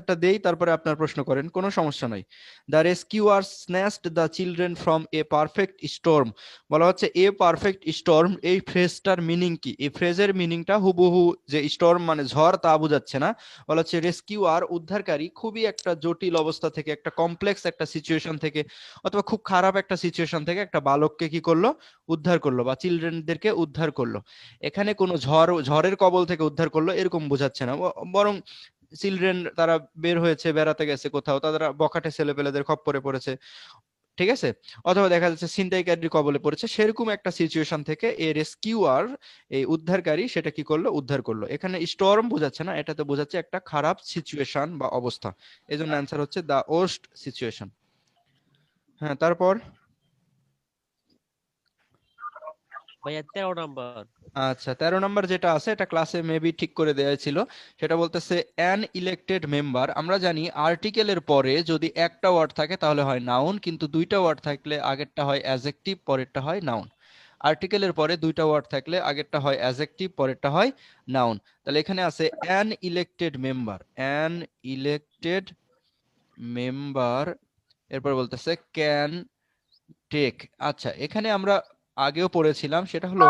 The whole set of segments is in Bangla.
একটা দেই, তারপরে আপনার প্রশ্ন করেন, কোনো সমস্যা নাই। The rescuer snatched the children from a perfect storm. বলা হচ্ছে এ পারফেক্ট স্টর্ম, এই ফ্রেজটার মিনিং কি? এই ফ্রেজের মিনিংটা হুবহু যে স্টর্ম মানে ঝড় তা বোঝাচ্ছে না। বলা হচ্ছে রেস্কিউয়ার উদ্ধারকারী খুবই একটা জটিল অবস্থা থেকে, একটা কমপ্লেক্স একটা সিচুয়েশন থেকে, অথবা খুব খারাপ একটা সিচুয়েশন থেকে একটা বালককে কি করলো? উদ্ধার করলো, বা চিলড্রেনদেরকে উদ্ধার করলো। এখানে কোনো ঝড়ের কবল থেকে উদ্ধার করলো এরকম বোঝাচ্ছে না, বরং চিলড্রেন তারা বের হয়েছে, বেড়াতে গেছে কোথাও, তারা বখাটে ছেলেপেলেদের খপ্পরে পড়েছে, ঠিক আছে, অথবা দেখা যাচ্ছে ছিনতাইকারীর কবলে পড়েছে, সেরকম একটা সিচুয়েশন থেকে এ রেস্কিউয়ার, এই উদ্ধারকারী, সেটা কি করলো? উদ্ধার করলো। এখানে স্টর্ম বোঝাচ্ছে না, এটাতে বোঝাচ্ছে একটা খারাপ সিচুয়েশন বা অবস্থা। এই জন্য অ্যান্সার হচ্ছে দা ওর্স্ট সিচুয়েশন। হ্যাঁ, তারপর ভাইয়া 13 নাম্বার। আচ্ছা, 13 নম্বর যেটা আছে এটা ক্লাসে মেবি ঠিক করে দেওয়া ছিল। সেটা বলতেছে অ্যান ইলেক্টেড মেম্বার। আমরা জানি আর্টিকেলের পরে যদি একটা ওয়ার্ড থাকে তাহলে হয় নাউন, কিন্তু দুইটা ওয়ার্ড থাকলে আগেরটা হয় অ্যাজেক্টিভ, পরেরটা হয় নাউন। আর্টিকেলের পরে দুইটা ওয়ার্ড থাকলে আগেরটা হয় অ্যাজেক্টিভ, পরেরটা হয় নাউন। তাহলে এখানে আছে an elected member, an elected member, এরপর বলতেছে ক্যান টেক। আচ্ছা, এখানে আমরা আগেও পড়েছিলাম, সেটা হলো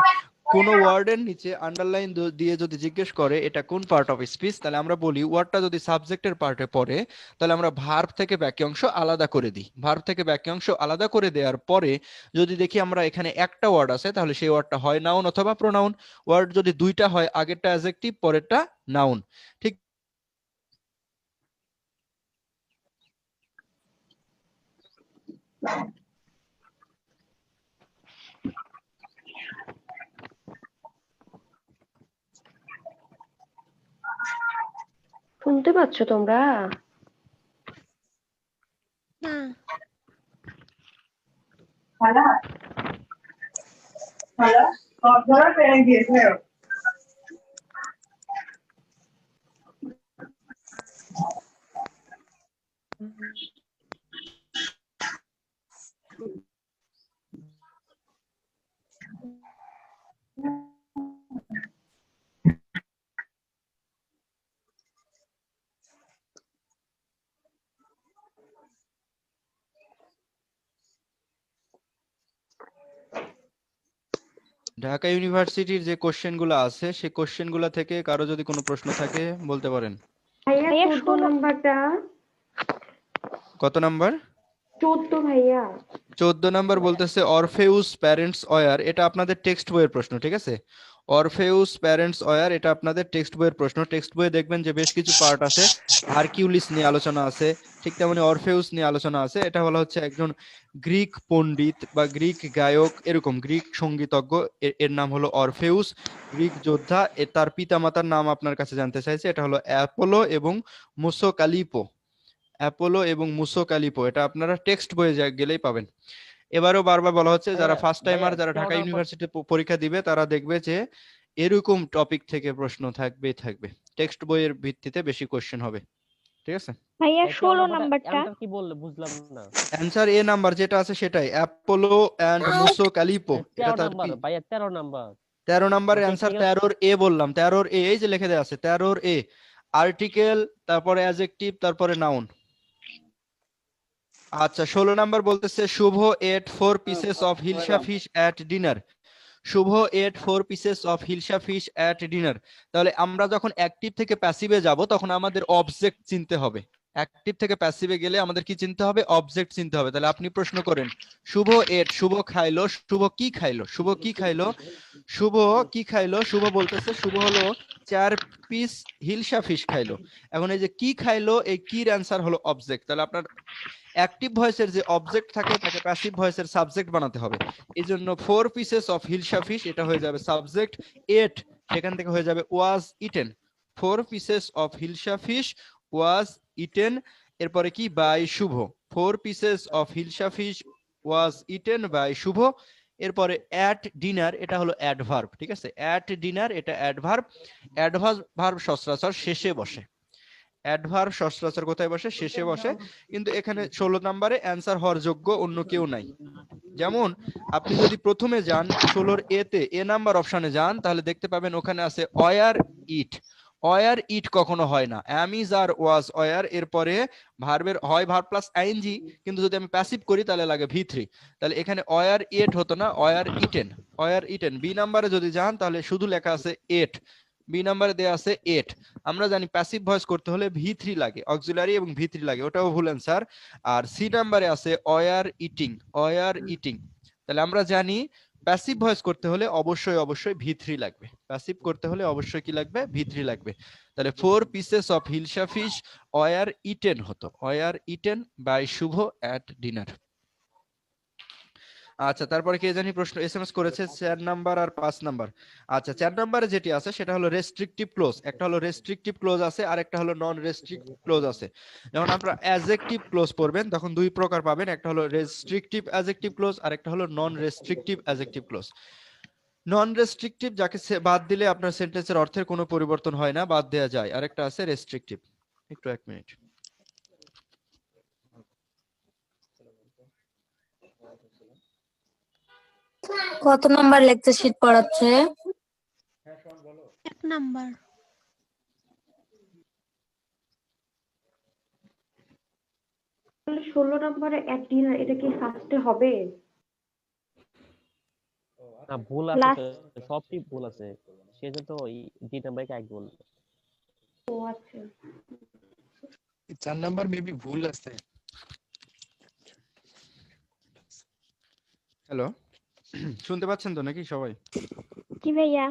কোন ওয়ার্ডের নিচে আন্ডারলাইন দিয়ে যদি জিজ্ঞেস করে এটা কোন পার্ট অফ স্পিচ, তাহলে আমরা বলি ওয়ার্ডটা যদি সাবজেক্টের পার্টে পড়ে তাহলে আমরা ভার্ব থেকে বাক্যাংশ আলাদা করে দিই। ভার্ব থেকে বাক্যাংশ আলাদা করে দেওয়ার পরে যদি দেখি আমরা এখানে একটা ওয়ার্ড আছে, তাহলে সেই ওয়ার্ডটা হয় নাউন অথবা প্রোনাউন। ওয়ার্ড যদি দুইটা হয়, আগেরটা অ্যাডজেক্টিভ, পরেরটা নাউন। ঠিক শুনতে পাচ্ছ তোমরা? খালা খালা সব ধরা পেরে গিয়েছে। ঢাকা ইউনিভার্সিটির যে কোশ্চেনগুলো আছে সেই কোশ্চেনগুলো থেকে কারো যদি কোনো প্রশ্ন থাকে বলতে পারেন। ভাইয়া 14 নাম্বারটা। কত নাম্বার? 14 ভাইয়া। 14 নাম্বার বলতেছে অরফেউস প্যারেন্টস অয়ার। এটা আপনাদের টেক্সট বইয়ের প্রশ্ন, ঠিক আছে? অরফেউস প্যারেন্টস অয়ার, এটা আপনাদের টেক্সট বইয়ের প্রশ্ন। টেক্সট বইয়ে দেখবেন যে বেশ কিছু পার্ট আছে, হারকিউলিস নিয়ে আলোচনা আছে, ঠিক তেমনি অরফেউস নিয়ে আলোচনা আছে। এটা বলা হচ্ছে একজন গ্রিক পণ্ডিত বা গ্রিক গায়ক, এরকম গ্রিক সঙ্গীতজ্ঞ, এর নাম হলো অরফেউস, গ্রিক যোদ্ধা। তার পিতামাতার নাম আপনার কাছে জানতে চাইছে, এটা হলো অ্যাপোলো এবং মুসোকালিপো। অ্যাপোলো এবং মুসোকালিপো, এটা আপনারা টেক্সট বইয়ে গেলেই পাবেন। এবারও বারবার বলা হচ্ছে যারা ফার্স্ট টাইমার, যারা ঢাকা ইউনিভার্সিটি পরীক্ষা দিবে তারা দেখবে যে এরকম টপিক থেকে প্রশ্ন থাকবে, টেক্সট বইয়ের ভিত্তিতে বেশি কোশ্চেন হবে, ঠিক আছে? ভাইয়া 16 নাম্বারটা। কি বললে বুঝলাম না। অ্যানসার এ নাম্বার যেটা আছে সেটাই, অ্যাপোলো এন্ড মুসোকালিপো। এটা 13 তার নাম্বার ভাইয়া, 13 নাম্বার। 13 নাম্বারের অ্যানসার 13 এ বললাম, 13 এ, এই যে লিখে দেওয়া আছে 13 এ, আর্টিকেল, তারপরে অ্যাডজেক্টিভ, তারপরে নাউন। আচ্ছা, 16 নাম্বার বলতেছে Shubho ate 4 pieces of hilsa fish at dinner. Shubho ate 4 pieces of hilsa fish at dinner. তাহলে আমরা যখন অ্যাক্টিভ থেকে প্যাসিভে যাব তখন আমাদের অবজেক্ট চিনতে হবে। অ্যাক্টিভ থেকে প্যাসিভে গেলে আমাদের কি চিনতে হবে? অবজেক্ট চিনতে হবে। তাহলে আপনি প্রশ্ন করেন শুভ এট, শুভ খাইলো, শুভ কি খাইলো? শুভ কি খাইলো? শুভ কি খাইলো? শুভ বলতেছে শুভ হলো 4 পিস হিলসা ফিশ খাইলো। এখন এই যে কি খাইলো, এই কির অ্যান্সার হলো অবজেক্ট। তাহলে আপনার অ্যাক্টিভ ভয়েসের যে অবজেক্ট থাকে তাকে প্যাসিভ ভয়েসের সাবজেক্ট বানাতে হবে। এই জন্য 4 পিসেস অফ হিলসা ফিশ, এটা হয়ে যাবে সাবজেক্ট। এট সেখান থেকে হয়ে যাবে was eaten. 4 pieces of hilsa fish was eaten. এরপরে কি? By Shubho. 4 pieces of hilsa fish was eaten by Shubho. এরপরে অ্যাট ডিনার, এটা হলো অ্যাডভার্ব, ঠিক আছে? অ্যাট ডিনার এটা অ্যাডভার্ব। অ্যাডভার্ব সচরাচর শেষে বসে। অ্যাডভার্ব সচরাচর কোথায় বসে? শেষে বসে। কিন্তু এখানে 16 নম্বরে অ্যান্সার হওয়ার যোগ্য অন্য কেউ নাই। যেমন আপনি যদি প্রথমে যান 16 এ তে, এ নাম্বার অপশনে যান, তাহলে দেখতে পাবেন ওখানে আছে অয়ার ইট। ওয়ার ইট কখনো হয় না, am is R was were এরপরে ভার্বের হয় ভার্ব প্লাস আইএনজি, কিন্তু যদি আমি প্যাসিভ করি তাহলে লাগে ভি3। তাহলে এখানে ওয়ার এট হতো না, were eaten, were eaten. B নাম্বারে যদি যান তাহলে শুধু লেখা আছে এট, বি নাম্বারে দেয়া আছে এট। আমরা জানি প্যাসিভ ভয়েস করতে হলে ভি3 লাগে, অক্সিলারি এবং ভি3 লাগে, ওটাও ভুল অ্যান্সার। আর সি নাম্বারে আছে ওয়ার ইটিং, ওয়ার ইটিং। তাহলে আমরা জানি প্যাসিভ ভয়েস করতে হলে অবশ্যই অবশ্যই ভি3 লাগবে, প্যাসিভ করতে হলে অবশ্যই কি লাগবে, ভি3 লাগবে। তাহলে 4 pieces of hilsa fish were eaten হতো, were eaten by Shubho at dinner. আচ্ছা, তারপরে কে জানি প্রশ্ন এসএমএস করেছে 4 নাম্বার আর 5 নাম্বার। আচ্ছা, 4 নাম্বারে যেটি আছে সেটা হলো রেস্ট্রিকটিভ ক্লোজ। একটা হলো রেস্ট্রিকটিভ ক্লোজ আছে আর একটা হলো নন রেস্ট্রিকটিভ ক্লোজ আছে। যখন আপনারা অ্যাডজেক্টিভ ক্লোজ পড়বেন তখন দুই প্রকার পাবেন, একটা হলো রেস্ট্রিকটিভ অ্যাডজেক্টিভ ক্লোজ আর একটা হলো নন রেস্ট্রিকটিভ অ্যাডজেক্টিভ ক্লোজ। নন রেস্ট্রিকটিভ যাকে বাদ দিলে আপনার সেন্টেন্সের অর্থের কোনো পরিবর্তন হয় না, বাদ দেওয়া যায়। আর একটা আছে রেস্ট্রিকটিভ। একটু 1 মিনিট। কত নাম্বার লেকচার শিট পড়াচ্ছে? 1 নাম্বার। তাহলে 16 নম্বরে এট ডিনার এটা কি ফার্স্টে হবে? না, ভুল আছে Last- তো, সবটি ভুল আছে, সেজন্য তো ওই ডি নাম্বারকে এক বলবো। ও আচ্ছা। 4 নাম্বার মেবি ভুল আছে। হ্যালো, শুনতে পাচ্ছেন তো নাকি সবাই? কি ভাইয়া?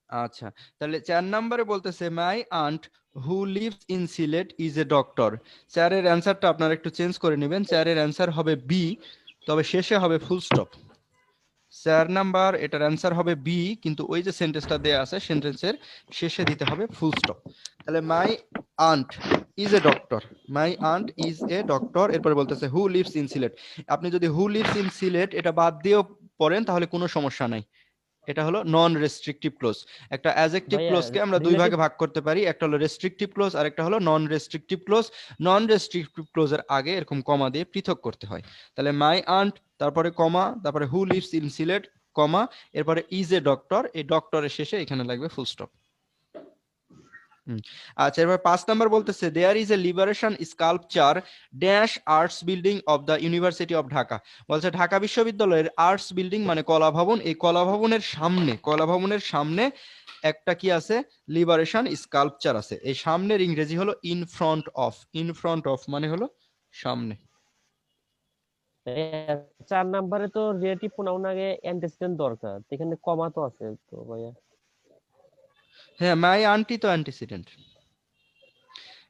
আচ্ছা, তাহলে 4 নম্বরে বলতেছে my aunt who lives in Sylhet is a doctor. 4 এর অ্যান্সারটা আপনারা একটু চেঞ্জ করে নেবেন, 4 এর অ্যান্সার হবে বি, তবে শেষে হবে ফুল স্টপ। 4 নাম্বার এটার অ্যান্সার হবে বি, কিন্তু ওই যে সেন্টেন্সটা দেয়া আছে সেন্টেন্সের শেষে দিতে হবে ফুল স্টপ। তাহলে my aunt is a doctor, my aunt is a doctor, এরপরে বলতেছে হু লিভস ইন সিলেট। আপনি যদি হু লিভস ইন সিলেট এটা বাদ দিয়েও পড়েন তাহলে কোনো সমস্যা নাই, এটা হলো নন রেস্ট্রিকটিভ ক্লোজ। একটা অ্যাডজেক্টিভ ভাইয়া, ক্লোজকে আমরা দুই ভাগে ভাগ করতে পারি, একটা হলো রেস্ট্রিকটিভ ক্লোজ আর একটা হলো নন রেস্ট্রিকটিভ ক্লোজ। নন রেস্ট্রিকটিভ ক্লোজের আগে এরকম কমা দিয়ে পৃথক করতে হয়। তাহলে মাই আন্ট, তারপরে কমা, তারপরে হু লিভস ইন সিলেট, কমা, এরপরে ইজ এ ডক্টর, এই ডক্টরের শেষে এখানে লাগবে ফুল স্টপ। আচ্ছা, এবার 5 নাম্বার বলতেছে there is a liberation sculpture dash arts building of the university of Dhaka. বলছে ঢাকা বিশ্ববিদ্যালয়ের আর্টস বিল্ডিং মানে কলা ভবন, এই কলা ভবনের সামনে একটা কি আছে, লিবারেশন স্কাল্পচার আছে। এই সামনের ইংরেজি হলো in front of, in front of মানে হলো সামনে। 4 নাম্বারে তো রিলেটিভ প্রোনাউন আগে অ্যান্টিসিডেন্ট দরকার, এখানে কমা তো আছে তো ভাইয়া। হ্যাঁ, মাই আন্টি তো অ্যান্টিসিডেন্ট।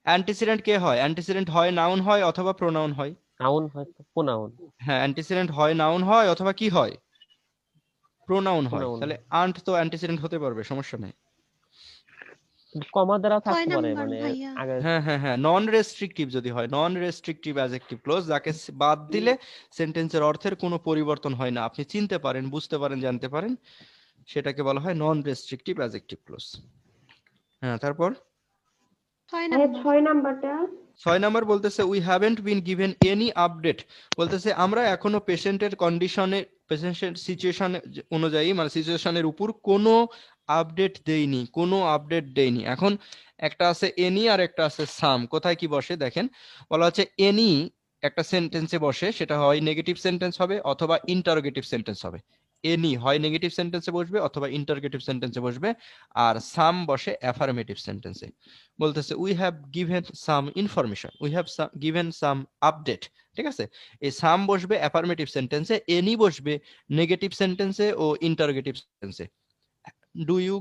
অ্যান্টিসিডেন্ট কে হয়? অ্যান্টিসিডেন্ট হয় নাউন হয় অথবা প্রোনাউন হয়। নাউন হয়তো প্রোনাউন। হ্যাঁ, অ্যান্টিসিডেন্ট হয় নাউন হয় অথবা কি হয়, প্রোনাউন হয়। Pronoun। তাহলে আন্ট তো অ্যান্টিসিডেন্ট হতে পারবে, সমস্যা নেই। কমা দ্বারা কয় থাকতে পারে, নাম্বার মানে ভাইয়া? আগে। হ্যাঁ হ্যাঁ হ্যাঁ, নন রেস্ট্রিকটিভ যদি হয়, নন রেস্ট্রিকটিভ অ্যাডজেক্টিভ ক্লোজ যাকে বাদ দিলে সেন্টেন্সের অর্থের কোনো পরিবর্তন হয় না, আপনি চিনতে পারেন, বুঝতে পারেন, জানতে পারেন, সেটাকে বলা হয় নন রেস্ট্রিকটিভ অ্যাডজেক্টিভ ক্লোজ। হ্যাঁ, তারপর 6 নাম্বার। 6 নাম্বারটা 6 নাম্বার বলতেছে we haven't been given any update. বলতেছে আমরা এখনো পেশেন্টের কন্ডিশনে, পেশেন্টের সিচুয়েশন অনুযায়ী মানে সিচুয়েশনের উপর কোনো আপডেট দেইনি, কোনো আপডেট দেইনি। এখন একটা আছে এনি আর একটা আছে সাম, কোথায় কি বসে দেখেন, বলা হচ্ছে এনি একটা সেন্টেন্সে বসে, সেটা হয় নেগেটিভ সেন্টেন্স হবে অথবা ইন্টারোগেটিভ সেন্টেন্স হবে। এনি হয় নেগেটিভ সেন্টেন্সে বসবে অথবা ইন্টারোগেটিভ সেন্টেন্সে বসবে, আর সাম বসে অ্যাফার্মেটিভ সেন্টেন্সে। বলতেছে we have given some information, we have given some update, ঠিক আছে। এই সাম বসবে অ্যাফার্মেটিভ সেন্টেন্সে, এনি বসবে নেগেটিভ সেন্টেন্সে ও ইন্টারোগেটিভ সেন্টেন্সে। Do you,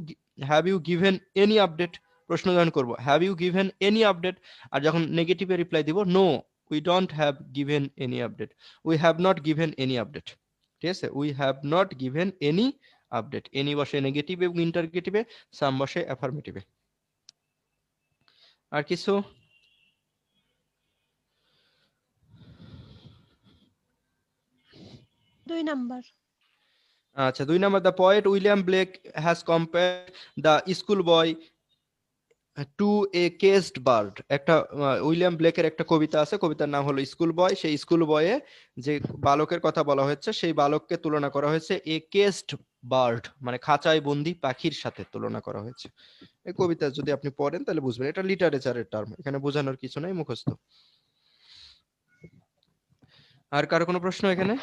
have you given any update, প্রশ্নজন করব have you given any update, আর যখন নেগেটিভে রিপ্লাই দিব no we don't have given any update, we have not given any update, ঠিক আছে। We have not given any update, any বসে নেগেটিভ এবং ইন্টারোগেটিভে, সাম বসে অ্যাফার্মেটিভে। আর কিছু? দুই নাম্বার। আচ্ছা, 2 number the poet William Blake has compared the school boy to a caged bird. একটা উইলিয়াম ব্লেকের একটা কবিতা আছে, কবিতার নাম হলো স্কুল বয়। সেই স্কুল বয়ে যে বালকের কথা বলা হয়েছে সেই বালককে তুলনা করা হয়েছে এ কেসড বার্ড, মানে খাঁচায় বন্দি পাখির সাথে তুলনা করা হয়েছে। এই কবিতা যদি আপনি পড়েন তাহলে বুঝবেন, এটা লিটারেচারের টার্ম, এখানে বোঝানোর কিছু নাই, মুখস্থ। আর কারো কোনো প্রশ্ন এখানে?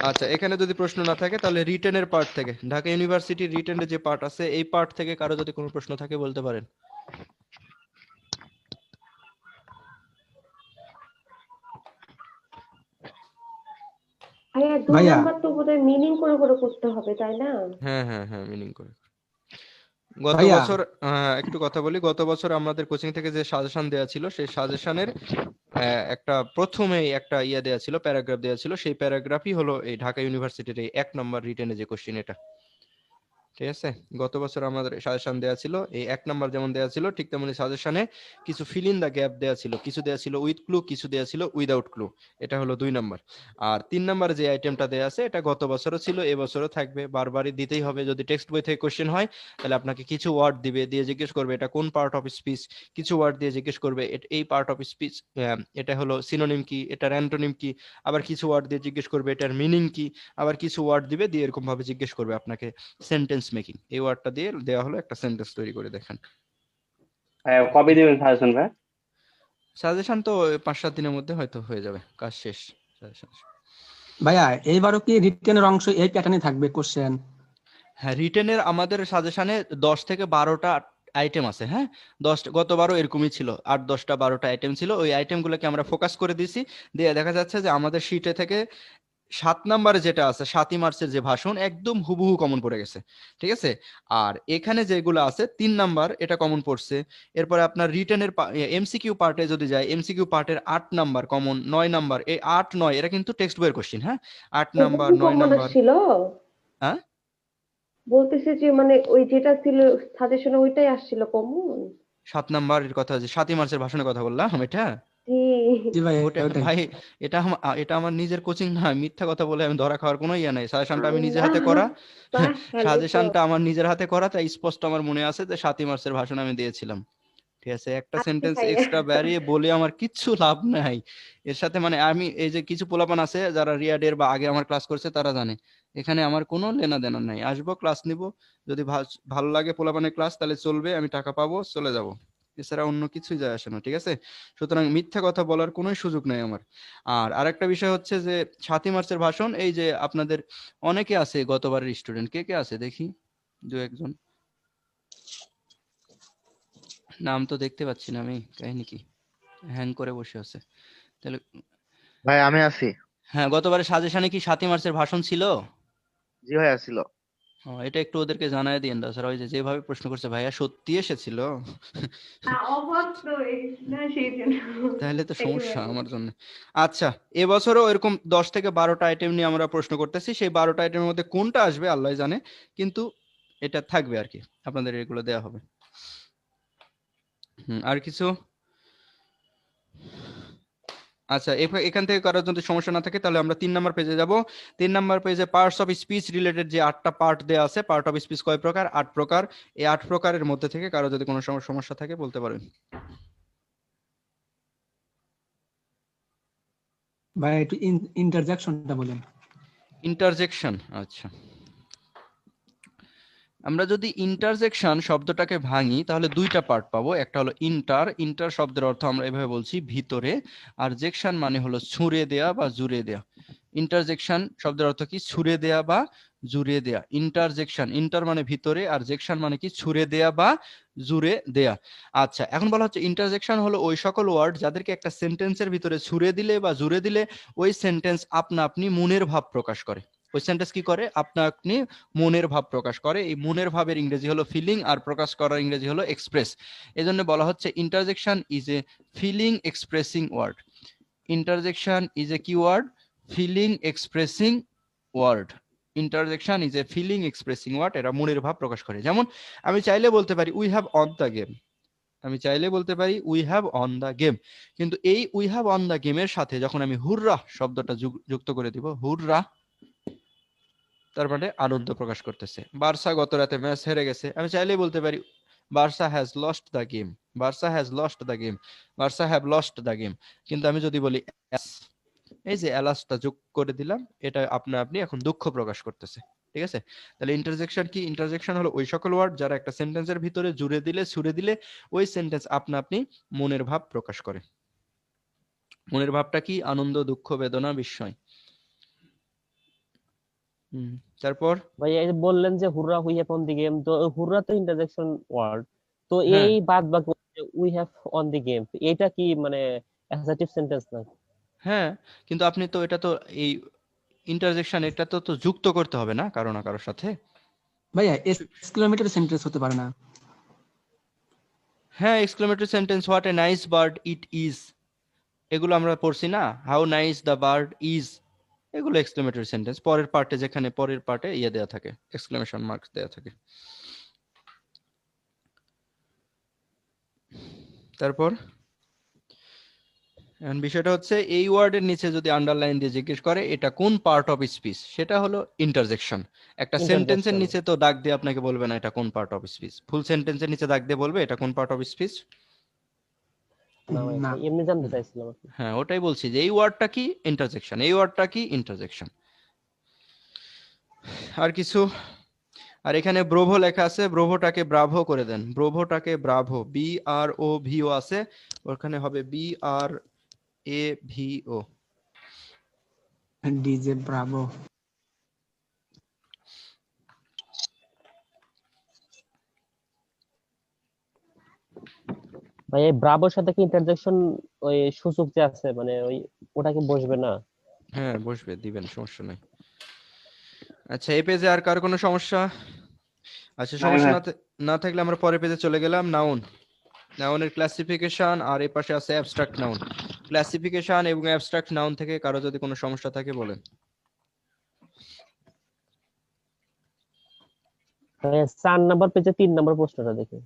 আচ্ছা, এখানে যদি প্রশ্ন না থাকে তাহলে রিটেনের পার্ট থেকে, ঢাকা ইউনিভার্সিটির রিটেনের যে পার্ট আছে এই পার্ট থেকে কারো যদি কোনো প্রশ্ন থাকে বলতে পারেন। ভাইয়া 2 ভাইয়া নাম্বার তো বোধহয় মিনিং করে করে করতে হবে তাই না? হ্যাঁ হ্যাঁ হ্যাঁ, মিনিং করে। গত ভাইয়া বছর একটু কথা বলি, গত বছর আমাদের কোচিং থেকে যে সাজেশন দেওয়া ছিল সেই সাজেশনের একটা প্রথমেই একটা ইয়ে দেওয়া ছিল, প্যারাগ্রাফ দেওয়া ছিল, সেই প্যারাগ্রাফই হলো এই ঢাকা ইউনিভার্সিটির এই 1 নম্বর রিটেনে যে কোশ্চেন এটা। ঠিক আছে, গত বছর আমাদের সাজেশন দেওয়া ছিল এই 1 নাম্বার যেমন দেওয়া ছিল ঠিক তেমনি সাজেশনে কিছু ফিল ইন দা গ্যাপ দেওয়া ছিল, কিছু দেওয়া ছিল উইথ ক্লু, কিছু দেওয়া ছিল উইদাউট ক্লু, এটা হলো 2 নাম্বার। আর 3 নাম্বার যে আইটেমটা দেওয়া আছে এটা গত বছরও ছিল, এবছরও থাকবে, বারবারই দিতেই হবে। যদি টেক্সট বই থেকে কোশ্চেন হয় তাহলে আপনাকে কিছু ওয়ার্ড দিবে, দিয়ে জিজ্ঞেস করবে এটা কোন পার্ট অফ স্পিচ, কিছু ওয়ার্ড দিয়ে জিজ্ঞেস করবে এই পার্ট অফ স্পিচ এটা হলো সিনোনিম কি, এটার অ্যান্টোনিম কি, আবার কিছু ওয়ার্ড দিয়ে জিজ্ঞেস করবে এটার মিনিং কি, আবার কিছু ওয়ার্ড দিবে দিয়ে এরকম ভাবে জিজ্ঞেস করবে আপনাকে সেন্টেন্স মেকিং, এই ওয়ার্ডটা দিয়ে দেওয়া হলো একটা সেন্টেন্স তৈরি করে দেখেন। কবে দিবেন সাজেশন ভাই? সাজেশন তো 5-7 দিনের মধ্যে হয়তো হয়ে যাবে, কাজ শেষ। সাজেশন ভাইয়া এইবারও কি রিটেনের অংশ এই প্যাটার্নে থাকবে কোশ্চেন? হ্যাঁ, রিটেনের আমাদের সাজেশনে 10 থেকে 12টা আইটেম আছে। হ্যাঁ, 10, গতবারও এরকমই ছিল, 8-10টা 12টা আইটেম ছিল, ওই আইটেমগুলোকে আমরা ফোকাস করে দিয়েছি, দিয়ে দেখা যাচ্ছে যে আমাদের শিটে থেকে 7 নাম্বারে যেটা আছে 7ই মার্চের যে ভাষণ একদম হুবহু কমন পড়ে গেছে। ঠিক আছে, আর এখানে যেগুলো আছে 3 নাম্বার এটা কমন পড়ছে। এরপরে আপনার রিটেনের এমসিকিউ পার্টে যদি যায়, এমসিকিউ পার্টের 8 নাম্বার কমন, 9 নাম্বার, এই 8-9 এরা কিন্তু টেক্সট বইয়ের কোশ্চেন। হ্যাঁ, 8 নাম্বার, হুবহু 9 কমন নাম্বার। আসছিল? হ্যাঁ, বলতেছে যে মানে ওই যেটা ছিল সাজেশনে ওইটাই আসছিল কমন? 7 নাম্বারের কথা, যে 7ই মার্চের ভাষণের কথা বললাম এটা, জি। জি ভাই ওটা ওটাই। ভাই, এটা আমার নিজের কোচিং না, মিথ্যা কথা বলে আমি ধরা খাওয়ার কোনো ইয়ে নাই। সাজেশনটা আমি নিজে হাতে করা, তাহলে তো সাজেশনটা আমার নিজের হাতে করা, তাই স্পষ্ট আমার মনে আছে যে 7ই মার্চের ভাষণ আমি দিয়েছিলাম। ঠিক আছে, একটা আচ্ছা সেন্টেন্স ভাইয়া। এক্সট্রা বাড়িয়ে বলে আমার কিচ্ছু লাভ নাই এর সাথে। মানে আমি এই যে কিছু পোলাপান আছে যারা রিয়াডের বা আগে আমার ক্লাস করছে তারা জানে এখানে আমার কোনো লেনা দেনা নাই, আসবো ক্লাস নিব, যদি ভালো লাগে পোলাপানের ক্লাস তাহলে চলবে, আমি টাকা পাবো, চলে যাব, এছাড়া অন্য কিছুই যায় আসে না। ঠিক আছে, সুতরাং মিথ্যা কথা বলার কোনো সুযোগ নাই আমার। আর আরেকটা বিষয় হচ্ছে যে 7ই মার্চের ভাষণ, এই যে আপনাদের অনেকে আছে গতবারের স্টুডেন্ট, কে কে আছে দেখি, 2-1 জন, নাম তো দেখতে পাচ্ছি না আমি, কাহিনী কি হ্যাং করে বসে আছে তাহলে। ভাই আমি আছি। হ্যাঁ, গতবারে সাজেশনে কি 7ই মার্চের ভাষণ ছিল? জি ভাই আসছিল। এটা একটু ওদেরকে জানায় দিয়েন, স্যার ওই যে যেভাবে প্রশ্ন করছে ভাইয়া সত্যি এসেছিল অবাক তো না সেই জন্য। তাহলে তো সমস্যা একেবারে। আমার জন্য। আচ্ছা, এবছরও এরকম 10 থেকে 12টা আইটেম নিয়ে আমরা প্রশ্ন করতেছি, সেই 12টা আইটেমের মধ্যে কোনটা আসবে আল্লাহ জানে, কিন্তু এটা থাকবে আর কি, আপনাদের এগুলো দেয়া হবে। আর কিছু? আচ্ছা, এখান থেকে কারোর যদি সমস্যা না থাকে তাহলে আমরা 3 নাম্বার পেজে যাব। 3 নাম্বার পেজে পার্টস অফ স্পিচ রিলেটেড যে 8টা পার্ট দেয়া আছে, পার্ট অফ স্পিচ কয় প্রকার? 8 প্রকার। এই 8 প্রকারের মধ্যে থেকে কারো যদি কোনো সমস্যা থাকে বলতে পারেন। ভাই একটু ইন্টারজেকশনটা বলেন। ইন্টারজেকশন, আচ্ছা, আমরা যদি ইন্টারজেকশন শব্দটাকে ভাঙি তাহলে 2টা পার্ট পাবো। একটা হলো ইন্টার শব্দের অর্থ আমরা এভাবে বলছি ভিতরে, আর জেকশন মানে হলো ছুঁড়ে দেয়া বা জুড়ে দেয়া। ইন্টারজেকশন শব্দের অর্থ কি? ছুঁড়ে দেয়া বা জুড়ে দেয়া। ইন্টারজেকশন, ইন্টার মানে ভিতরে, আর জেকশন মানে কি? ছুঁড়ে দেয়া বা জুড়ে দেয়া। আচ্ছা, এখন বলা হচ্ছে ইন্টারজেকশন হলো ওই সকল ওয়ার্ড যাদেরকে একটা সেন্টেন্সের ভিতরে ছুঁড়ে দিলে বা জুড়ে দিলে ওই সেন্টেন্স আপনা আপনি মনের ভাব প্রকাশ করে। ওই সেন্টেন্স কি করে? আপনা আপনি মনের ভাব প্রকাশ করে। এই মনের ভাবের ইংরেজি হলো ফিলিং, আর প্রকাশ করার ইংরেজি হলো এক্সপ্রেস। এজন্য বলা হচ্ছে interjection is a feeling expressing word. Interjection is a কি word? Feeling expressing word. Interjection is a feeling expressing word, এরা মনের ভাব প্রকাশ করে। যেমন আমি চাইলে বলতে পারি we have on the game, আমি চাইলে বলতে পারি we have on the game, কিন্তু এই উই হ্যাভ অন দ্য গেমের সাথে যখন আমি হুররা শব্দটা যুক্ত করে দিব, হুররা, তার মানে আনন্দ প্রকাশ করতেছে। বার্সা গত রাতে ম্যাচ হেরে গেছে, আমি চাইলেই বলতে পারি Barca has lost the game, Barca has lost the game, Barca have lost the game. কিন্তু আমি যদি বলি এই যে এলাসটা যোগ করে দিলাম, এটা আপনি এখন দুঃখ প্রকাশ করতেছে। ঠিক আছে, তাহলে ইন্টারজেকশন কি? ইন্টারজেকশন হলো ওই সকল ওয়ার্ড যারা একটা সেন্টেন্সের ভিতরে জুড়ে দিলে ছুড়ে দিলে ওই সেন্টেন্স আপনি মনের ভাব প্রকাশ করে। মনের ভাবটা কি? আনন্দ, দুঃখ, বেদনা, বিস্ময়। তারপর ভাই এই যে বললেন যে হুররা we have on the game, তো হুররা তো ইন্টারজেকশন ওয়ার্ড, তো হ্যাঁ এই বাদ বাকি we have on the game, এটা কি মানে অ্যাসার্টিভ সেন্টেন্স না? হ্যাঁ, কিন্তু আপনি তো এটা তো এই ইন্টারজেকশন এটা তো যুক্ত করতে হবে না কারো না কারোর সাথে। ভাইয়া এক্সক্লেমেটরি সেন্টেন্স হতে পারে না? হ্যাঁ, exclamatory sentence, what a nice bird it is, এগুলো আমরা পড়ছি না, how nice the bird is, এগুলো এক্সক্লেমেটরি সেন্টেন্স। পরের পার্টে, যেখানে পরের পার্টে ইয়ে দেওয়া থাকে, এক্সক্লেমেশন মার্কস দেওয়া থাকে। তারপর এখন বিষয়টা হচ্ছে এই ওয়ার্ডের নিচে যদি আন্ডারলাইন দিয়ে জিজ্ঞেস করে এটা কোন পার্ট অফ স্পিচ, সেটা হলো ইন্টারজেকশন। একটা সেন্টেন্সের ইন্টারজেকশন। নিচে তো দাগ দিয়ে আপনাকে বলবে না এটা কোন পার্ট অফ স্পিচ। ফুল সেন্টেন্সের নিচে দাগ দিয়ে বলবে এটা কোন পার্ট অফ স্পিচ। না ভাই, না। এমনি জানতে চাইছিলাম আর কি। হ্যাঁ, ওটাই বলছি যে এই ওয়ার্ডটা কি? ইন্টারজেকশন। এই ওয়ার্ডটা কি? ইন্টারজেকশন। আর কিছু? আর এখানে ব্রোভো লেখা আছে, ব্রোভোটাকে ব্রাভো করে দেন। ব্রোভোটাকে ব্রাভো, BROVO আছে, ওখানে হবে BRAVO। DJ Bravo. ভাই এই ব্রাভোর সাথে কি ইন্টারজেকশন ওই সূচক যে আছে মানে ওই ওটা কি বসবে না? হ্যাঁ বসবে, দিবেন, সমস্যা নাই। আচ্ছা, এই পেজে আর কার কোনো সমস্যা? আচ্ছা, নাই সমস্যা ভাই। না থাকলে আমরা পরের পেজে চলে গেলাম। নাউন, নাউনের ক্লাসিফিকেশন, আর এই পাশে আছে অ্যাবস্ট্রাক্ট নাউন। ক্লাসিফিকেশন এবং অ্যাবস্ট্রাক্ট নাউন থেকে কারো যদি কোনো সমস্যা থাকে বলেন। ভাই 4 নাম্বার পেজে 3 নাম্বার প্রশ্নটা দেখি।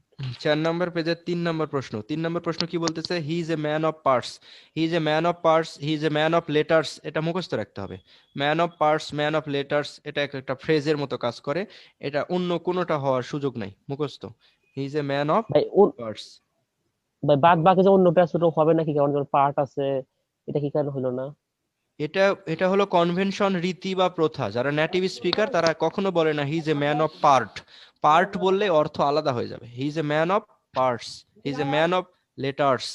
4 নম্বর পেজের 3 নম্বর প্রশ্ন। 3 নম্বর প্রশ্ন কি বলতেছে? He is a man of parts, he is a man of parts, he is a man of letters. এটা মুখস্থ রাখতে হবে। Man of parts, man of letters, এটা একটা ফ্রেজের মতো কাজ করে, এটা অন্য কোনোটা হওয়ার সুযোগ নাই, মুখস্থ। হি ইজ এ ম্যান অফ ভাই পার্টস। ভাই বাদ বাকি যে অন্য প্যাসেজও হবে নাকি, কারণ যেমন পার্ট আছে, এটা কি কারণ হলো না? এটা এটা হলো কনভেনশন, রীতি বা প্রথা। যারা নেটিভ স্পিকার তারা কখনো বলে না he is a man of part. Part বললে অর্থ আলাদা হয়ে যাবে। He is a man of parts, he is a man of letters,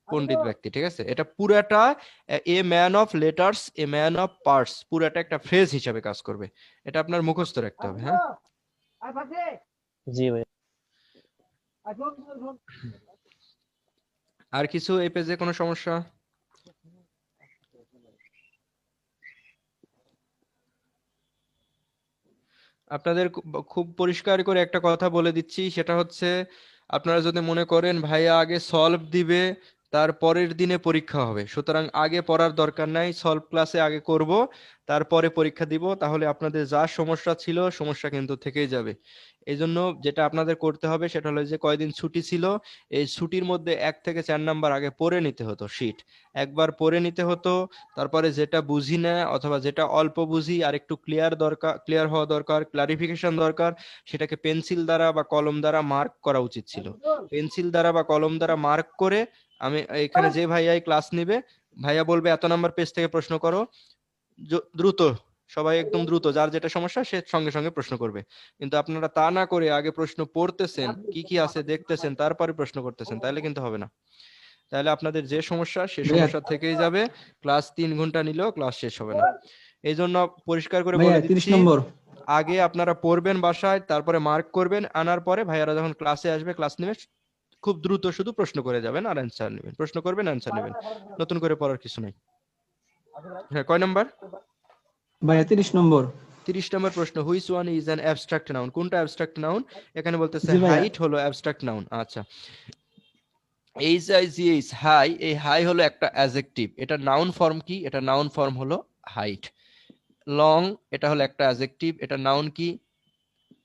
পণ্ডিত ব্যক্তি। ঠিক আছে, এটা পুরাটা a man of letters, a man of parts, পুরাটা একটা ফ্রেজ হিসাবে কাজ করবে। এটা আপনার মুখস্থ রাখতে হবে। হ্যাঁ, জি ভাই। আর কিছু এই পেজে কোনো সমস্যা? আপনাদের খুব পরিষ্কার করে একটা কথা বলে দিচ্ছি, সেটা হচ্ছে আপনারা যদি মনে করেন ভাইয়া আগে সলভ দিবে তার পরের দিনে পরীক্ষা হবে, সুতরাং আগে পড়ার দরকার নাই, সলভ ক্লাসে আগে করব তারপরে পরীক্ষা দিব, তাহলে আপনাদের যা সমস্যা ছিল সমস্যা কিন্তু থেকেই যাবে। এই জন্য যেটা আপনাদের করতে হবে সেটা হলো যে কয়দিন ছুটি ছিল, এই ছুটির মধ্যে 1 থেকে 4 নাম্বার আগে পড়ে নিতে হতো, শীট একবার পড়ে নিতে হতো। তারপরে যেটা বুঝি না অথবা যেটা অল্প বুঝি আর একটু ক্লিয়ার হওয়া দরকার, ক্লারিফিকেশন দরকার, সেটাকে পেন্সিল দ্বারা বা কলম দ্বারা মার্ক করা উচিত ছিল। পেন্সিল দ্বারা বা কলম দ্বারা মার্ক করে আমি এখানে যে ভাইয়াই ক্লাস নিবে, ভাইয়া বলবে এত নাম্বার পেজ থেকে প্রশ্ন করো, দ্রুত সবাই একদম দ্রুত, যার যেটা সমস্যা সে সঙ্গে সঙ্গে প্রশ্ন করবে। কিন্তু আপনারা তা না করে আগে প্রশ্ন পড়তেছেন, কি কি আছে দেখতেছেন, তারপরে প্রশ্ন করতেছেন, তাহলে কিন্তু হবে না। তাহলে আপনাদের যে সমস্যা সে ভাইয়া সমস্যা থেকেই যাবে, ক্লাস 3 ঘন্টা নিলেও ক্লাস শেষ হবে না। এই জন্য পরিষ্কার করে ভাইয়া বলে 30 দিচ্ছি, নম্বর। আগে আপনারা পড়বেন বাসায়, তারপরে মার্ক করবেন, আনার পরে ভাইয়ারা যখন ক্লাসে আসবে, ক্লাস নেবে, খুব দ্রুত শুধু প্রশ্ন করে যাবেন আর অ্যান্সার নেবেন, প্রশ্ন করবেন অ্যান্সার নেবেন, নতুন করে পড়ার কিছু নাই। হ্যাঁ, কয় নাম্বার? ভাইয়া 30 নম্বর। 30 নম্বর প্রশ্ন, which one is an abstract noun? কোনটা অ্যাবস্ট্রাক্ট নাউন? এখানে বলতেছে জি ভাইয়া। হাইট হলো অ্যাবস্ট্রাক্ট নাউন। আচ্ছা, HIGH, হাই, এই হাই হলো একটা অ্যাডজেক্টিভ, এটা নাউন ফর্ম কি? এটা নাউন ফর্ম হলো হাইট। লং, এটা হলো একটা অ্যাডজেক্টিভ, এটা নাউন কি?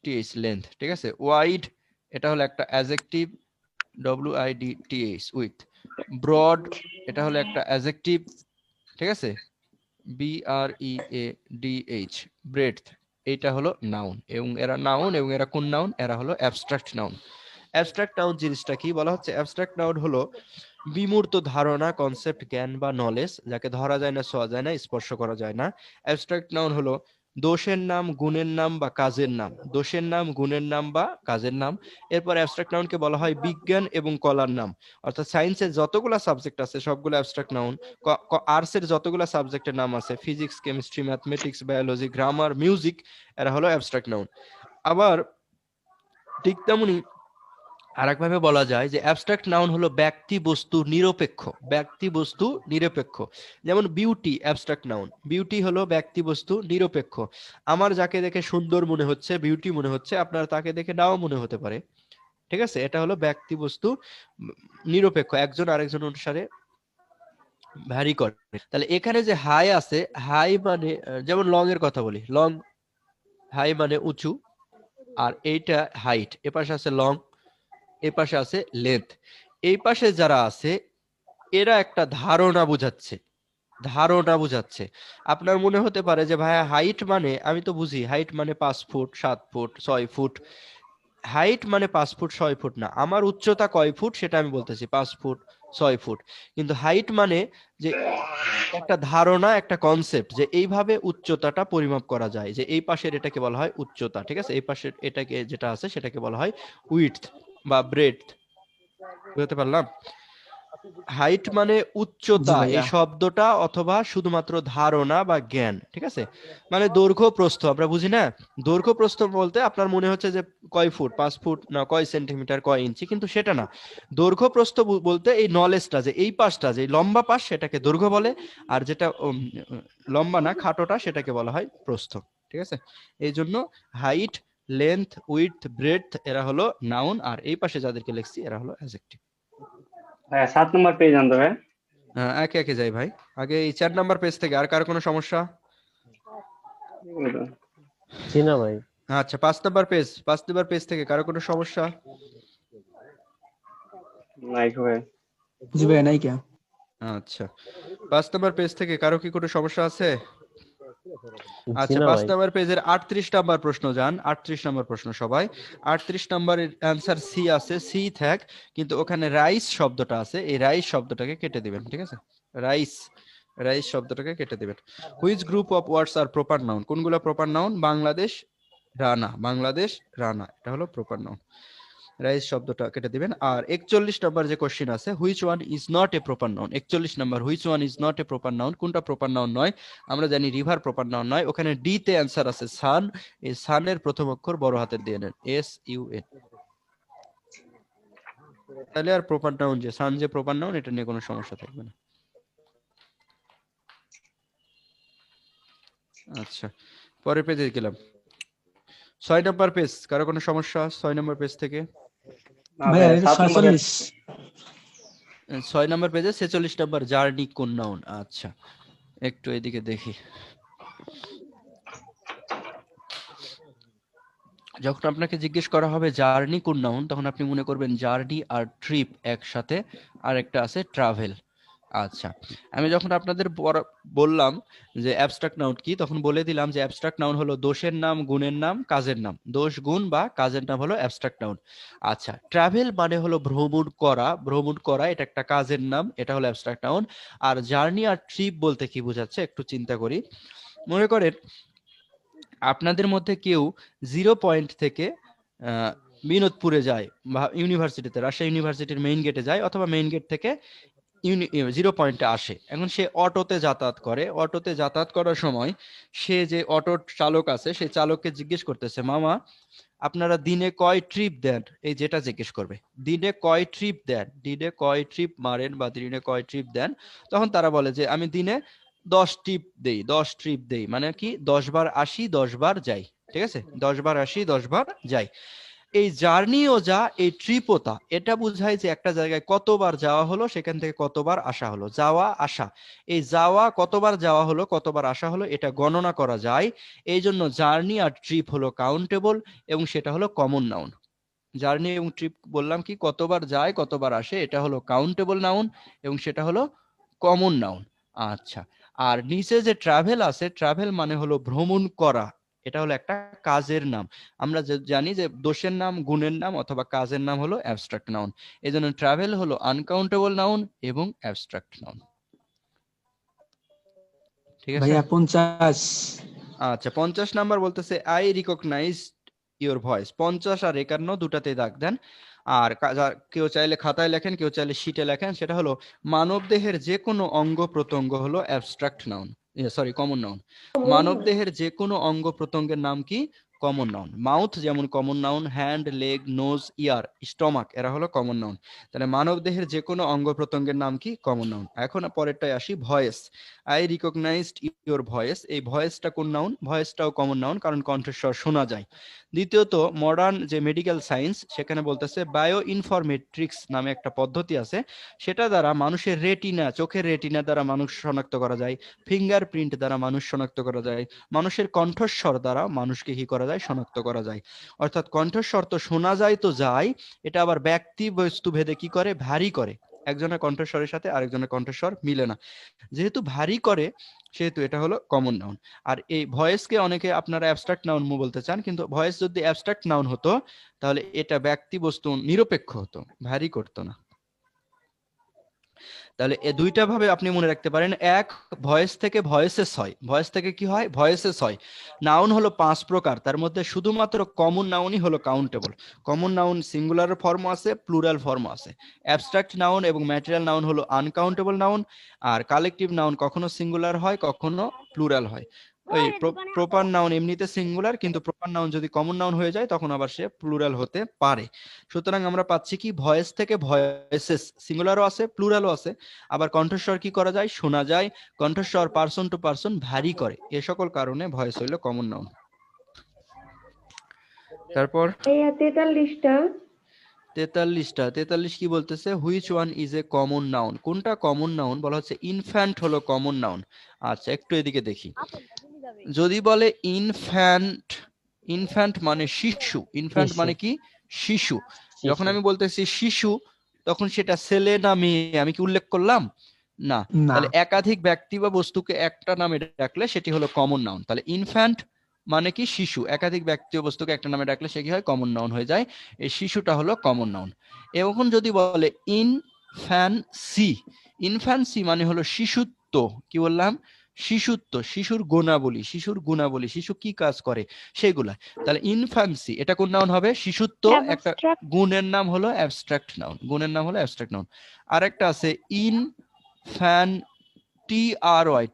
TH, length. ঠিক আছে, ওয়াইড, এটা হলো একটা অ্যাডজেক্টিভ, WIDTH, উইথ। ব্রড, এটা হলো একটা অ্যাডজেক্টিভ, ঠিক আছে, BREADH, ব্রেডথ, এইটা হলো নাউন। এবং এরা নাউন, এবং এরা কোন নাউন? এরা হলো অ্যাবস্ট্রাক্ট নাউন। অ্যাবস্ট্রাক্ট নাউন জিনিসটা কি বলা হচ্ছে? অ্যাবস্ট্রাক্ট নাউন হলো বিমূর্ত ধারণা, কনসেপ্ট, জ্ঞান বা নলেজ, যাকে ধরা যায় না, ছোঁয়া যায় না, স্পর্শ করা যায় না। অ্যাবস্ট্রাক্ট নাউন হলো দোষের নাম, গুণের নাম বা কাজের নাম, দোষের নাম, গুণের নাম বা কাজের নাম। এরপর অ্যাবস্ট্রাক্ট নাউনকে বলা হয় বিজ্ঞান এবং কলার নাম। অর্থাৎ সায়েন্সের যতগুলা সাবজেক্ট আছে সবগুলো অ্যাবস্ট্রাক্ট নাউন। আর্টসের যতগুলা সাবজেক্টের নাম আছে, physics, chemistry, mathematics, biology, grammar, music, এরা হলো অ্যাবস্ট্রাক্ট নাউন। আবার ঠিক তেমনি আরেকভাবে বলা যায় যে অ্যাবস্ট্রাক্ট নাউন হলো ব্যক্তি বস্তু নিরপেক্ষ, ব্যক্তি বস্তু নিরপেক্ষ। যেমন বিউটি অ্যাবস্ট্রাক্ট নাউন, বিউটি হলো ব্যক্তি বস্তু নিরপেক্ষ। আমার যাকে দেখে সুন্দর মনে হচ্ছে, বিউটি মনে হচ্ছে, আপনার তাকে দেখে নাও মনে হতে পারে, ঠিক আছে? এটা হলো ব্যক্তি বস্তু নিরপেক্ষ, একজন আরেকজন অনুসারে ভ্যারি করে। তাহলে এখানে যে হাই আছে, হাই মানে যেমন লং এর কথা বলি, লং, হাই মানে উঁচু, আর এইটা হাইট, এ পাশে আছে লং, এই পাশে আছে লেন্থ। এই পাশে যারা আছে এরা একটা ধারণা বোঝাচ্ছে, ধারণা বোঝাচ্ছে। আপনার মনে হতে পারে যে ভাইয়া হাইট মানে, আমি তো বুঝি হাইট মানে 5 ফুট 7 ফুট 6 ফুট। হাইট মানে 5 ফুট 6 ফুট না, আমার উচ্চতা কয় ফুট সেটা আমি বলতেছি, 5 ফুট 6 ফুট। কিন্তু হাইট মানে যে একটা ধারণা, একটা কনসেপ্ট, যে এইভাবে উচ্চতাটা পরিমাপ করা যায়, যে এই পাশের এটাকে বলা হয় উচ্চতা, ঠিক আছে? এই পাশের এটাকে যেটা আছে সেটাকে বলা হয় উইডথ বা ব্রেডথ। বুঝতে পারলাম? হাইট মানে জি উচ্চতা, এই ভাইয়া। শব্দটা অথবা শুধুমাত্র ধারণা বা জ্ঞান, ঠিক আছে? মানে দৈর্ঘ্য প্রস্থ আমরা বুঝি না, দৈর্ঘ্য প্রস্থ বলতে আপনার মনে হচ্ছে যে কয় ফুট, 5 ফুট না কয় সেন্টিমিটার কয় ইঞ্চি, কিন্তু সেটা না। দৈর্ঘ্য প্রস্থ বলতে এই নলেজটা, যে এই পাশটা, যে লম্বা পাশ সেটাকে দৈর্ঘ্য বলে, আর যেটা লম্বা না খাটোটা সেটাকে বলা হয় প্রস্থ, ঠিক আছে? এই জন্য হাইট, লেন্থ, উইডথ, ব্রেডথ এরা হলো নাউন, আর এই পাশে যাদেরকে লিখছি এরা হলো অ্যাডজেক্টিভ। ভাইয়া 7 নম্বর পেজ আনতে ভাই। হ্যাঁ, একে একে যাই ভাই। আগে এই 4 নাম্বার পেজ থেকে, আর কার কোনো সমস্যা? জি না ভাই। আচ্ছা, 5 নাম্বার পেজ, 5 নাম্বার পেজ থেকে কারো কোনো সমস্যা? নাই ভাই। জি ভাইয়া, নাই কে? আচ্ছা, 5 নাম্বার পেজ থেকে কারো কি কোনো সমস্যা আছে? জি আচ্ছা, না 5 ভাই। নাম্বার পেজের 38 নাম্বার প্রশ্ন যান, 38 নাম্বার প্রশ্ন সবাই। 38 নাম্বারের অ্যান্সার সি আছে, সি থাক, কিন্তু ওখানে রাইস শব্দটা আছে, এই রাইস শব্দটাকে কেটে দিবেন, ঠিক আছে? রাইস, রাইস শব্দটাকে কেটে দিবেন। Which group of words are proper noun? কোনগুলো প্রপার নাউন? বাংলাদেশ, রানা, বাংলাদেশ, রানা, এটা হলো প্রপার নাউন। রাইস শব্দটা কেটে দিবেন। আর 41 নাম্বার যে কোশ্চেন আছে, which one is not a proper noun? 41 number, which one is not a proper noun? কোনটা প্রপার নাউন নয়? আমরা জানি রিভার প্রপার নাউন নয়। ওখানে ডি তে অ্যান্সার আছে সান, এই সানের প্রথম অক্ষর বড় হাতের দিয়ে নেন, এস ইউ এন। তাহলে আর প্রপার নাউন, যে সান যে প্রপার নাউন, এটা নিয়ে কোনো সমস্যা থাকবে না। আচ্ছা, পরের পেজে গেলাম। 6 নাম্বার পেজ, কারো কোনো সমস্যা? 6 নাম্বার পেজ থেকে। না ভাইয়া ভাইয়া এটা 7 নম্বরে 46। 6 নাম্বার পেজে 46 নাম্বার, জার্নি কোন নাউন? আচ্ছা, একটু এদিকে দেখি। যখন আপনাকে জিজ্ঞেস করা হবে জার্নি কোন নাউন, তখন আপনি মনে করবেন জার্নি আর ট্রিপ একসাথে, আর একটা আছে ট্রাভেল। আচ্ছা, আমি যখন আপনাদের বললাম যে অ্যাবস্ট্রাক্ট নাউন কি, তখন বলে দিলাম যে অ্যাবস্ট্রাক্ট নাউন হলো দোষের নাম, গুণের নাম, কাজের নাম। দোষ, গুণ বা কাজের নাম হলো অ্যাবস্ট্রাক্ট নাউন। আচ্ছা, ট্রাভেল মানে হলো ভ্রমণ করা, ভ্রমণ করা, এটা একটা কাজের নাম, এটা হলো অ্যাবস্ট্রাক্ট নাউন। আর জার্নি আর ট্রিপ বলতে কি বোঝাচ্ছে একটু চিন্তা করি। মনে করেন আপনাদের মধ্যে কেউ 0 পয়েন্ট থেকে বিনোদপুরে যায়, বা ইউনিভার্সিটিতে, রাজশাহী ইউনিভার্সিটির মেইন গেটে যায়, অথবা মেইন গেট থেকে 0 পয়েন্টে আসে। এখন সে অটোতে যাতায়াত করে, অটোতে যাতায়াত করার সময় সে যে অটোর চালক আছে, সেই চালককে জিজ্ঞেস করতেছে, মামা আপনারা দিনে কয় ট্রিপ দেন? এই যেটা জিজ্ঞেস করবে, দিনে কয় ট্রিপ দেন, দিনে কয় ট্রিপ মারেন বা দিনে কয় ট্রিপ দেন? তখন তারা বলে যে আমি দিনে 10 ট্রিপ দেই, 10 ট্রিপ দেই, মানে কি 10 বার আসি 10 বার যাই, ঠিক আছে? 10 বার আসি 10 বার যাই। এই জার্নিও যা, এই ট্রিপও তা। এটা বোঝায় যে একটা জায়গায় কতবার যাওয়া হলো, সেখান থেকে কতবার আসা হলো, যাওয়া আসা। এই যাওয়া কতবার যাওয়া হলো, কতবার আসা হলো, এটা গণনা করা যায়। এই জন্য জার্নি আর ট্রিপ হলো কাউন্টেবল, এবং সেটা হলো কমন নাউন। জার্নি এবং ট্রিপ বললাম কি, কতবার যায় কতবার আসে, এটা হলো কাউন্টেবল নাউন, এবং সেটা হলো কমন নাউন। আচ্ছা, আর নিচে যে ট্রাভেল আছে, ট্রাভেল মানে হলো ভ্রমণ করা, এটা হলো একটা কাজের নাম। আমরা জানি যে দোষের নাম, গুণের নাম অথবা কাজের নাম হলো অ্যাবস্ট্রাক্ট নাউন। এই জন্য ট্রাভেল হলো আনকাউন্টেবল নাউন এবং অ্যাবস্ট্রাক্ট নাউন। ঠিক আছে? ভাইয়া 50। আচ্ছা, 50 নাম্বার বলতেছে আই রিকগনাইজ ইওর ভয়েস। 50 আর 51 দুটাতেই দাগ দেন। আর কেউ চাইলে খাতায় লেখেন, কেউ চাইলে শিটে লেখেন। সেটা হলো মানব দেহের যে কোনো অঙ্গ প্রত্যঙ্গ হলো abstract noun, sorry common noun. মানব দেহের যে কোনো অঙ্গ প্রত্যঙ্গের নাম কি? Common noun. মাউথ যেমন common noun, hand, leg, nose, ear, stomach এরা হলো কমন নাউন। তাহলে মানব দেহের যে কোনো অঙ্গ প্রত্যঙ্গের নাম কি? Common noun. এখন পরেরটায় আসি, voice. I recognised your voice. এই ভয়েসটা কোন নাউন? ভয়েসটাও কমন নাউন, কারণ কণ্ঠস্বর শোনা যায়। দ্বিতীয়ত, মডার্ন যে মেডিকেল সায়েন্স সেখানে বলতেছে বায়ো ইনফরমেট্রিক্স নামে একটা পদ্ধতি আছে, সেটা দ্বারা মানুষের রেটিনা, চোখের রেটিনা দ্বারা মানুষ শনাক্ত করা যায়, ফিঙ্গারপ্রিন্ট দ্বারা মানুষ শনাক্ত করা যায়, মানুষের কণ্ঠস্বর দ্বারা মানুষকে কি করা যায়? শনাক্ত করা যায়। অর্থাৎ কণ্ঠস্বর তো শোনা যায় তো যায়, এটা আবার ব্যক্তি বস্তু ভেদে কি করে? ভারী করে। একজনের কণ্ঠস্বরের সাথে আরেকজনের কণ্ঠস্বর মিলে না, যেহেতু ভারী করে সেহেতু এটা হলো কমন নাউন। আর এই ভয়েসকে অনেকে আপনারা অ্যাবস্ট্রাক্ট নাউন বলতে চান, কিন্তু ভয়েস যদি অ্যাবস্ট্রাক্ট নাউন হতো তাহলে এটা ব্যক্তি বস্তু নিরপেক্ষ হতো, ভারী করতো না। তাহলে এ দুইটা ভাবে আপনি মনে রাখতে পারেন। এক, ভয়েস থেকে ভয়েসেস হয়। ভয়েস থেকে কি হয়? ভয়েসেস হয়। নাউন হলো 5 প্রকার, তার মধ্যে শুধুমাত্র কমন নাউনই হলো countable. Common noun singular form আছে, প্লুরাল ফর্ম আছে। অ্যাবস্ট্রাক্ট নাউন এবং ম্যাটেরিয়াল নাউন হলো আনকাউন্টেবল নাউন। আর কালেকটিভ নাউন কখনো সিঙ্গুলার হয়, কখনো প্লুরাল হয়। ওই প্রপার নাউন এমনিতে সিঙ্গুলার, কিন্তু প্রপার নাউন যদি কমন নাউন হয়ে যায় তখন আবার সে প্লুরাল হতে পারে। সুতরাং আমরা পাচ্ছি কি? ভয়েস থেকে ভয়েসেস, সিঙ্গুলারও আছে, প্লুরালও আছে। আবার কণ্ঠস্বর কি করা যায়? শোনা যায়। কণ্ঠস্বর পারসন টু পারসন ভারী করে। এ সকল কারণে ভয়েস হইল কমন নাউন। তারপর ভাইয়া 43টা। 43 কি বলতেছে? Which one is a common noun? কোনটা কমন নাউন? বলা হচ্ছে ইনফ্যান্ট হলো কমন নাউন। আচ্ছা, একটু এদিকে দেখি। যদি বলে ইনফ্যান্ট, ইনফ্যান্ট মানে শিশু। ইনফ্যান্ট শিশু। মানে কি? শিশু। যখন শিশু। আমি বলতেছি শিশু, তখন সেটা ছেলে না মেয়ে আমি কি উল্লেখ করলাম? না। না। তাহলে একাধিক ব্যক্তি বা বস্তুকে একটা নামে ডাকলে সেটি হলো কমন নাউন। তাহলে ইনফ্যান্ট মানে কি? শিশু। একাধিক ব্যক্তি ও বস্তুকে একটা নামে ডাকলে সে কি হয়? কমন নাউন হয়ে যায়। এই শিশুটা হলো কমন নাউন। এখন যদি বলে ইনফ্যান্সি, ইনফ্যান্সি মানে হলো শিশুত্ব। কি বললাম? শিশুত্ব। শিশুর গুণাবলী, শিশুর গুণাবলী, শিশু কি কাজ করে সেগুলা। তাহলে ইনফ্যান্সি এটা কোন নাউন হবে? শিশুত্ব। একটা Abstract. গুণের নাম হলো অ্যাবস্ট্রাক্ট নাউন। গুণের নাম হলো অ্যাবস্ট্রাক্ট নাউন। আরেকটা আছে ইনফ্যান্ট্রি,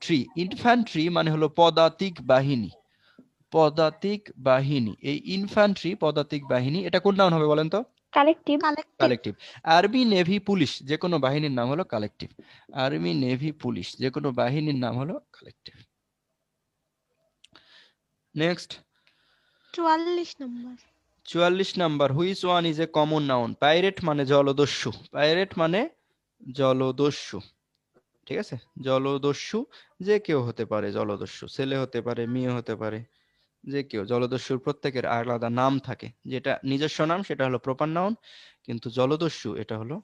ট্রি। ইনফ্যান্ট্রি মানে হলো পদাতিক বাহিনী। পদাতিক বাহিনী। এই ইনফ্যান্ট্রি পদাতিক বাহিনী, এটা কোন নাউন হবে বলেন তো? Collective. Collective. Army, navy, police যে কোনো বাহিনীর নাম হলো কালেকটিভ। আর্মি, নেভি, পুলিশ যে কোনো বাহিনীর নাম হলো collective. Next 44 number. 44 number, which one is a common noun? Pirate মানে জলদস্যু। পাইরেট মানে জলদস্যু। ঠিক আছে? জলদস্যু যে কেউ হতে পারে। জলদস্যু ছেলে হতে পারে, মেয়ে হতে পারে, যে কেউ। জলদস্যুর প্রত্যেকের আলাদা নাম থাকে, যেটা নিজস্ব নাম সেটা হলো প্রপার নাউন, কিন্তু জলদস্যু এটা হলো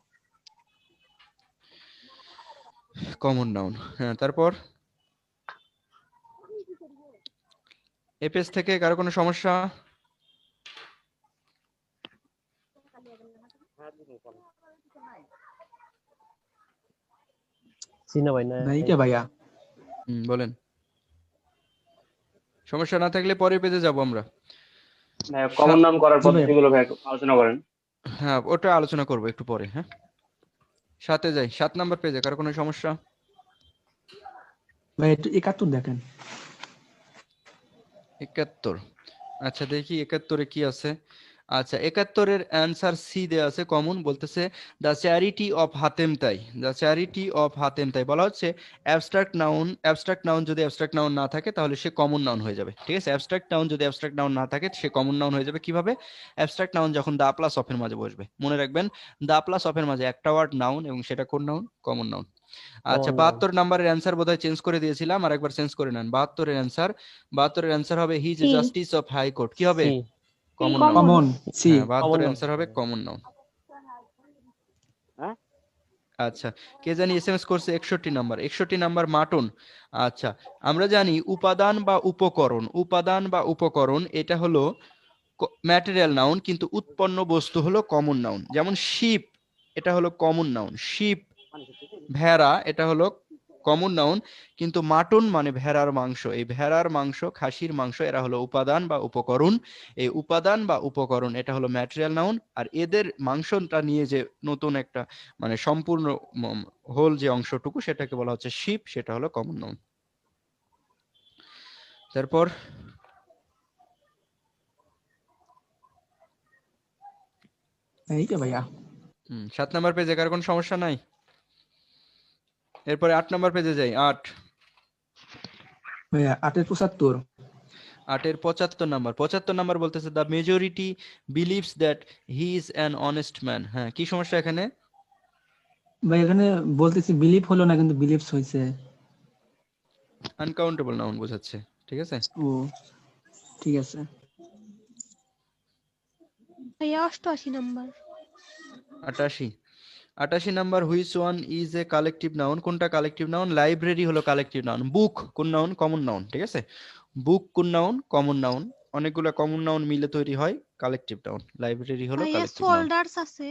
কমন নাউন। হ্যাঁ, তারপর এ পেজ থেকে কারো কোনো সমস্যা? চিনা ভাই না। নাই কে ভাইয়া? বলেন। সমস্যা না থাকলে পরের পেজে যাব আমরা। কমন নাম করার জি ভাইয়া। পদ্ধতিগুলো ভাই একটু আলোচনা করেন। হ্যাঁ, ওটা আলোচনা করবো একটু পরে। হ্যাঁ, 7-এ যাই। 7 নাম্বার পেজে কারো কোনো সমস্যা? ভাই একটু 71 দেখেন। 71। আচ্ছা, দেখি 71-এ কি আছে। আচ্ছা, 71-এর অ্যান্সার সি দেয়া আছে কমন। বলতেছে দ্য চ্যারিটি অফ হাতেম তাই। দ্য চ্যারিটি অফ হাতেম তাই বলা হচ্ছে অ্যাবস্ট্রাক্ট নাউন। অ্যাবস্ট্রাক্ট নাউন যদি অ্যাবস্ট্রাক্ট নাউন না থাকে তাহলে সে কমন নাউন হয়ে যাবে। ঠিক আছে? অ্যাবস্ট্রাক্ট নাউন যদি অ্যাবস্ট্রাক্ট নাউন না থাকে সে কমন নাউন হয়ে যাবে। কিভাবে? অ্যাবস্ট্রাক্ট নাউন যখন দা প্লাস অফের মাঝে বসবে। মনে রাখবেন, দা প্লাস অফের মাঝে একটা ওয়ার্ড নাউন এবং সেটা কোন নাউন? Common noun. আচ্ছা, 72 নাম্বারের অ্যান্সার বোধহয় চেঞ্জ করে দিয়েছিলাম, আর একবার চেঞ্জ করে নেন। 72-এর অ্যান্সার হবে his C. Justice of high court. কি হবে? C. Common noun. Common C. হ্যাঁ, 72-এর Common noun। অ্যান্সার হবে কমন নাউন। আচ্ছা, কে জানি এসএমএস করছে 61 নাম্বার, 61 নাম্বার মাটন। আচ্ছা, আমরা জানি উপাদান বা উপকরণ, উপাদান বা উপকরণ এটা হলো ম্যাটেরিয়াল নাউন, কিন্তু উৎপন্ন বস্তু হলো কমন নাউন। যেমন শিপ, এটা হলো কমন নাউন। শিপ, ভেড়া, এটা হলো কমন নাউন, কিন্তু মাটন মানে ভেড়ার মাংস, এই ভেড়ার মাংস, খাসির মাংস, এরা হলো উপাদান বা উপকরণ। এই উপাদান বা উপকরণ এটা হলো ম্যাটেরিয়াল নাউন, আর এদের মাংসটা নিয়ে যে নতুন একটা মানে সম্পূর্ণ হোল যে অংশটুকু সেটাকে বলা হচ্ছে শিপ, সেটা হলো কমন নাউন। তারপর এই তো ভাইয়া। 7 নাম্বার পেজে কার কোনো সমস্যা নাই? এরপরে 8 নাম্বার পেজে যাই। 8 ভাইয়া 8 এর 75। 8 এর 75 নাম্বার। 75 নাম্বার বলতেছে the majority believes that he is an honest man. হ্যাঁ, কি সমস্যা এখানে? ভাই এখানে বলতেছি বিলিভ হলো না, কিন্তু বিলিভস হয়েছে। আনকাউন্টেবল নাউন বোঝাচ্ছে, ঠিক আছে? ও ঠিক আছে। ভাইয়া 88 number. 88 number, which one is a collective noun? কোনটা কালেকটিভ নাউন? লাইব্রেরি হলো কালেকটিভ নাউন। বুক কোন নাউন? কমন নাউন, ঠিক আছে? বুক কোন নাউন? Common noun. অনেকগুলো কমন নাউন মিলে তৈরি হয় কালেকটিভ নাউন। লাইব্রেরি হলো ভাইয়া কালেকটিভ নাউন। সোল্ডার্স আছে,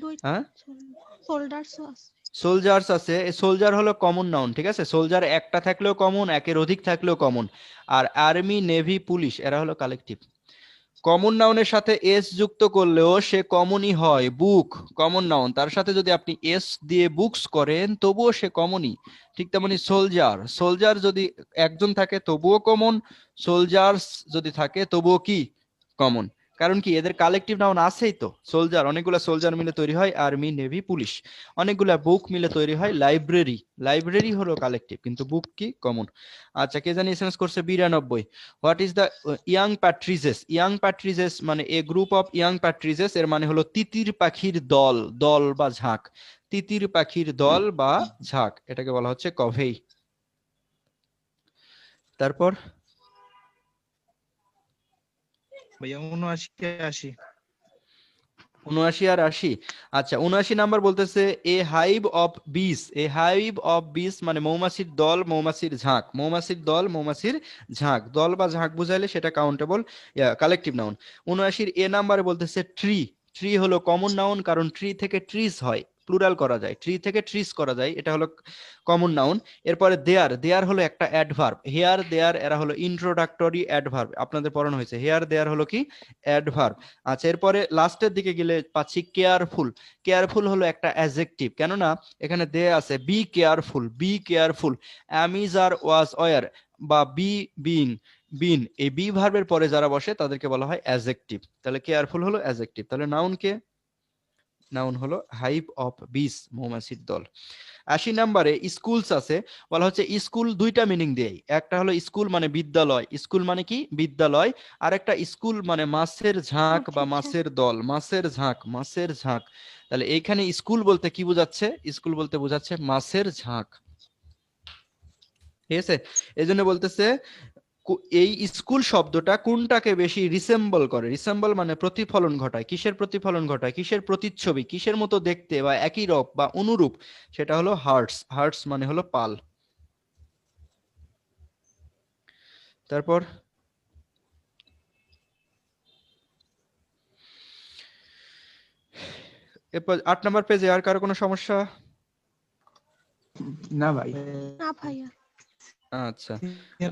দুই হ্যাঁ, সোল্ডার্সও আছে। সোলজার্স আছে। সোলজার হলো কমন নাউন, ঠিক আছে? সোলজার একটা থাকলেও কমন, একের অধিক থাকলেও কমন। আর আর্মি, নেভি, পুলিশ এরা হলো কালেকটিভ। কমন নাউনের সাথে এস যুক্ত করলেও সে কমনই হয়। বুক কমন নাউন, তার সাথে যদি আপনি এস দিয়ে বুকস করেন তবুও সে কমনই। ঠিক তেমনি সোলজার, সোলজার যদি একজন থাকে তবুও কমন, সোলজার্স যদি থাকে তবুও কি কমন। কারণ কি, এদের কালেকটিভ নাউন আছেই তো। সোলজার, অনেকগুলা সোলজার মিলে তৈরি হয় আর্মি, নেভি, পুলিশ। অনেকগুলা বুক মিলে তৈরি হয় লাইব্রেরি। লাইব্রেরি হলো কালেকটিভ, কিন্তু বুক কি কমন। আচ্ছা, কে জানি এসএমএস করছে 92। What is the young partridges? Young partridges মানে a group of young partridges, এর মানে হলো তিতির পাখির দল, দল বা ঝাঁক। তিতির পাখির দল বা ঝাঁক, এটাকে বলা হচ্ছে কভেই। তারপর भैया 79 79 আর 80। আচ্ছা, 79 নাম্বার বলতেছে এ হাইভ অফ বিস। এ হাইভ অফ বিস মানে মৌমাছির দল, মৌমাছির ঝাঁক। মৌমাছির দল, মৌমাছির ঝাঁক, দল বা ঝাঁক বুঝাইলে সেটা কাউন্টেবল কালেকটিভ নাউন। 79 এ নাম্বারে বলতেছে ট্রি। ট্রি হলো কমন নাউন, কারণ ট্রি থেকে ট্রিজ হয়, প্লুরাল করা যায়, ট্রি থেকে ট্রিজ করা যায়, এটা হলো কমন নাউন। এরপরে দেয়ার, দেয়ার হলো একটা অ্যাডভার্ব। হেয়ার, দেয়ার এরা হলো ইন্ট্রোডাক্টরি অ্যাডভার্ব, আপনাদের পড়ানো হয়েছে। হেয়ার, দেয়ার হলো কি অ্যাডভার্ব। আচ্ছা, এরপরে লাস্টের দিকে গেলে পাচ্ছি কেয়ারফুল। কেয়ারফুল হলো একটা অ্যাডজেক্টিভ, কেননা এখানে দেয়া আছে be careful, be careful. Amidst R was were বা বি বিং, বিন, এই বি ভার্বের পরে যারা বসে তাদেরকে বলা হয় অ্যাডজেক্টিভ। তাহলে কেয়ারফুল হলো অ্যাডজেক্টিভ। তাহলে নাউন কে? নাউন হলো হাইভ অফ বিস, মৌমাছির দল। 80 নম্বরে স্কুলস আছে। বলা হচ্ছে স্কুল দুইটা মিনিং দেয়। একটা হলো স্কুল মানে বিদ্যালয়, স্কুল মানে কি বিদ্যালয়। আর একটা স্কুল মানে মাছের ঝাঁক বা মাছের দল, মাছের ঝাঁক, মাছের ঝাঁক। তাহলে এইখানে স্কুল বলতে কি বোঝাচ্ছে? স্কুল বলতে বোঝাচ্ছে মাছের ঝাঁক, ঠিক আছে? এই জন্য বলতেছে এই স্কুল শব্দটা কোনটাকে বেশি রিসেম্বল করে? রিসেম্বল মানে প্রতিফলন ঘটায়। কিসের প্রতিফলন ঘটায়? কিসের প্রতিচ্ছবি, কিসের মতো দেখতে বা একই রূপ বা অনুরূপ? সেটা হলো হার্টস। হার্টস মানে হলো পাল। তারপর এরপর 8 নাম্বার পেজে আর কারো কোনো সমস্যা? না ভাই। না ভাইয়া। আচ্ছা,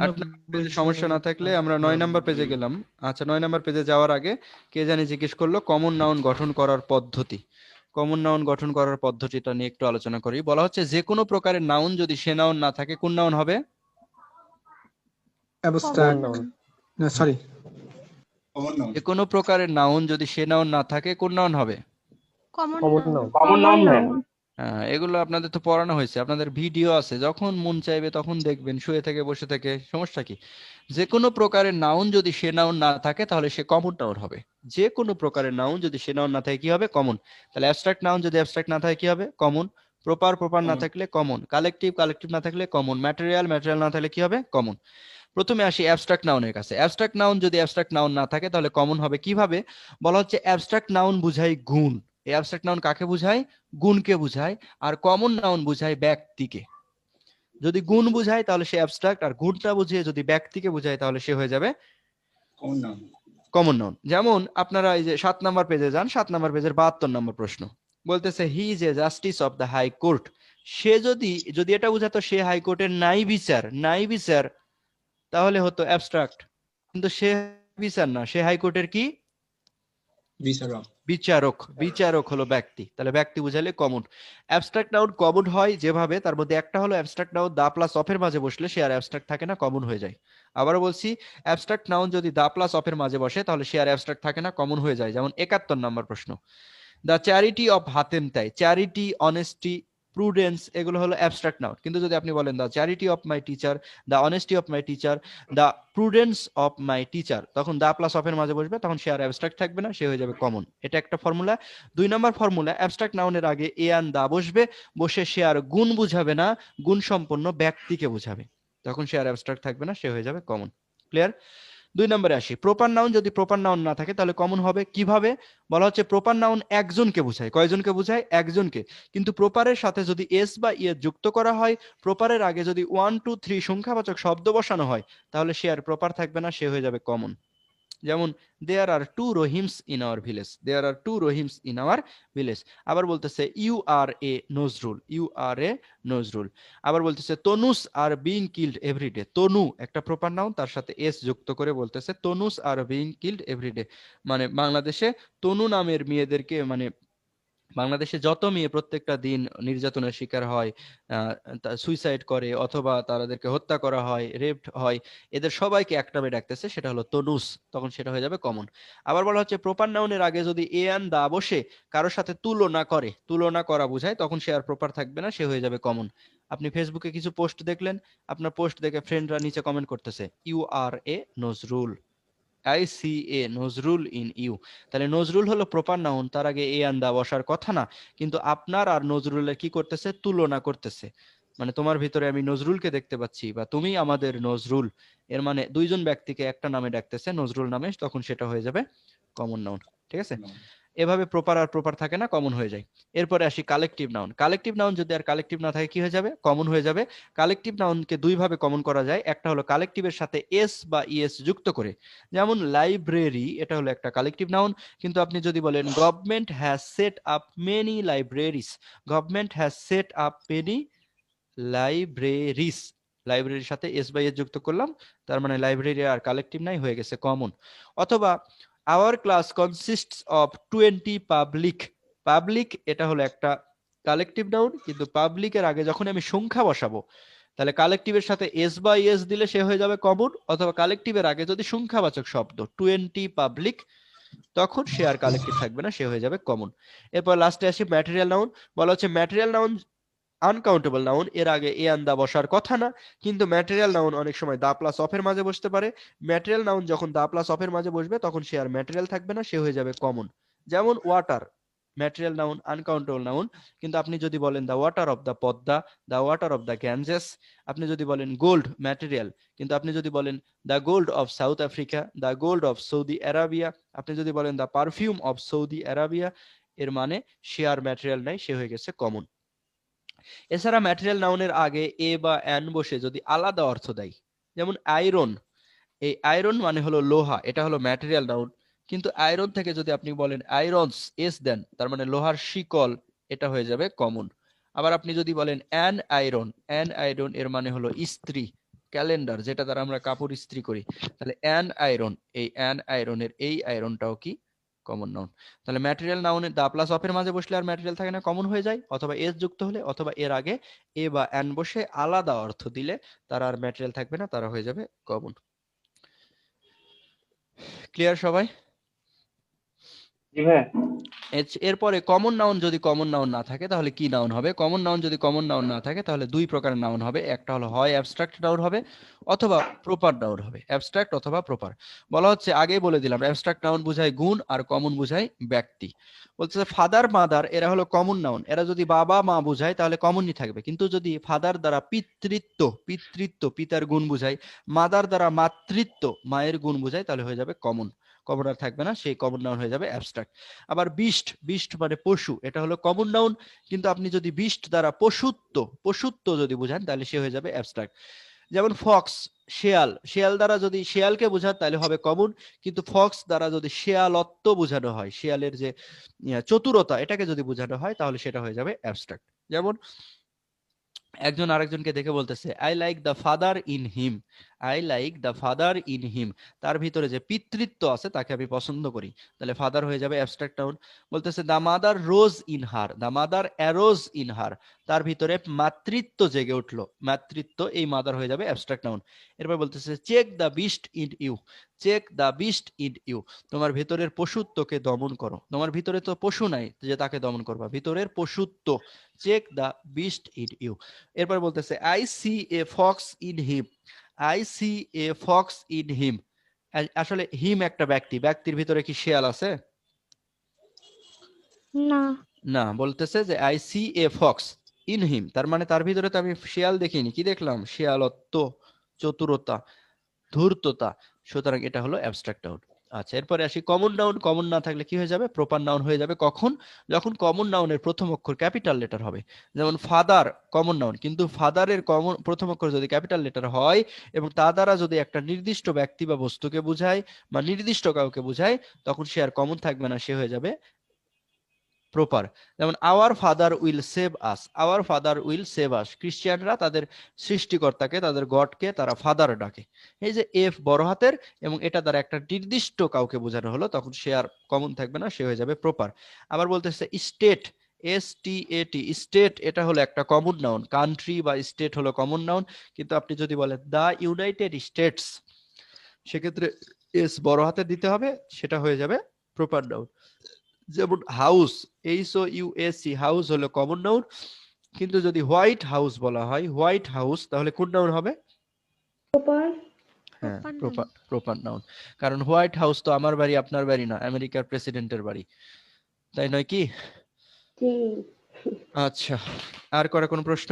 8 নাম্বার পেজে সমস্যা না থাকলে আমরা 9 নাম্বার পেজে গেলাম। আচ্ছা, 9 নাম্বার পেজে যাওয়ার আগে কে জানি জিজ্ঞেস করলো কমন নাউন গঠন করার পদ্ধতি। কমন নাউন গঠন করার পদ্ধতিটা নিয়ে একটু আলোচনা করি। বলা হচ্ছে যে কোনো প্রকারের নাউন যদি সে নাউন না থাকে, কোন নাউন হবে? অ্যাবস্ট্রাক্ট, না সরি, যে কোনো প্রকারের নাউন যদি সে নাউন না থাকে, কোন নাউন হবে? Common common noun. Noun. Common noun ভাইয়া। এগুলো আপনাদের তো পড়ানো হয়েছে, আপনাদের ভিডিও আছে, যখন মন চাইবে তখন দেখবেন, শুয়ে থেকে বসে থেকে, সমস্যা কি? যে কোনো প্রকারের নাউন যদি সে নাউন না থাকে তাহলে সে কমন নাউন হবে। যে কোনো প্রকারের নাউন যদি সে নাউন না থাকে কি হবে? কমন। তাহলে অ্যাবস্ট্রাক্ট নাউন যদি অ্যাবস্ট্রাক্ট না থাকে কি হবে? কমন। প্রপার, প্রপার না থাকলে কমন। কালেকটিভ, কালেকটিভ না থাকলে কমন। ম্যাটেরিয়াল, ম্যাটেরিয়াল না থাকলে কি হবে? কমন। প্রথমে আসি অ্যাবস্ট্রাক্ট নাউনের কাছে। অ্যাবস্ট্রাক্ট নাউন যদি অ্যাবস্ট্রাক্ট নাউন না থাকে তাহলে কমন হবে কিভাবে? বলা হচ্ছে অ্যাবস্ট্রাক্ট নাউন বুঝায় গুণ। এই অ্যাবস্ট্রাক্ট নাউন কাকে বোঝায়? গুণকে বোঝায়। আর কমন নাউন বোঝায় ব্যক্তিকে। যদি গুণ বোঝায় তাহলে সে অ্যাবস্ট্রাক্ট, আর গুণটা বুঝিয়ে যদি ব্যক্তিকে বোঝায় তাহলে সে হয়ে যাবে কমন নাউন। যেমন আপনারা এই যে 7 নাম্বার পেজে যান, 7 নাম্বার পেজের 72 নম্বর প্রশ্ন বলতেছে he is a justice of the high court. সে যদি এটা বোঝাতো সে হাইকোর্টের নাই বিচার তাহলে হতো অ্যাবস্ট্রাক্ট, কিন্তু সে বিচার না, সে হাইকোর্টের কি বিচারক হলো ব্যক্তি, তাহলে ব্যক্তি বুঝাইলে কমন। অ্যাবস্ট্রাক্ট নাউন কমন হয় যেভাবে, তার মধ্যে একটা হলো অ্যাবস্ট্রাক্ট নাউন দা প্লাস অফের মাঝে বসলে সে আর অ্যাবস্ট্রাক্ট থাকে না, কমন হয়ে যায়। আবারও বলছি, অ্যাবস্ট্রাক্ট নাউন যদি দা প্লাস অফের মাঝে বসে তাহলে সে আর অ্যাবস্ট্রাক্ট থাকে না, কমন হয়ে যায়। যেমন 71 নম্বর প্রশ্ন, দ্য চ্যারিটি অফ হাতেম তাই। চ্যারিটি, অনেস্টি, প্রুডেন্স এগুলো হলো অ্যাবস্ট্রাক্ট নাউন। কিন্তু যদি আপনি বলেন the charity of my teacher, the honesty of my teacher, the prudence of my teacher, তখন দা প্লাস অফের মাঝে বসবে, তখন সে আর অ্যাবস্ট্রাক্ট থাকবে না, সে হয়ে যাবে কমন। এটা একটা ফর্মুলা। 2 নম্বর ফর্মুলা, অ্যাবস্ট্রাক্ট নাউনের আগে এ আন দা বসবে, বসে সে আর গুণ বুঝাবে না, গুণ সম্পন্ন ব্যক্তিকে বুঝাবে, তখন সে আর অ্যাবস্ট্রাক্ট থাকবে না, সে হয়ে যাবে কমন। ক্লিয়ার? 2 নম্বরে আসি, প্রপার নাউন যদি প্রপার নাউন না থাকে তাহলে কমন হবে কিভাবে? বলা হচ্ছে প্রপার নাউন একজনকে বোঝায়। কয়জনকে বোঝায়? একজনকে। কিন্তু প্রপারের সাথে যদি এস বা ই যুক্ত করা হয়, প্রপারের আগে যদি 1 2 3 সংখ্যাবাচক শব্দ বসানো হয়, তাহলে সে আর প্রপার থাকবে না, সে হয়ে যাবে কমন। যেমন there are 2 Rahims in our village, there are 2 Rahims in our village. আবার বলতেছে you are a Nazrul, you are a Nazrul. আবার বলতেছে Tanus are being killed everyday, Tanu একটা প্রপার নাউন, তার সাথে এস যুক্ত করে বলতেছে Tanus are being killed everyday, মানে বাংলাদেশে তনু নামের মেয়েদেরকে, মানে বাংলাদেশে যত মেয়ে প্রত্যেকটা দিন নির্যাতনের শিকার হয়, সুইসাইড করে অথবা তাদেরকে হত্যা করা হয়, রেপড হয়, এদের সবাইকে এক নামে ডাকতেছে, সেটা হলো তনুস, তখন সেটা হয়ে যাবে কমন। আবার বলা হচ্ছে প্রপার নাউনের আগে যদি এ আন দা বসে কারোর সাথে তুলনা করে, তুলনা করা বোঝায়, তখন সে আর প্রপার থাকবে না, সে হয়ে যাবে কমন। আপনি ফেসবুকে কিছু পোস্ট দেখলেন, আপনার পোস্ট দেখে ফ্রেন্ডরা নিচে কমেন্ট করতেছে you are a Nazrul, I see a Nazrul in you, তাহলে নজরুল হলো প্রপার নাউন, তার আগে এ আন দা বসার কথা না, কিন্তু আপনার আর নজরুলের কি করতেছে? তুলনা করতেছে, মানে তোমার ভিতরে আমি নজরুলকে দেখতে পাচ্ছি, বা তুমি আমাদের নজরুল, এর মানে দুইজন ব্যক্তিকে একটা নামে ডাকতেছে নজরুল নামে, তখন সেটা হয়ে যাবে কমন নাউন। ঠিক আছে? এভাবে প্রপার আর প্রপার থাকে না, কমন হয়ে যায়। এরপরে আসি কালেকটিভ নাউন। কালেকটিভ নাউন যদি আর কালেকটিভ না থাকে কি হয়ে যাবে? কমন হয়ে যাবে। কালেকটিভ নাউনকে দুই ভাবে কমন করা যায়, একটা হলো কালেকটিভের সাথে এস বা ইএস যুক্ত করে, যেমন লাইব্রেরি, এটা হলো একটা কালেকটিভ নাউন। কিন্তু আপনি যদি বলেন government has set up many libraries, government has set up many libraries, লাইব্রেরির সাথে এস বাই এস যুক্ত করলাম, তার মানে লাইব্রেরি আর কালেকটিভ নাই, হয়ে গেছে কমন। অথবা our class consists of 20 public, public এটা হলো একটা কালেকটিভ নাউন, কিন্তু পাবলিকের আগে যখন আমি সংখ্যা বসাবো, তাহলে কালেকটিভের সাথে এস বাই এস দিলে সে হয়ে যাবে কমন, অথবা কালেকটিভের আগে যদি সংখ্যাবাচক শব্দ 20 পাবলিক, তখন সে আর কালেকটিভ থাকবে না, সে হয়ে যাবে কমন। এরপর লাস্টে আসি ম্যাটেরিয়াল নাউন। বলা হচ্ছে ম্যাটেরিয়াল নাউন আনকাউন্টেবল নাউন, এর আগে এ আন দা বসার কথা না, কিন্তু ম্যাটেরিয়াল নাউন অনেক সময় দা প্লাস অফের মাঝে বসতে পারে। ম্যাটেরিয়াল নাউন যখন দা প্লাস অফের মাঝে বসবে তখন সে আর ম্যাটেরিয়াল থাকবে না, সে হয়ে যাবে কমন। যেমন water, material noun, uncountable noun, কিন্তু আপনি যদি বলেন the water of the Padma, the water of the Ganges, আপনি যদি বলেন গোল্ড ম্যাটেরিয়াল, কিন্তু আপনি যদি বলেন the gold of South Africa, the gold of Saudi Arabia, আপনি যদি বলেন the perfume of Saudi Arabia, এর মানে সে আর ম্যাটেরিয়াল নাই, সে হয়ে গেছে কমন। এছাড়া ম্যাটেরিয়াল নাউনের আগে এ বা অ্যান বসে যদি আলাদা অর্থ দেয়, যেমন আয়রন, এই আয়রন মানে হলো লোহা, এটা হলো ম্যাটেরিয়াল নাউন, কিন্তু আয়রন থেকে যদি আপনি বলেন আয়রনস এস দেন, তার মানে লোহার শিকল, এটা হয়ে যাবে কমন। আবার আপনি যদি বলেন অ্যান আয়রন এর মানে হলো ইস্ত্রি, ক্যালেন্ডার, যেটা দ্বারা আমরা কাপড় ইস্ত্রি করি, তাহলে অ্যান আয়রন, এই অ্যান আয়রনের এই আয়রনটাও কি কমন নাউন। তাহলে ম্যাটেরিয়াল নাউনে দা প্লাস অফের মাঝে বসলে আর ম্যাটেরিয়াল থাকে না, কমন হয়ে যায়, অথবা এস যুক্ত হলে, অথবা এর আগে এ বা অ্যান বসে আলাদা অর্থ দিলে তারা আর ম্যাটেরিয়াল থাকবে না, তারা হয়ে যাবে কমন। ক্লিয়ার সবাই? জি ভাইয়া। এরপরে কমন নাউন যদি কমন নাউন না থাকে তাহলে কি নাউন হবে? কমন নাউন যদি কমন নাউন না থাকে তাহলে দুই প্রকারের নাউন হবে, একটা হলো হয় অ্যাবস্ট্রাক্ট নাউন হবে অথবা প্রপার নাউন হবে, অ্যাবস্ট্রাক্ট অথবা প্রপার। বলা হচ্ছে আগেই বলে দিলাম অ্যাবস্ট্রাক্ট নাউন বোঝায় গুণ আর কমন বোঝায় ব্যক্তি। বলছে ফাদার মাদার এরা হলো কমন নাউন, এরা যদি বাবা মা বোঝায় তাহলে কমনই থাকবে, কিন্তু যদি ফাদার দ্বারা পিতৃত্ব পিতার গুণ বোঝায়, মাদার দ্বারা মাতৃত্ব মায়ের গুণ বোঝায়, তাহলে হয়ে যাবে কমন। কমন আর থাকবে না, সেই কমন নাউন হয়ে যাবে অ্যাবস্ট্রাক্ট। আবার বিস্ট, বিস্ট মানে পশু, এটা হলো কমন নাউন, কিন্তু আপনি যদি বিস্ট দ্বারা পশুত্ব যদি বুঝান তাহলে সে হয়ে যাবে অ্যাবস্ট্রাক্ট। যেমন ফক্স, শেয়াল, শেয়াল দ্বারা যদি শেয়ালকে বোঝান তাহলে হবে কমন, কিন্তু ফক্স দ্বারা যদি শেয়ালত্ব বোঝানো হয়, শেয়ালের যে চতুরতা এটাকে যদি বোঝানো হয় তাহলে সেটা হয়ে যাবে অ্যাবস্ট্রাক্ট। যেমন একজন আরেকজনকে দেখে বলতেছে I like the father in him, I like the father in him, তার ভিতরে যে পিতৃত্ব আছে তাকে আমি পছন্দ করি, তাহলে ফাদার হয়ে যাবে অ্যাবস্ট্রাক্ট নাউন। বলতেছে the mother rose in her, the mother arose in her, তার ভিতরে মাতৃত্ব জেগে উঠলো, মাতৃত্ব, এই মাদার হয়ে যাবে অ্যাবস্ট্রাক্ট নাউন। এরপর বলতেছে check the beast in you, check the beast in you, তোমার ভিতরের পশুত্বকে দমন করো, তোমার ভিতরে তো পশু নাই যে তাকে দমন করবা, ভিতরের পশুত্ব, check the beast in you. এরপর বলতেছে I see a fox in him, I see a fox in him, আসলে হিম একটা ব্যক্তি, ব্যক্তির ভিতরে কি শেয়াল আছে? না। না, বলতেছে যে I see a fox in him, তার মানে তার ভিতরে তো আমি শেয়াল দেখিনি, কি দেখলাম? শেয়ালত্ব, চতুরতা, ধূর্ততা, সুতরাং এটা হলো অ্যাবস্ট্রাক্ট নাউন। আচ্ছা, এরপরে আসি কমন নাউন। কমন না থাকলে কি হয়ে যাবে? প্রপার নাউন হয়ে যাবে। কখন? যখন কমন নাউনের প্রথম অক্ষর ক্যাপিটাল লেটার হবে। যেমন ফাদার কমন নাউন, কিন্তু ফাদারের কমন প্রথম অক্ষর যদি ক্যাপিটাল লেটার হয় এবং তা দ্বারা যদি একটা নির্দিষ্ট ব্যক্তি বা বস্তুকে বোঝায় বা নির্দিষ্ট কাউকে বোঝায়, তখন সে আর কমন থাকবে না, সে হয়ে যাবে প্রপার। যেমন our father will save us, our father will save us, খ্রিস্টিয়ানরা তাদের সৃষ্টিকর্তাকে, তাদের গডকে তারা ফাদার ডাকে। এই যে এফ বড় হাতের এবং এটা দ্বারা একটা নির্দিষ্ট কাউকে বোঝানো হলো, তখন সে আর কমন থাকবে না, সে হয়ে যাবে প্রপার। আবার বলতেছে স্টেট, STAT, স্টেট, এটা হলো একটা কমন নাউন, কান্ট্রি বা স্টেট হলো কমন নাউন, কিন্তু আপনি যদি বলেন দ্য ইউনাইটেড স্টেটস, সেক্ষেত্রে এস বড় হাতে দিতে হবে, সেটা হয়ে যাবে প্রপার নাউন। যেমন হাউস, HOUSE, হাউস হলো কমন নাউন, কিন্তু যদি হোয়াইট হাউস বলা হয়, হোয়াইট হাউস, তাহলে কোন নাউন হবে? প্রপার। হ্যাঁ, Proper noun. প্রপার নাউন, কারণ হোয়াইট হাউস তো আমার বাড়ি আপনার বাড়ি না, আমেরিকার প্রেসিডেন্টের বাড়ি, তাই নয় কি? জি। আচ্ছা, আর করা কোনো প্রশ্ন?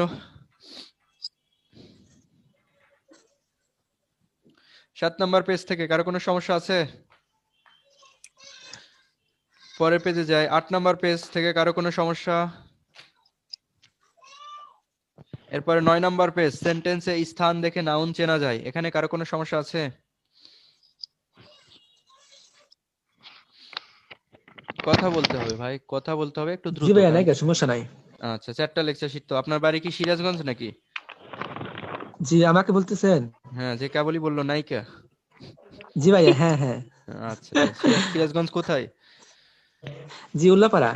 7 নম্বর পেজ থেকে কারো কোনো সমস্যা আছে? পরের পেজে যায়। 8 নম্বর পেজ থেকে কারো কোনো সমস্যা? এরপরে 9 নম্বর পেজ, সেন্টেন্সে স্থান দেখে নাউন চেনা যায়, এখানে কারো কোনো সমস্যা আছে? কথা বলতে হবে ভাই, কথা বলতে হবে একটু দ্রুত। জি ভাইয়া, নাই সমস্যা নাই। আচ্ছা, 4টা লেকচার শিট তো। আপনার বাড়ি কি সিরাজগঞ্জ নাকি? জি, আমাকে বলতেছেন? হ্যাঁ, যে কেবলই বললো নাইকা। জি ভাইয়া, হ্যাঁ হ্যাঁ। আচ্ছা, সিরাজগঞ্জ কোথায়? জি, উল্লাপাড়া।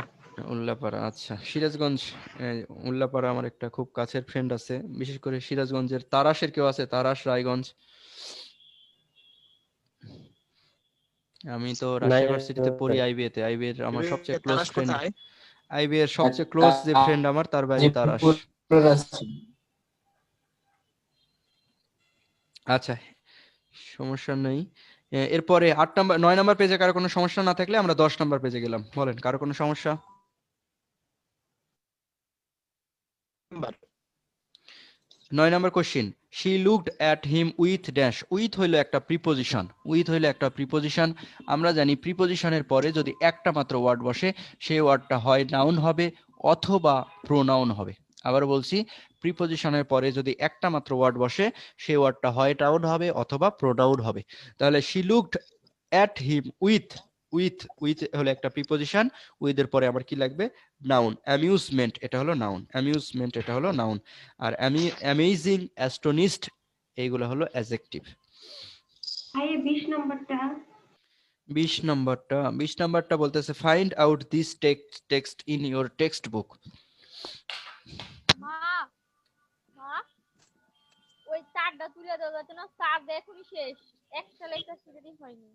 উল্লাপাড়া। আচ্ছা, সিরাজগঞ্জ, উল্লাপাড়া আমার একটা খুব কাছের ফ্রেন্ড আছে, বিশেষ করে সিরাজগঞ্জের তারাশের কেউ আছে, তারাশ, রায়গঞ্জ। আমি তো রাজশাহী ভার্সিটিতে পড়ি, আইবিএ তে, আইবিএ এর আমার সবচেয়ে ক্লোজ ফ্রেন্ড, আইবিএ এর সবচেয়ে ক্লোজ যে ফ্রেন্ড আমার, তার বাড়ি তারাশ। আচ্ছা, সমস্যা নেই। এরপরে 9 নম্বর পেজে কারো কোনো সমস্যা না থাকলে আমরা 10 নম্বর পেজে গেলাম। বলেন, কারো কোনো সমস্যা? 9 নম্বর question, she looked at him with dash. With হইলো একটা প্রিপোজিশন, উইথ হইলো একটা প্রিপোজিশন। আমরা জানি প্রিপোজিশনের পরে যদি একটা মাত্র ওয়ার্ড বসে, সেই ওয়ার্ডটা হয় নাউন হবে অথবা প্রোনাউন হবে। আবার বলছি, প্রিপোজিশনের পরে যদি একটা মাত্র ওয়ার্ড বসে, সেই ওয়ার্ডটা হয় নাউন হবে অথবা প্রোনাউন হবে। তাহলে she looked at him with, with হলো একটা প্রিপোজিশন, উইথ এর পরে আমার কি লাগবে? নাউন। অ্যামিউজমেন্ট, এটা হলো নাউন, অ্যামিউজমেন্ট এটা হলো নাউন। আর অ্যামেজিং, অ্যাস্টোনিশড, এইগুলো হলো অ্যাডজেক্টিভ। ভাই 20 নাম্বারটা। 20 নম্বরটা বলতেছে find out this text in your text book. মা মা ওই চারটা তুলে দেওয়া যাচ্ছে না, চার এখনই শেষ, একটা লেকচার শিখেই হয়নি।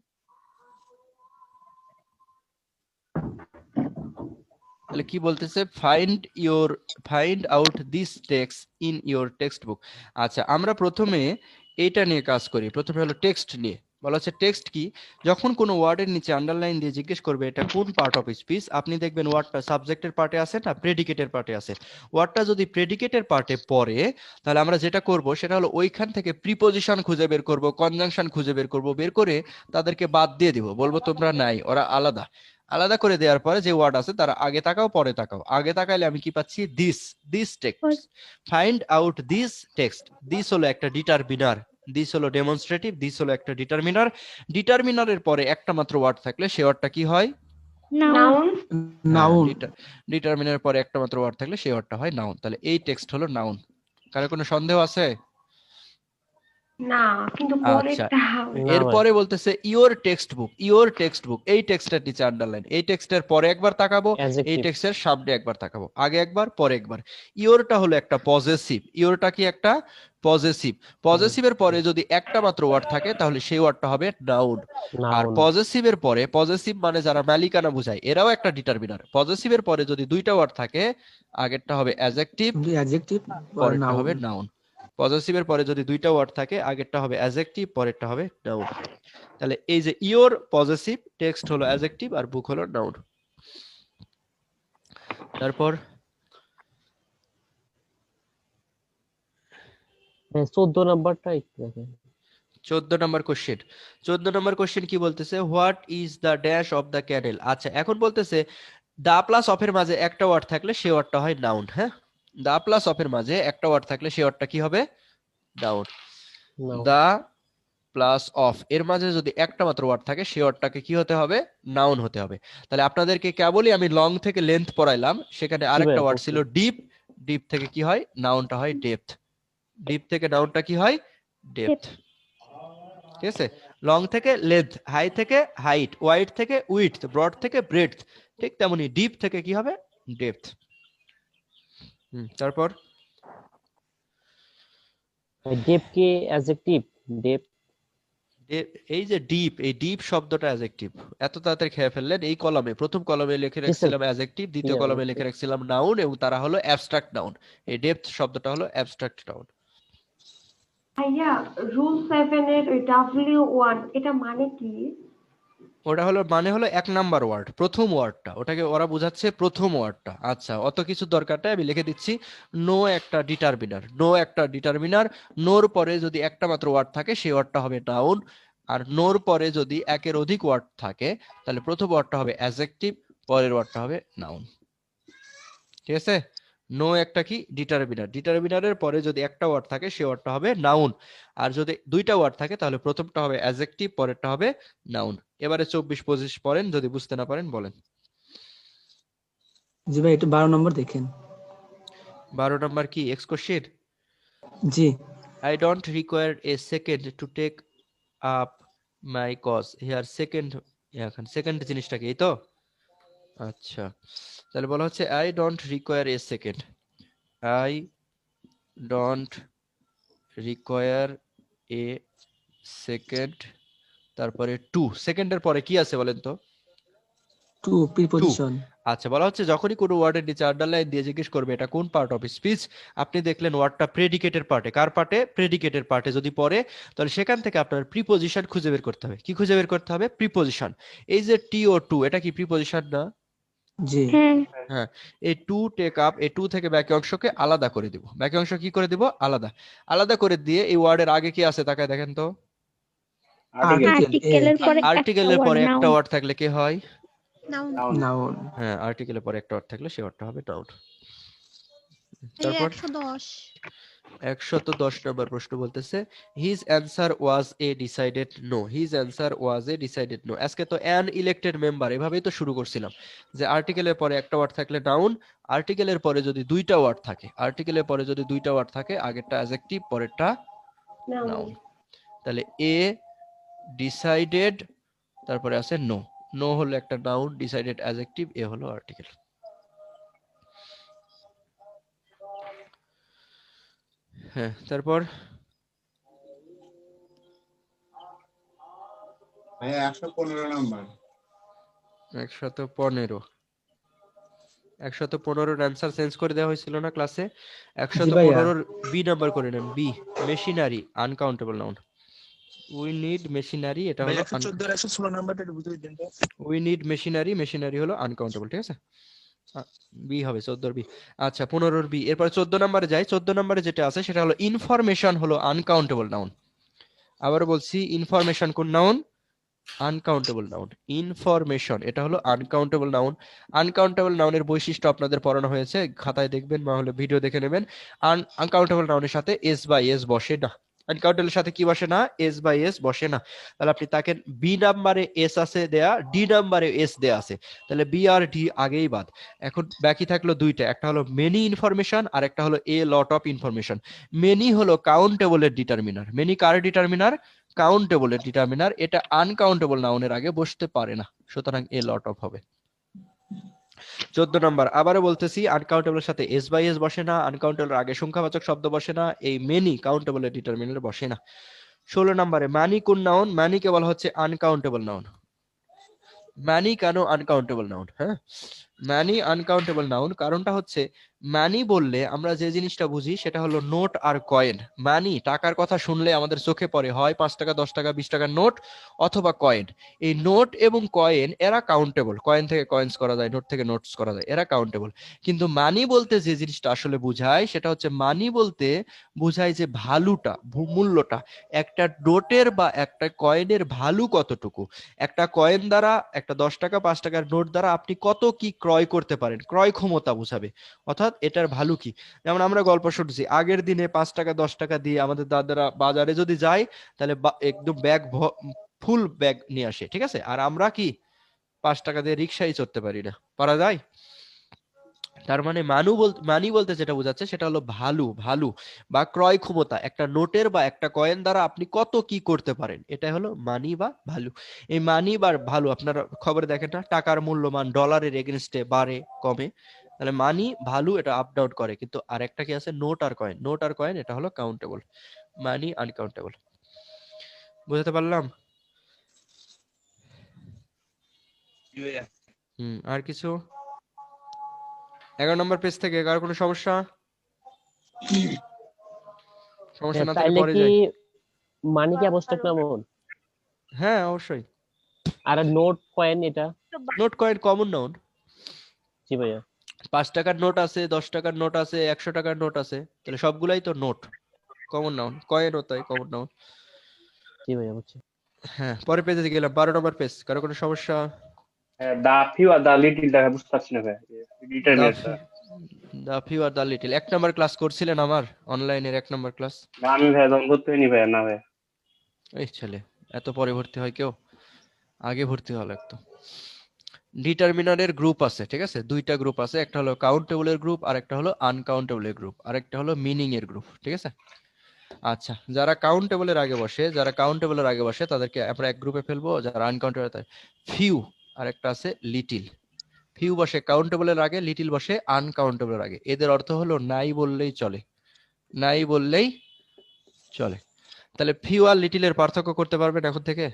তাহলে কি বলতেছে? Find out this text in your text book. আচ্ছা, আমরা প্রথমে এইটা নিয়ে কাজ করি, প্রথমে হলো টেক্সট নিয়ে। বলা হচ্ছে টেক্সট কি, যখন কোনো ওয়ার্ডের নিচে আন্ডারলাইন দিয়ে জিজ্ঞেস করবে এটা কোন পার্ট অফ স্পিচ, আপনি দেখবেন ওয়ার্ডটা সাবজেক্টের পার্টে আছে না প্রেডিকেটের পার্টে আছে। ওয়ার্ডটা যদি প্রেডিকেটের পার্টে পড়ে তাহলে আমরা যেটা করব সেটা হলো ওইখান থেকে প্রিপজিশন খুঁজে বের করব, কনজাংশন খুঁজে বের করব, বের করে তাদেরকে বাদ দিয়ে দিব, বলবো তোমরা নাই, ওরা আলাদা। আলাদা করে দেওয়ার পরে যে ওয়ার্ড আছে তারা আগে তাকাও পরে তাকাও। আগে তাকাইলে আমি কি পাচ্ছি, this text, find out this text. This হলো একটা ডিটারমিনার, দিস হলো ডেমনস্ট্রেটিভ, দিস হলো একটা ডিটারমিনার। ডিটারমিনারের পরে একটা মাত্র ওয়ার্ড থাকলে সে ওয়ার্ডটা কি হয়, নাউন। নাউন। ডিটারমিনারের পরে একটা মাত্র ওয়ার্ড থাকলে সেই ওয়ার্ডটা হয় নাউন। তাহলে এই টেক্সট হলো নাউন। কারো কোনো সন্দেহ আছে? না, কিন্তু আচ্ছা, পরেরটা না ভাই, এরপরে বলতেছে your text book, your text book, এই টেক্সটের নিচে আন্ডারলাইন, এই টেক্সটের পরে একবার তাকাবো, এই অ্যাডজেক্টিভ। টেক্সটের সামনে একবার তাকাবো, আগে একবার পরে একবার। ইওরটা হলো একটা পজেসিভ, ইওরটা কি একটা পজেসিভ। পজেসিভের পরে যদি একটা মাত্র ওয়ার্ড থাকে তাহলে সেই ওয়ার্ডটা হবে নাউন। আর নাউন। পজেসিভের পরে, পজেসিভ মানে যারা মালিকানা বোঝায় এরাও একটা ডিটারমিনার, পজেসিভের পরে যদি দুইটা ওয়ার্ড থাকে আগেরটা হবে অ্যাডজেক্টিভ, অ্যাডজেক্টিভ পরেরটা নাউন। হবে নাউন। পজেসিভের পরে যদি দুইটা ওয়ার্ড থাকে আগেরটা হবে অ্যাডজেক্টিভ, পরেরটা হবে নাউন। তাহলে এই যে ইওর পজেসিভ, টেক্সট হলো অ্যাডজেক্টিভ আর বুক হলো নাউন। তারপর 14 নাম্বারটা একটু দেখেন। 14 নম্বর কোশ্চেন। 14 নম্বর কোশ্চেন কি বলতেছে, what is the dash of the candle. আচ্ছা, এখন বলতেছে দা প্লাস অফ এর মাঝে একটা ওয়ার্ড থাকলে সে ওয়ার্ডটা হয় নাউন। হ্যাঁ, দা প্লাস অফ এর মাঝে একটা ওয়ার্ড থাকলে সে ওয়ার্ডটা কি হবে, noun. Noun. The plus of এর মাঝে যদি একটা মাত্র ওয়ার্ড থাকে সে ওয়ার্ডটাকে কি হতে হবে, নাউন হতে হবে। তাহলে আপনাদেরকে কেবলই আমি লং থেকে লেন্থ পড়াইলাম, সেখানে আরেকটা ভাই, ওয়ার্ড ছিল ডিপ, ডিপ থেকে কি হয়, নাউনটা হয় ডেপথ, ডিপ থেকে নাউনটা কি হয়, ডেপথ। ঠিক আছে, লং থেকে লেন্থ, হাই থেকে হাইট, ওয়াইড থেকে উইডথ, ব্রড থেকে ব্রেডথ, ঠিক তেমনি ডিপ থেকে কি হবে, ডেপথ। তারপর ডেপ কি অ্যাডজেক্টিভ? ডেপ এই যে ডিপ, এই ডিপ শব্দটা অ্যাডজেক্টিভ। এত তাড়াতাড়ি খেয়ে ফেললেন। এই কলামে, প্রথম কলামে লিখে রাখছিলাম অ্যাডজেক্টিভ, দ্বিতীয় কলামে লিখে রাখছিলাম নাউন, এবং তারা হলো অ্যাবস্ট্রাক্ট নাউন। এই ডেপথ শব্দটা হলো অ্যাবস্ট্রাক্ট নাউন। ভাইয়া, রুল 7 এর ওই W1 এটা মানে কি? ওটা হলো মানে হলো 1 নাম্বার ওয়ার্ড, প্রথম ওয়ার্ডটা, ওটাকে ওরা বোঝাচ্ছে প্রথম ওয়ার্ডটা। আচ্ছা, অত কিছু দরকার নাই, আমি লিখে দিচ্ছি। নো একটা ডিটারমিনার, নো একটা ডিটারমিনার, নোর পরে যদি একটা মাত্র ওয়ার্ড থাকে সেই ওয়ার্ডটা হবে নাউন। আর নোর পরে যদি একের অধিক ওয়ার্ড থাকে তাহলে প্রথম ওয়ার্ডটা হবে অ্যাডজেক্টিভ, পরের ওয়ার্ডটা হবে নাউন। ঠিক আছে, নো একটা কি ডিটারমিনার, ডিটারমিনারের পরে যদি একটা ওয়ার্ড থাকে সেই ওয়ার্ডটা হবে নাউন। আর যদি দুইটা ওয়ার্ড থাকে তাহলে প্রথমটা হবে অ্যাডজেক্টিভ, পরেরটা হবে নাউন। এবারে 24-25 পড়েন, যদি বুঝতে না পারেন বলেন। জি ভাই, একটু 12 নম্বর দেখেন। 12 নম্বর কি x question? G. I don't require a second to take up my cause. Here second, এখন সেকেন্ড জিনিসটা কি, এই তো? আচ্ছা, তাহলে বলা হচ্ছে I don't require a second, I don't require a second, তারপরে টু, সেকেন্ডের পরে কি আছে বলেন তো? To preposition. আচ্ছা, বলা হচ্ছে যখনই কোনো ওয়ার্ডের নিচে আন্ডারলাইন দিয়ে জিজ্ঞেস করবে এটা কোন পার্ট অফ স্পিচ, আপনি দেখলেন ওয়ার্ডটা প্রেডিকেটের পার্টে, কার পার্টে, প্রেডিকেটের পার্টে যদি পড়ে তাহলে সেখান থেকে আপনার প্রিপজিশন খুঁজে বের করতে হবে। কি খুঁজে বের করতে হবে? প্রিপজিশন। এই যে টি ও টু, এটা কি প্রিপজিশন না? জি। হ্যাঁ, এই টু টেক আপ, এই টু থেকে বাকি অংশকে আলাদা করে দিব। বাকি অংশ কি করে দিব? আলাদা। আলাদা করে দিয়ে এই ওয়ার্ডের আগে কি আছে তাকায় দেখেন তো। আর্টিকেলের পরে একটা ওয়ার্ড থাকলে কি হয়? নাউন। হ্যাঁ, আর্টিকেলের পরে একটা ওয়ার্ড থাকলে সেই ওয়ার্ডটা হবে নাউন। এই তারপর 110 110 নম্বর প্রশ্ন বলতেছে হিজ অ্যান্সার ওয়াজ এ ডিসাইডেড নো, হিজ অ্যান্সার ওয়াজ এ ডিসাইডেড নো। আজকে তো অ্যান ইলেক্টেড মেম্বার এভাবেই তো শুরু করছিলাম, যে আর্টিকেলের পরে একটা ওয়ার্ড থাকলে নাউন, আর্টিকেলের পরে যদি দুইটা ওয়ার্ড থাকে, আর্টিকেলের পরে যদি দুইটা ওয়ার্ড থাকে আগেরটা অ্যাডজেক্টিভ, পরেরটা নাউন। তাহলে এ ডিসাইডেড, তারপরে আছে নো, নো হলো একটা নাউন, ডিসাইডেড অ্যাডজেক্টিভ, এ হলো আর্টিকেল। হ্যাঁ, তারপর 115 নম্বর। 115 অ্যান্সার চেঞ্জ করে দেওয়া হয়েছিল না ক্লাসে? জি ভাইয়া। 115 বি নাম্বার করে নেন। B machinery uncountable noun. We need machinery, এটা ভাই হলো 114 আর 116 নাম্বারটা একটু বুঝিয়ে দিন তো। উই নিড মেশিনারি, মেশিনারি হলো আনকাউন্টেবল, ঠিক আছে? বি হবে 14 বি। আচ্ছা 15 বি। এরপর 14 নম্বরে যাই। 14 নম্বরে যেটা আছে সেটা হলো ইনফরমেশন হলো আনকাউন্টেবল নাউন। আবার বলছি, ইনফরমেশন কোন নাউন? Uncountable noun. ইনফরমেশন এটা হলো আনকাউন্টেবল নাউন। আনকাউন্টেবল নাউনের বৈশিষ্ট্য আপনাদের পড়ানো হয়েছে, খাতায় দেখবেন বা হলে ভিডিও দেখে নেবেন। আনকাউন্টেবল নাউনের সাথে এস বাই এস বসে না। আনকাউন্টেবল সাথে কি বসে না? এস বাই এস বসে না। তাহলে আপনি তাকে বি নাম্বারে এস আছে দেয়া, ডি নাম্বারে এস দেয়া আছে, তাহলে বি আর ডি আগেই বাদ। এখন বাকি থাকলো দুইটা, একটা হলো মেনি ইনফরমেশন আর একটা হলো এ লট অফ ইনফরমেশন। মেনি হলো কাউন্টেবলের ডিটারমিনার। মেনি কার ডিটারমিনার? কাউন্টেবলের ডিটারমিনার। এটা আনকাউন্টেবল নাউনের আগে বসতে পারে না, সুতরাং এ লট অফ হবে। 14 নম্বর, আবারও বলতেছি, আনকাউন্টেবলের সাথে এস বাই এস বসে না, আনকাউন্টেবলের আগে সংখ্যাবাচক শব্দ বসে না, এই মেনি কাউন্টেবলের ডিটারমিনার বসে না। 16 নম্বরে, মানি কোন নাউন? মানিকে বলা হচ্ছে আনকাউন্টেবল নাউন। মানি কেন আনকাউন্টেবল নাউন? হ্যাঁ, মানি আনকাউন্টেবল নাউন কারণটা হচ্ছে, মানি বললে আমরা যে জিনিসটা বুঝি সেটা হলো নোট আর কয়েন। মানি, টাকার কথা শুনলে আমাদের চোখে পড়ে হয় 5 টাকা, 10 টাকা, 20 টাকার নোট অথবা কয়েন। এই নোট এবং কয়েন এরা কাউন্টেবল। কয়েন থেকে কয়েন্স করা যায়, নোট থেকে নোটস করা যায়, এরা কাউন্টেবল। কিন্তু মানি বলতে যে জিনিসটা আসলে বুঝায় সেটা হচ্ছে, মানি বলতে বুঝায় যে ভ্যালুটা, মূল্যটা, একটা নোটের বা একটা কয়েনের ভ্যালু কতটুকু। একটা কয়েন দ্বারা, একটা 10 টাকা 5 টাকার নোট দ্বারা আপনি কত কি ক্রয় করতে পারেন, ক্রয় ক্ষমতা বোঝাবে, অর্থাৎ এটার ভ্যালু কি। যেমন আমরা গল্প শুনছি, আগের দিনে 5 টাকা 10 টাকা দিয়ে আমাদের দাদারা বাজারে যদি যায় তাহলে একদম ব্যাগ ফুল ব্যাগ নিয়ে আসে, ঠিক আছে? আর আমরা কি 5 টাকা দিয়ে রিক্সায় চড়তে পারি না, পারা যায়? তার মানে মানি বলতে যেটা বোঝাচ্ছে সেটা হলো ভ্যালু, ভ্যালু বা ক্রয় ক্ষমতা। একটা নোটের বা একটা কয়েন দ্বারা আপনি কত কি করতে পারেন, এটা হলো মানি বা ভ্যালু। এই মানি বা ভ্যালু, আপনারা খবরে দেখেন না, টাকার মূল্যমান ডলারের এগেনস্টে বাড়ে কমে, তাহলে মানি ভ্যালু এটা আপ ডাউন করে। কিন্তু আরেকটা কি আছে? নোট আর কয়েন। নোট আর কয়েন এটা হলো কাউন্টেবল, মানি আনকাউন্টেবল। বুঝতে পারলাম? আর কিছু? 11 নম্বর পেজ থেকে কার কোনো সমস্যা? সমস্যা না থাকলে তাইলে পরে কি যাই। মানি কি আবশ্যক নাউন? হ্যাঁ অবশ্যই। আর নোট কয়েন এটা? Note coin common noun. জি ভাইয়া। 5 টাকার নোট আছে, 10 টাকার নোট আছে, 100 টাকার নোট আছে, তাহলে সবগুলাই তো নোট, কমন নাউন। কয়েনও তাই, কমন নাউন। জি ভাইয়া বুঝছি। হ্যাঁ, পরের পেজে গেলাম, 12 নম্বর পেজ। কারো কোনো সমস্যা? দা ফিউ আর দা লিটল দেখা বুঝতে পারছি না ভাই, ডিটারমিনেটটা। দা ফিউ আর দা লিটল 1 নম্বর ক্লাস করছিলেন আমার অনলাইনের 1 নম্বর ক্লাস? না আমি ভাই তখন ভর্তি হইনি ভাই, না ভাই। এই ছেলে, এত পরে ভর্তি হয় কেউ? আগে ভর্তি হওয়া লাগতো। ডিটারমিনারের গ্রুপ আছে, ঠিক আছে? দুইটা গ্রুপ আছে, একটা হলো কাউন্টেবলের গ্রুপ আর একটা হলো আনকাউন্টেবলের গ্রুপ, আর একটা হলো মিনিং এর গ্রুপ, ঠিক আছে? আচ্ছা, যারা কাউন্টেবলের আগে বসে, যারা কাউন্টেবলের আগে বসে তাদেরকে আমরা এক গ্রুপে ফেলবো, যারা আনকাউন্টেবল ফিউ, আর একটা আছে লিটিল। ফিউ বসে কাউন্টেবলের আগে, লিটিল বসে আনকাউন্টেবলের আগে। এদের অর্থ হলো নাই বললেই চলে, নাই বললেই চলে। তাহলে ফিউ আর লিটিলের পার্থক্য করতে পারবেন এখন থেকে?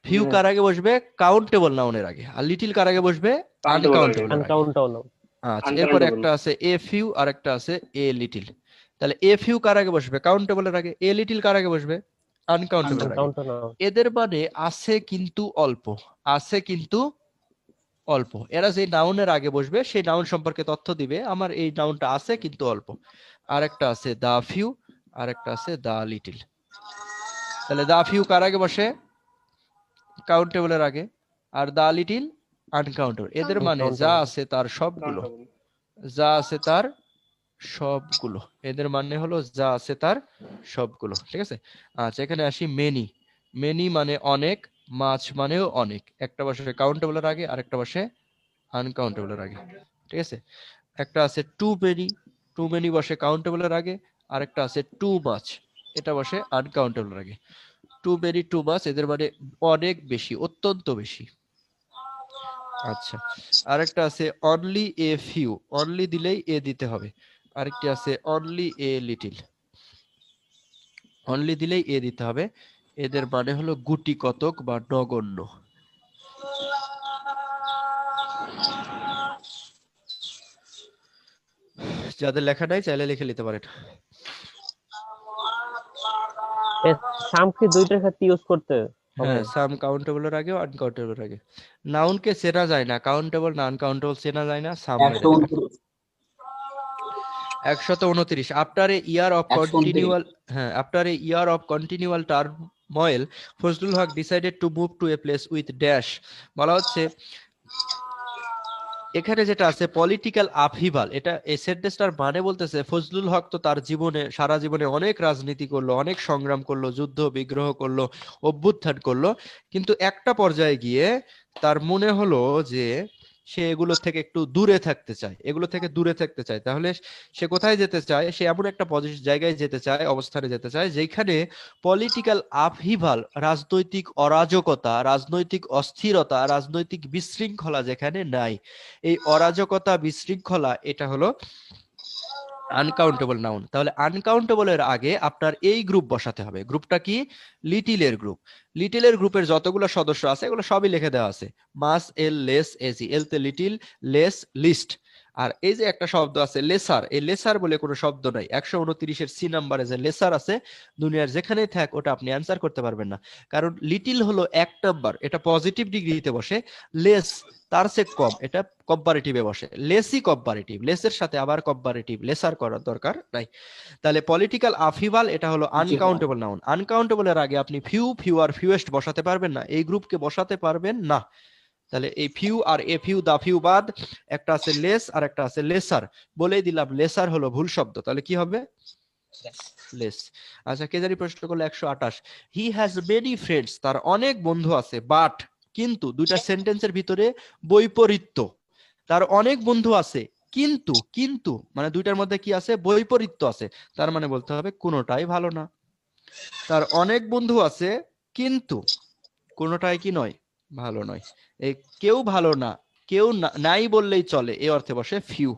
ফিউ কার আগে বসবে? কাউন্টেবল নাউনের আগে। আর লিটিল কার আগে বসবে? আনকাউন্টেবল আগে। আনকাউন্টেবল। আচ্ছা, এরপর একটা আছে এ ফিউ আর একটা আছে এ লিটিল। তাহলে এ ফিউ কার আগে বসবে? কাউন্টেবলের আগে। এ লিটিল কার আগে বসবে? আনকাউন্টেবলের আগে। এদের মানে আছে কিন্তু অল্প, আছে কিন্তু অল্প। এরা যে নাউনের আগে বসবে সেই নাউন সম্পর্কে তথ্য দিবে, আমার এই নাউনটা আছে কিন্তু অল্প। আর একটা আছে দা ফিউ, আর একটা আছে দা লিটিল। তাহলে দা ফিউ কার আগে বসে? কাউন্টেবলের আগে। আর দা লিটিল আনকাউন্টেবল। এদের মানে যা আছে তার সবগুলো, যা আছে তার সবগুলো। এদের মানে হলো যা আছে তার সবগুলো, ঠিক আছে? আচ্ছা, এখানে আসি মেনি। মেনি মানে অনেক, মাছ মানেও অনেক। একটা বসে কাউন্টেবলের আগে আর একটা বসে আনকাউন্টেবলের আগে, ঠিক আছে? একটা আছে টু মেনি, টু মেনি বসে কাউন্টেবলের আগে, আর একটা আছে টু মাছ, এটা বসে আনকাউন্টেবলের আগে। টু মেনি টু মাছ এদের মানে অনেক বেশি, অত্যন্ত বেশি। আচ্ছা, আরেকটা আছে অনলি এ ফিউ, অনলি দিলেই এ দিতে হবে। আরেকটি আছে অনলি এ লিটিল, অনলি দিলেই এ দিতে হবে। এদের মানে হলো গুটি কতক বা নগণ্য। যাদের লেখা নাই চাইলে লিখে নিতে পারেন। সাম কি দুইটার ক্ষেত্রে ইউজ করতে হবে? হ্যাঁ, সাম কাউন্টেবল এর আগে আনকাউন্টেবল এর আগে। নাউনকে চেনা যায় না, কাউন্টেবল না আনকাউন্টেবল চেনা যায় না, সাম মেরে দেবেন। 129 after a year of continual, হ্যাঁ, after a year of continual turmoil Fazlul Huq decided to move to a place with dash. বলা হচ্ছে এখানে যেটা আছে পলিটিক্যাল আপহিভাল, এটা এই সেন্টেন্সটার মানে বলতেছে ফজলুল হক তো তার জীবনে সারা জীবনে অনেক রাজনীতি করলো, অনেক সংগ্রাম করলো, যুদ্ধ বিগ্রহ করলো, অভ্যুত্থান করলো, কিন্তু একটা পর্যায়ে গিয়ে তার মনে হলো যে সে এগুলো থেকে একটু দূরে থাকতে চায়, এগুলো থেকে দূরে থাকতে চায়। তাহলে সে কোথায় যেতে চায়? সে এমন একটা জায়গায় যেতে চায়, অবস্থানে যেতে চায় যেখানে পলিটিক্যাল আপহিভাল, রাজনৈতিক অরাজকতা, রাজনৈতিক অস্থিরতা, রাজনৈতিক বিশৃঙ্খলা যেখানে নাই। এই অরাজকতা, বিশৃঙ্খলা, এটা হলো আনকাউন্টেবল নাউন। তাহলে আনকাউন্টেবল এর আগে আপনার এই গ্রুপ বসাতে হবে। গ্রুপটা কি? লিটিলের গ্রুপ। লিটিলের গ্রুপের যতগুলো সদস্য আছে এগুলো সবই লিখে দেওয়া আছে। মাস, এল, লেস, এজি। এল তে লিটিল, লেস লিস্ট। আর এই যে একটা শব্দ আছে লেসার, এই লেসার বলে কোনো শব্দ নাই। 129 এর সি নাম্বারে যে লেসার আছে, দুনিয়ার যেখানেই থাক ওটা আপনি অ্যান্সার করতে পারবেন না, কারণ লিটিল হলো 1 নাম্বার, এটা পজিটিভ ডিগ্রিতে বসে। লেস তার চেয়ে কম, এটা কম্পারেটিভে বসে। লেসই কম্পারেটিভ, লেসের সাথে আবার কম্পারেটিভ, লেসার করার দরকার নাই। তাহলে পলিটিক্যাল আফিভাল এটা হলো আনকাউন্টেবল নাউন। আনকাউন্টেবল এর আগে আপনি ফিউ, ফিউয়ার, ফিউয়েস্ট বসাতে পারবেন না, এই গ্রুপকে বসাতে পারবেন না। তাহলে এই few or a few, the few বাদ, একটা আছে লেস আর একটা আছে লেসার। বলেই দিলাম লেসার হলো ভুল শব্দ, তাহলে কি হবে? লেস। আচ্ছা, কে জানি প্রশ্ন করলো 128, হি হ্যাজ মেনি ফ্রেন্ডস, তার অনেক বন্ধু আছে, বাট কিন্তু, দুইটা সেন্টেন্সের ভিতরে বৈপরীত্য। তার অনেক বন্ধু আছে কিন্তু, কিন্তু মানে দুইটার মধ্যে কি আছে? বৈপরীত্য আছে। তার মানে বলতে হবে কোনোটাই ভালো না। তার অনেক বন্ধু আছে কিন্তু কোনোটাই কি নয়? ভালো নয়। এই কেউ ভালো না, কেউ নাই বললেই চলে, এই অর্থে বসে ফিউ।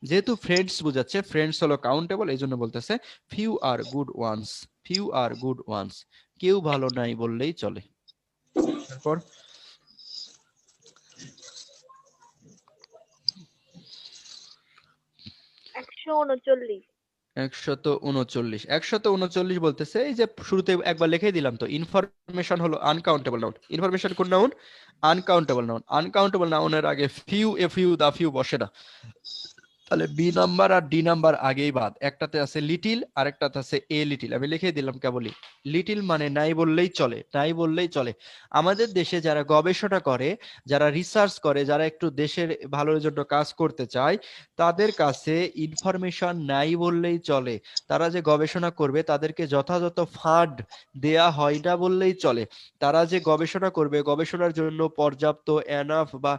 যেহেতু ফ্রেন্ডস বোঝাচ্ছে, ফ্রেন্ডস হলো কাউন্টেবল, এই জন্য বলতেছে ফিউ আর গুড ওয়ান্স, ফিউ আর গুড ওয়ান্স, কেউ ভালো নাই বললেই চলে। তারপর 139 139 বলতেছে এই যে শুরুতে একবার লিখে দিলাম তো, ইনফরমেশন হলো আনকাউন্টেবল নাউন। ইনফরমেশন কোন নাউন? Uncountable noun. আনকাউন্টেবল নাউনের আগে few, a few, the few বসে না। তাহলে বি নাম্বার আর ডি নাম্বার আগেই বাদ। একটাতে আছে লিটিল আর একটাতে আছে এ লিটিল। আমি লিখে দিলাম কেবলই। লিটিল মানে নাই বললেই চলে, নাই বললেই চলে। আমাদের দেশে যারা গবেষণা করে, যারা রিসার্চ করে, যারা একটু দেশের ভালোর জন্য কাজ করতে চায়, তাদের কাছে ইনফরমেশন নাই বললেই চলে। তারা যে গবেষণা করবে তাদেরকে যথাযথ ফান্ড দেয়া হয় না বললেই চলে। তারা যে গবেষণা করবে, গবেষণার জন্য পর্যাপ্ত এনাফ বা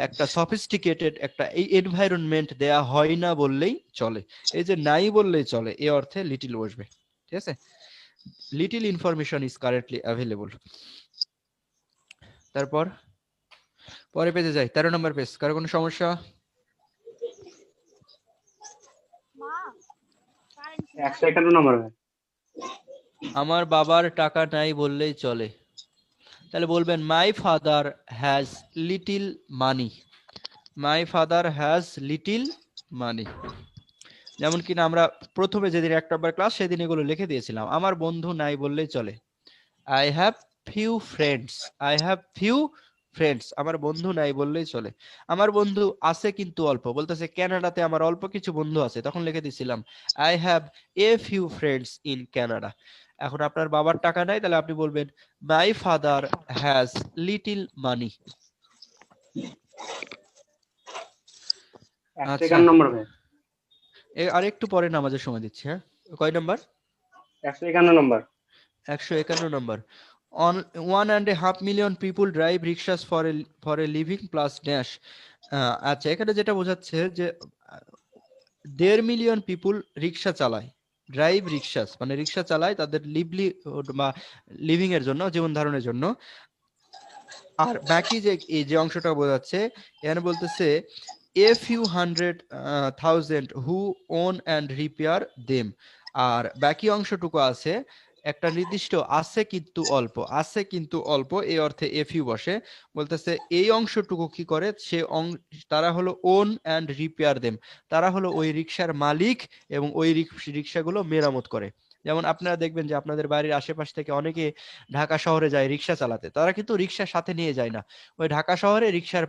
একটা সফিস্টিকেটেড একটা এই এনভায়রনমেন্ট দেয়া হয় না বললেই চলে। এই যে নাই বললেই চলে, এই অর্থে লিটিল বসবে। ঠিক আছে? Little information is currently available. তারপর পরে পেজে যাই, 13 নম্বর পেজ। কারো কোনো সমস্যা? মা কারেন্ট 151 নম্বর ভাই। আমার বাবার টাকা নাই বললেই চলে। তাহলে বলবেন my father has little money, my father has little money. যেমন কিনা আমরা প্রথমে যেদিন 1 নম্বর ক্লাস সেদিন এগুলো লিখে দিয়েছিলাম। আমার বন্ধু নাই বললেই চলে। I have few friends, I have few friends, আমার বন্ধু নাই বললেই চলে। আমার বন্ধু আছে কিন্তু অল্প, বলতেছে ক্যানাডাতে আমার অল্প কিছু বন্ধু আছে, তখন লিখে দিছিলাম I have a few friends in Canada. এখন আপনার বাবার টাকা নাই, তাহলে আপনি বলবেন মাই ফাদার হ্যাজ লিটিল মানি। 151 নম্বর ভাই। আর একটু পরে নামাজের সময় দিচ্ছি। হ্যাঁ, কয় number? 151 number. 151 number. On 1.5 million people drive rickshaws for a living plus dash. আচ্ছা, এখানে যেটা বোঝাচ্ছে যে 1.5 মিলিয়ন পিপুল রিক্সা চালায়, ড্রাইভ রিক্সাস মানে রিক্সা চালায় তাদের লিভলিহুড বা লিভিং এর জন্য, জীবন ধারণের জন্য। আর বাকি যে এই যে অংশটা বোঝাচ্ছে, এখানে বলতেছে a few hundred thousand who own and repair them। আর বাকি অংশটুকু আছে একটা নির্দিষ্ট আছে কিন্তু অল্প, আছে কিন্তু অল্প, এই অর্থে এ ফিউ বসে। বলতেছে এই অংশটুকু কি করে? তারা হলো ওন অ্যান্ড রিপেয়ার দেম, তারা হলো ওই রিক্সার মালিক এবং ওই রিক্সাগুলো মেরামত করে। যেমন আপনারা দেখবেন যে আপনাদের বাড়ির আশেপাশ থেকে অনেকে ঢাকা শহরে যায় রিক্সা চালাতে, তারা কিন্তু রিক্সার সাথে নিয়ে যায় না, ওই ঢাকা শহরে রিক্সার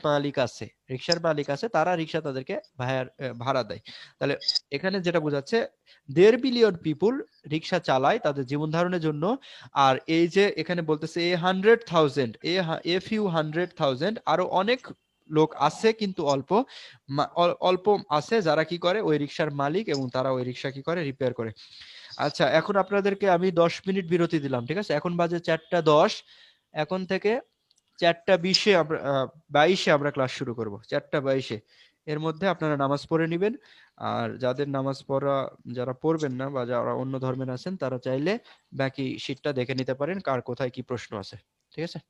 মালিক আছে, তারা রিক্সা তাদেরকে ভাড়া দেয়। তাহলে এখানে যেটা বোঝাচ্ছে 1.5 বিলিয়ন পিপুল রিক্সা চালায় তাদের জীবন ধারণের জন্য। আর এই যে এখানে বলতেছে এ ফিউ 100,000, আরো অনেক লোক আছে কিন্তু অল্প অল্প আছে যারা কি করে ওই রিক্সার মালিক, এবং তারা ওই রিক্সা কি করে রিপেয়ার করে। আচ্ছা, এখন আপনাদেরকে আমি 10 মিনিট বিরতি দিলাম, ঠিক আছে? এখন বাজে 4টা 10, এখন থেকে 4টা 20-এ আমরা 22-এ আমরা ক্লাস শুরু করব, 4টা 22-এ। এর মধ্যে আপনারা নামাজ পড়ে নেবেন। আর যাদের নামাজ পড়া, যারা পড়বেন না বা যারা অন্য ধর্মের আছেন, তারা চাইলে বাকি শীটটা দেখে নিতে পারেন কার কোথায় কি প্রশ্ন আছে, ঠিক আছে?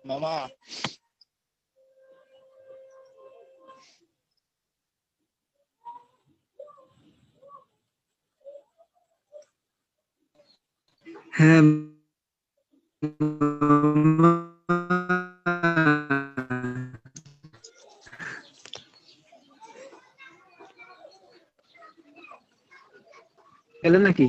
মামা হ্যাঁ এলেন নাকি?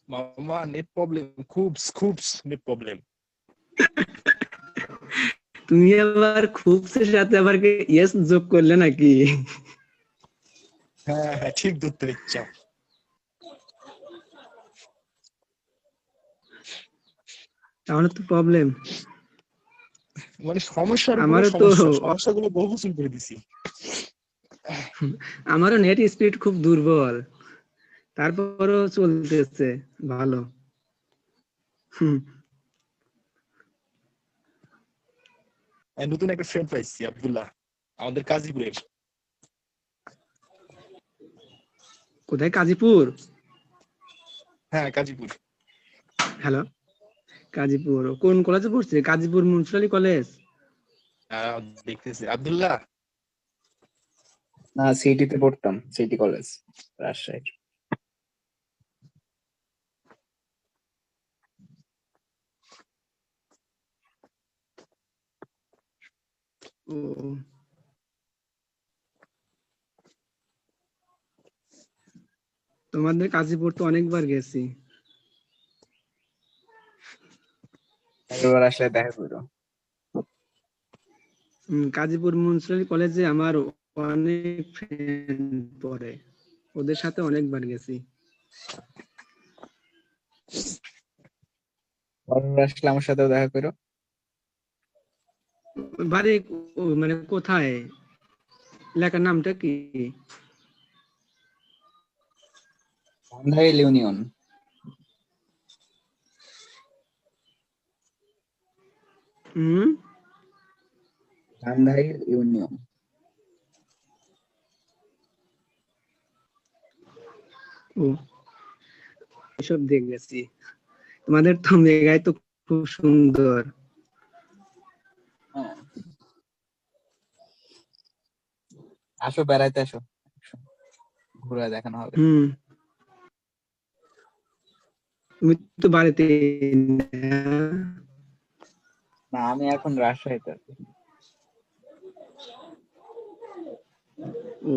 মামা নেট প্রবলেম, খুব খুব নেট প্রবলেম। তুমি আবার খুবসের সাথে আবার ইয়েস যোগ করলে নাকি? হ্যাঁ হ্যাঁ ঠিক ধরতে পেরেছ। তাহলে তো প্রবলেম। মানে সমস্যার উপরে আমারও তো সমস্যা, সমস্যাগুলো বহু সলভ করে দিছি। আমারও নেট স্পিড খুব দুর্বল, তারপরও চলতেছে ভালো। নতুন একটা ফ্রেন্ড পাইছি, আব্দুল্লাহ, আমাদের কাজীপুরের। কোথায়? কাজীপুর? হ্যাঁ কাজীপুর। হ্যালো, গাজীপুর কোন কলেজে পড়ছে? গাজীপুর মুন্সিপালি কলেজ। দেখতেছি আব্দুল্লাহ। না, সিটিতে পড়তাম, সিটি কলেজ, রাজশাহী। ও, তোমাদের গাজীপুর তো অনেকবার গেছি। এবার আসলে দেখা করো। গাজীপুর মুন্সিপালি কলেজে আমার অনেক ফ্রেন্ড পড়ে, ওদের সাথে অনেকবার গেছি। এবার আসলে আমার সাথেও দেখা করো। বাড়ি মানে কোথায়, এলাকার নামটা কি? ধামরাইল ইউনিয়ন। হুম, ধামরাইল ইউনিয়ন। ও, এসব দেখেছি। তোমাদের তো মেঘায় তো খুব সুন্দর। হ্যাঁ। আসো, বেড়াইতে আসো, ঘুরে দেখানো হবে। তুমি তো বাড়িতে না, আমি এখন রাজশাহীতে আছি। ও,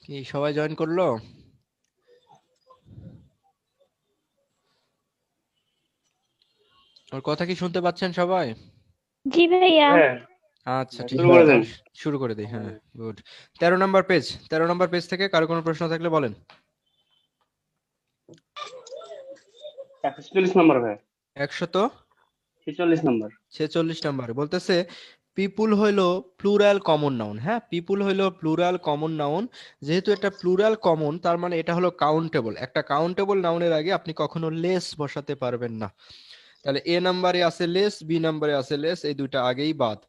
কি সবাই জয়েন করলো? ওর কথা কি শুনতে পাচ্ছেন সবাই? জি ভাইয়া। হ্যাঁ, আচ্ছা, ঠিক শুরু আছে, করে দেন। তাহলে শুরু করে দিই। হ্যাঁ, গুড। 13 নম্বর পেজ, 13 নম্বর পেজ থেকে কারো কোনো প্রশ্ন থাকলে বলেন। 146 নম্বর ভাই, 146 46 নম্বর। নম্বর বলতেছে পিপুল হইলো প্লুরাল কমন নাউন। হ্যাঁ, পিপুল হইলো প্লুরাল কমন নাউন। যেহেতু এটা প্লুরাল কমন, তার মানে এটা হলো কাউন্টেবল। একটা কাউন্টেবল নাউনের আগে আপনি কখনো লেস বসাতে পারবেন না। তাহলে এ নাম্বারে আছে লেস, বি নাম্বারে আছে লেস, এই দুইটা আগেই বাদ।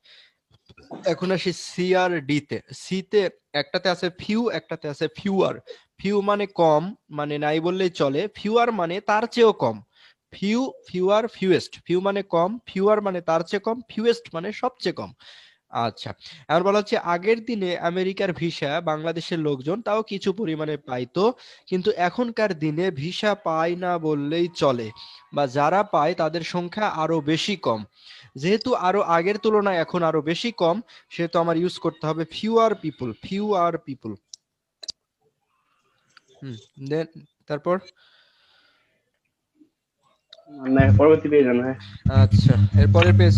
এখন আসি সি আর ডি তে। সি তে একটাতে আছে ফিউ, একটাতে আছে ফিউয়ার। ফিউ মানে কম, মানে নাই বললেই চলে। ফিউয়ার মানে তার চেয়েও কম। Few, fewer, fewest. ফিউ মানে কম, ফিউয়ার মানে তার চেয়ে কম, ফিউয়েস্ট মানে সবচেয়ে কম। আচ্ছা, এখন বলা হচ্ছে আগের দিনে আমেরিকার ভিসা বাংলাদেশের লোকজন তাও কিছু পরিমাণে পাইতো, কিন্তু এখনকার দিনে ভিসা পায় না বললেই চলে, বা যারা পায় তাদের সংখ্যা আরো বেশি কম। যেহেতু আরো আগের তুলনায় এখন আরো বেশি কম, সেহেতু আমার ইউজ করতে হবে ফিউয়ার পিপল, ফিউয়ার পিপল। দেন তারপর না, পরবর্তী পেয়ে যান ভাই। আচ্ছা, এরপরের পেজ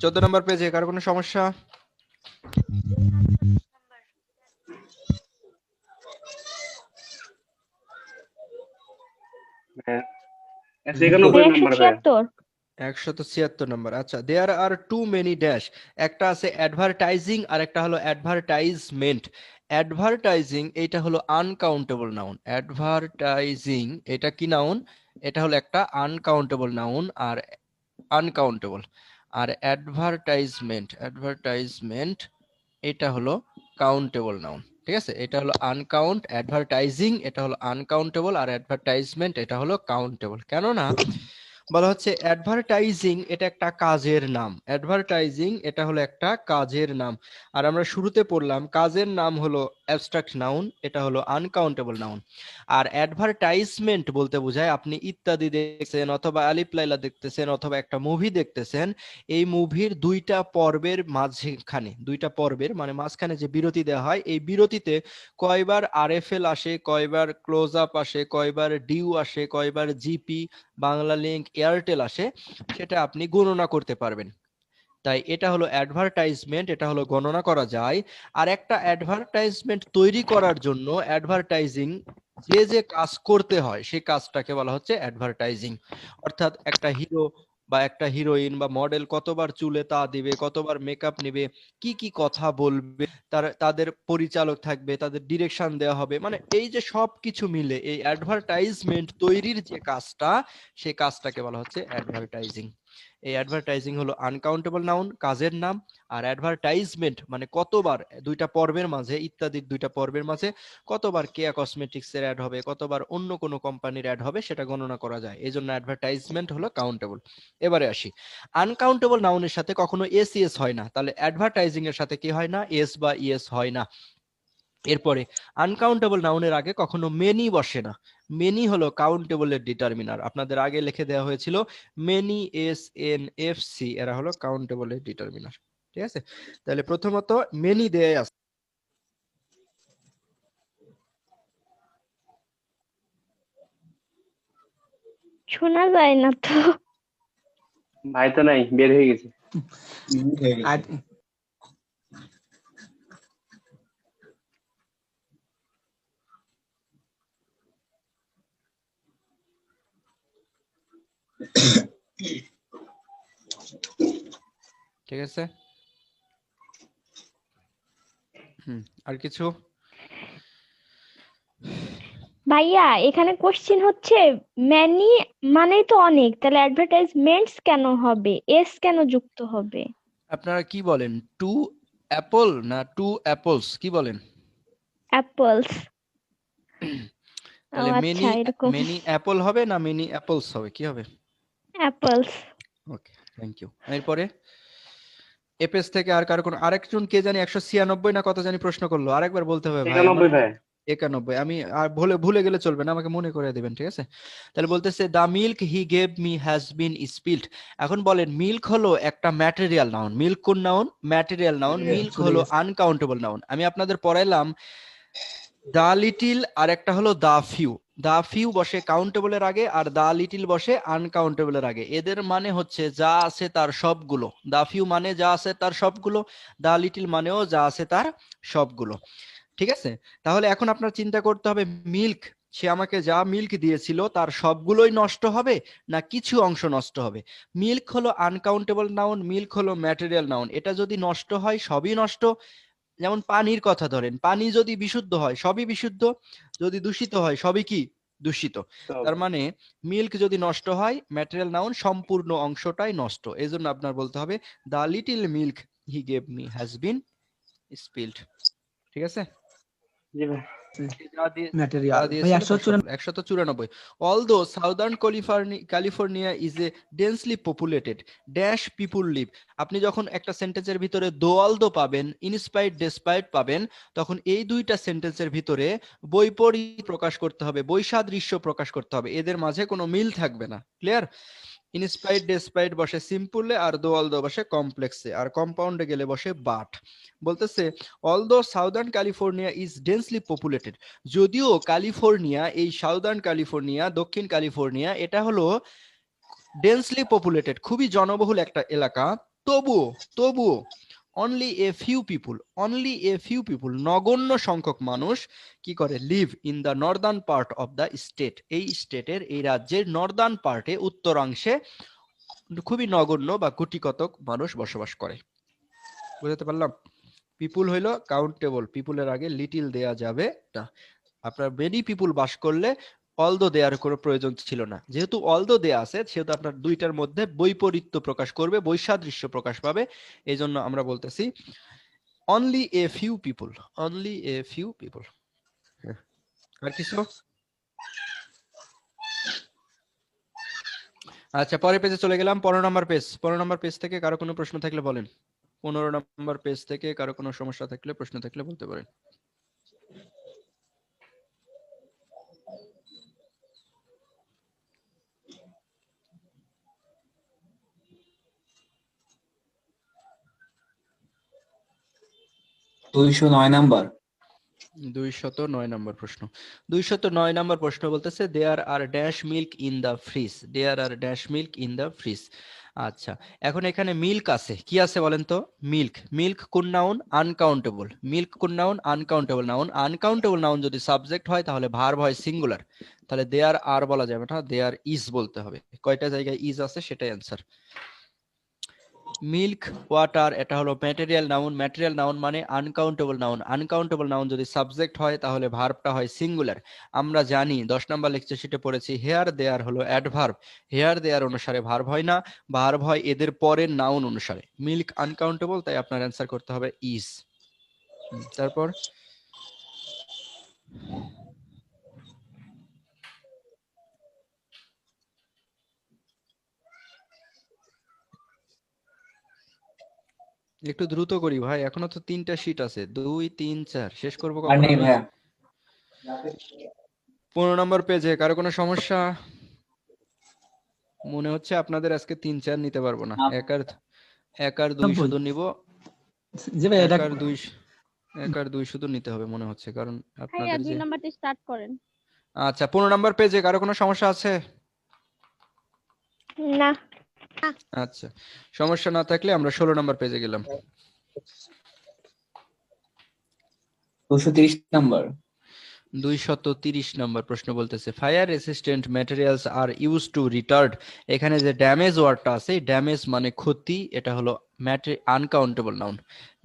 14 নম্বর পেজে কারো কোনো সমস্যা? হ্যাঁ, 191 নম্বর ভাই। 176 নম্বর। আচ্ছা, দেয়ার আর টু মেনি ড্যাশ। একটা আছে অ্যাডভার্টাইজিং আর একটা হলো অ্যাডভার্টাইজমেন্ট। অ্যাডভার্টাইজিং এটা হলো আনকাউন্টেবল নাউন। অ্যাডভার্টাইজিং এটা কি নাউন? এটা হলো একটা আনকাউন্টেবল নাউন আর আনকাউন্টেবল। আর অ্যাডভার্টাইজমেন্ট, অ্যাডভার্টাইজমেন্ট এটা হলো কাউন্টেবল নাউন। ঠিক আছে, এটা হলো আনকাউন্ট, অ্যাডভার্টাইজিং এটা হলো আনকাউন্টেবল, আর অ্যাডভার্টাইজমেন্ট এটা হলো কাউন্টেবল। কেননা বলা হচ্ছে অ্যাডভার্টাইজিং এটা একটা কাজের নাম, অ্যাডভার্টাইজিং এটা হলো একটা কাজের নাম। আর আমরা শুরুতে পড়লাম কাজের নাম হলো অ্যাবস্ট্রাক্ট নাউন, এটা হলো আনকাউন্টেবল নাউন। আর অ্যাডভার্টাইজমেন্ট বলতে বোঝায় আপনি ইত্যাদি দেখছেন অথবা আলিফ লাইলা দেখতেছেন অথবা একটা মুভি দেখতেছেন, এই মুভির দুইটা পর্বের মাঝখানে, দুইটা পর্বের মানে মাঝখানে যে বিরতি দেওয়া হয়, এই বিরতিতে কয়বার আরএফএল আসে, কয়বার ক্লোজ আপ আসে, কয়বার ডিউ আসে, কয়বার জিপি, বাংলা লিংক, এয়ারটেল আসে, সেটা আপনি গণনা করতে পারবেন। তাই এটা হলো অ্যাডভার্টাইজমেন্ট, এটা হলো গণনা করা যায়। আর একটা অ্যাডভার্টাইজমেন্ট তৈরি করার জন্য অ্যাডভার্টাইজিং যে যে কাজ করতে হয় সেই কাজটাকে বলা হচ্ছে অ্যাডভার্টাইজিং। অর্থাৎ একটা হিরো বা একটা হিরোইন বা মডেল কতবার চুলে তা দিবে, কতবার মেকআপ নেবে, কি কি কথা বলবে, তাদের পরিচালক থাকবে, তাদের ডিরেকশন দেওয়া হবে, মানে এই যে সব কিছু মিলে এই অ্যাডভার্টাইজমেন্ট তৈরির যে কাজটা, সেই কাজটাকে বলা হচ্ছে অ্যাডভার্টাইজিং। এই অ্যাডভার্টাইজিং হলো আনকাউন্টেবল নাউন, কাজের নাম। আর অ্যাডভার্টাইজমেন্ট মানে কতবার দুইটা পর্বের মাঝে, ইত্যাদির দুইটা পর্বের মাঝে কতবার কেয়া কসমেটিক্স এর অ্যাড হবে, কতবার অন্য কোনো কোম্পানির অ্যাড হবে, সেটা গণনা করা যায়। এই জন্য অ্যাডভার্টাইজমেন্ট হলো কাউন্টেবল। এবারে আসি, আনকাউন্টেবল নাউনের সাথে কখনো এস ইএস হয় না, তাহলে অ্যাডভার্টাইজিং এর সাথে কি হয় না, এস বা ইএস হয় না। এরপরে আনকাউন্টেবল নাউনের আগে কখনো মেনি বসে না, মেনি হলো কাউন্টেবলের ডিটারমিনার, আপনাদের আগে লিখে দেওয়া হয়েছিল many, S N F C, এরা হলো কাউন্টেবলের ডিটারমিনার। ঠিক আছে, তাহলে প্রথমত মেনি দেয়া আছে। শোনা যায় না তো। ভাই তো নাই, বের হয়ে গেছে। ঠিক আছে, আর কিছু? ভাইয়া এখানে কোশ্চেন হচ্ছে ম্যানি মানেই তো অনেক, তাহলে অ্যাডভার্টাইজমেন্টস কেন হবে, এস কেন যুক্ত হবে? আপনারা কি বলেন, টু অ্যাপল না টু অ্যাপলস, কি বলেন? অ্যাপলস। তাহলে মেনি, আচ্ছা এরকম। মেনি অ্যাপল হবে না মেনি অ্যাপলস হবে, কি হবে? অ্যাপলস। Okay, thank you. এরপরে এপেস থেকে আর কার কোন আরেকজন কে জানি 196 না কত জানি প্রশ্ন করলো, আরেকবার বলতে হবে ভাই। 91 ভাই। 91, আমি আর ভুলে গেলে চলবে না, আমাকে মনে করে দিবেন, ঠিক আছে? তাহলে বলতেছে the milk he gave me has been spilled. এখন বলেন মিল্ক হলো একটা ম্যাটেরিয়াল নাউন, মিল্ক কোন নাউন? Material noun. মিল্ক হলো আনকাউন্টেবল নাউন। আমি আপনাদের পড়াইলাম দা লিটিল আর একটা হলো দা ফিউ। দা ফিউ বসে কাউন্টেবলের আগে আর দা লিটিল বসে আনকাউন্টেবলের আগে। এদের মানে হচ্ছে যা আছে তার সবগুলো। দা ফিউ মানে যা আছে তার সবগুলো, দা লিটিল মানেও যা আছে তার সবগুলো। ঠিক আছে, তাহলে এখন আপনার চিন্তা করতে হবে মিল্ক, সে আমাকে যা মিল্ক দিয়েছিল তার সবগুলোই নষ্ট হবে না কিছু অংশ নষ্ট হবে? মিল্ক হলো আনকাউন্টেবল নাউন, মিল্ক হলো ম্যাটেরিয়াল নাউন। এটা যদি নষ্ট হয় সবই নষ্ট। যেমন পানির কথা ধরেন, পানি যদি বিশুদ্ধ হয় সবই বিশুদ্ধ, যদি দূষিত হয় সবই কি? দূষিত। তার মানে মিল্ক যদি নষ্ট হয়, ম্যাটেরিয়াল নাউন সম্পূর্ণ অংশটাই নষ্ট। এই জন্য আপনার বলতে হবে the little milk he gave me has been spilled. ঠিক আছে, জি ভাই। ম্যাটেরিয়াল ভাই 194। Although southern California is a densely populated dash people live, আপনি যখন একটা সেন্টেন্সের ভিতরে although পাবেন, ইনস্পাইট ডেসপাইট পাবেন, তখন এই দুইটা সেন্টেন্সের ভিতরে বৈপরীত্য প্রকাশ করতে হবে, বৈসাদৃশ্য প্রকাশ করতে হবে, এদের মাঝে কোনো মিল থাকবে না। ক্লিয়ার? ইনস্পাইট ডেসপাইট বসে সিম্পলে, আর although বসে কমপ্লেক্সে, আর কম্পাউন্ডে গেলে বসে বাট। বলতেছে although southern California is densely populated, যদিও ক্যালিফোর্নিয়া, এই সাউদার্ন ক্যালিফোর্নিয়া, দক্ষিণ ক্যালিফোর্নিয়া, এটা হলো ডেন্সলি পপুলেটেড, খুবই জনবহুল একটা এলাকা, তবুও অনলি এ ফিউ পিপুল, নগণ্য সংখ্যক মানুষ কি করে? Live in the Northern part of the state, এই স্টেটের, এই রাজ্যের নর্দার্ন পার্টে, উত্তরাংশে খুবই নগণ্য বা গুটিকতক মানুষ বসবাস করে। বুঝতে পারলাম? পিপুল হইলো কাউন্টেবল, পিপুলের আগে লিটিল দেয়া যাবে না। আপনার মেনি পিপুল বাস করলে অলদো দেয়ার কোনো প্রয়োজন ছিল না। যেহেতু অলদো দেয়া আছে সেহেতু আপনার দুইটার মধ্যে বৈপরীত্য প্রকাশ করবে, বৈসাদৃশ্য প্রকাশ পাবে। এই জন্য আমরা বলতেছি only a few people, only a few people. আর কিছু? আচ্ছা, পরের পেজে চলে গেলাম, 15 নম্বর পেজ। 15 নম্বর পেজ থেকে কারো কোনো প্রশ্ন থাকলে বলেন। 15 নম্বর পেজ থেকে কারো কোনো সমস্যা থাকলে, প্রশ্ন থাকলে বলতে পারেন। দুইশো 9 নাম্বার। 209 নম্বর প্রশ্ন। 209 নম্বর প্রশ্ন বলতেছে there are dash milk in the fridge, there are dash milk in the fridge. আচ্ছা, এখন এখানে মিল্ক আছে, কি আছে বলেন তো? মিল্ক। মিল্ক কোন নাউন? আনকাউন্টেবল। মিল্ক কোন noun? Uncountable noun. Uncountable noun যদি সাবজেক্ট হয় তাহলে ভার্ব হয় সিঙ্গুলার, তাহলে দেয়ার আর বলা যাবে না, দেয়ার ইজ বলতে হবে। কয়টা জায়গায় ইজ আছে সেটাই অ্যান্সার। মিল্ক, ওয়াটার, এটা হলো ম্যাটেরিয়াল নাউন। ম্যাটেরিয়াল নাউন মানে আনকাউন্টেবল নাউন। আনকাউন্টেবল নাউন যদি সাবজেক্ট হয় তাহলে ভার্বটা হয় সিঙ্গুলার। আমরা জানি 10 নম্বর লেকচার শিটে পড়েছি, হেয়ার দেয়ার হলো অ্যাডভার্ব। হেয়ার দেয়ার অনুসারে ভার্ব হয় না, ভার্ব হয় এদের পরের নাউন অনুসারে। মিল্ক আনকাউন্টেবল, তাই আপনার অ্যান্সার করতে হবে ইজ। তারপর একটু দ্রুত করি ভাই, এখনো তো 3টা শিট আছে, 2 3 4, শেষ করবো আর কখন নেই আমি? ভাইয়া। 15 নম্বর পেজে কারো কোনো সমস্যা? মনে হচ্ছে আপনাদের আজকে 3 4 নিতে পারবো না। এক আর 2 শুধু নিব। জি ভাই, এটা এক আর 2 শুধু নিতে হবে মনে হচ্ছে, কারণ ভাইয়া আপনাদের 2 যে নাম্বারটা স্টার্ট করেন। আচ্ছা, 15 নম্বর পেজে কারো কোনো সমস্যা আছে? না। আচ্ছা, সমস্যা না থাকলে আমরা 16 নম্বর পেজে গেলাম। 230 নাম্বার। 230 নম্বর প্রশ্ন বলতেছে fire resistant materials are used to retard. এখানে যে ড্যামেজ ওয়ার্ডটা আছে, ড্যামেজ মানে ক্ষতি, এটা হলো আনকাউন্টেবল নাউন।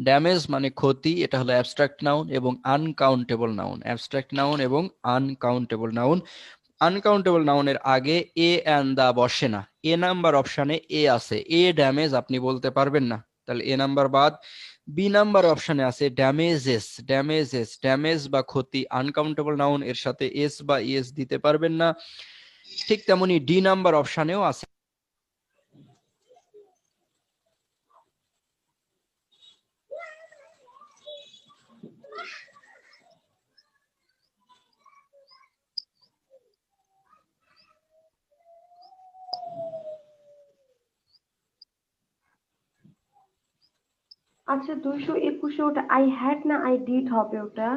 ড্যামেজ মানে ক্ষতি, এটা হলো অ্যাবস্ট্রাক্ট নাউন এবং আনকাউন্টেবল নাউন। অ্যাবস্ট্রাক্ট নাউন এবং আনকাউন্টেবল নাউন। আনকাউন্টেবল নাউনের আগে এ অ্যান্ড দা বসে না। এ নাম্বার অপশনে এ আছে, এ ড্যামেজ আপনি বলতে পারবেন না, তাহলে এ নাম্বার বাদ। বি নাম্বার অপশনে আছে ড্যামেজেস। ড্যামেজেস, ড্যামেজ বা ক্ষতি, আনকাউন্টেবল নাউন, এর সাথে এস বা ইএস দিতে পারবেন না। ঠিক তেমনি ডি নাম্বার অপশনেও আছে। আচ্ছা 221 ওটা আই হ্যাড না আই ডিড হবে ওটা?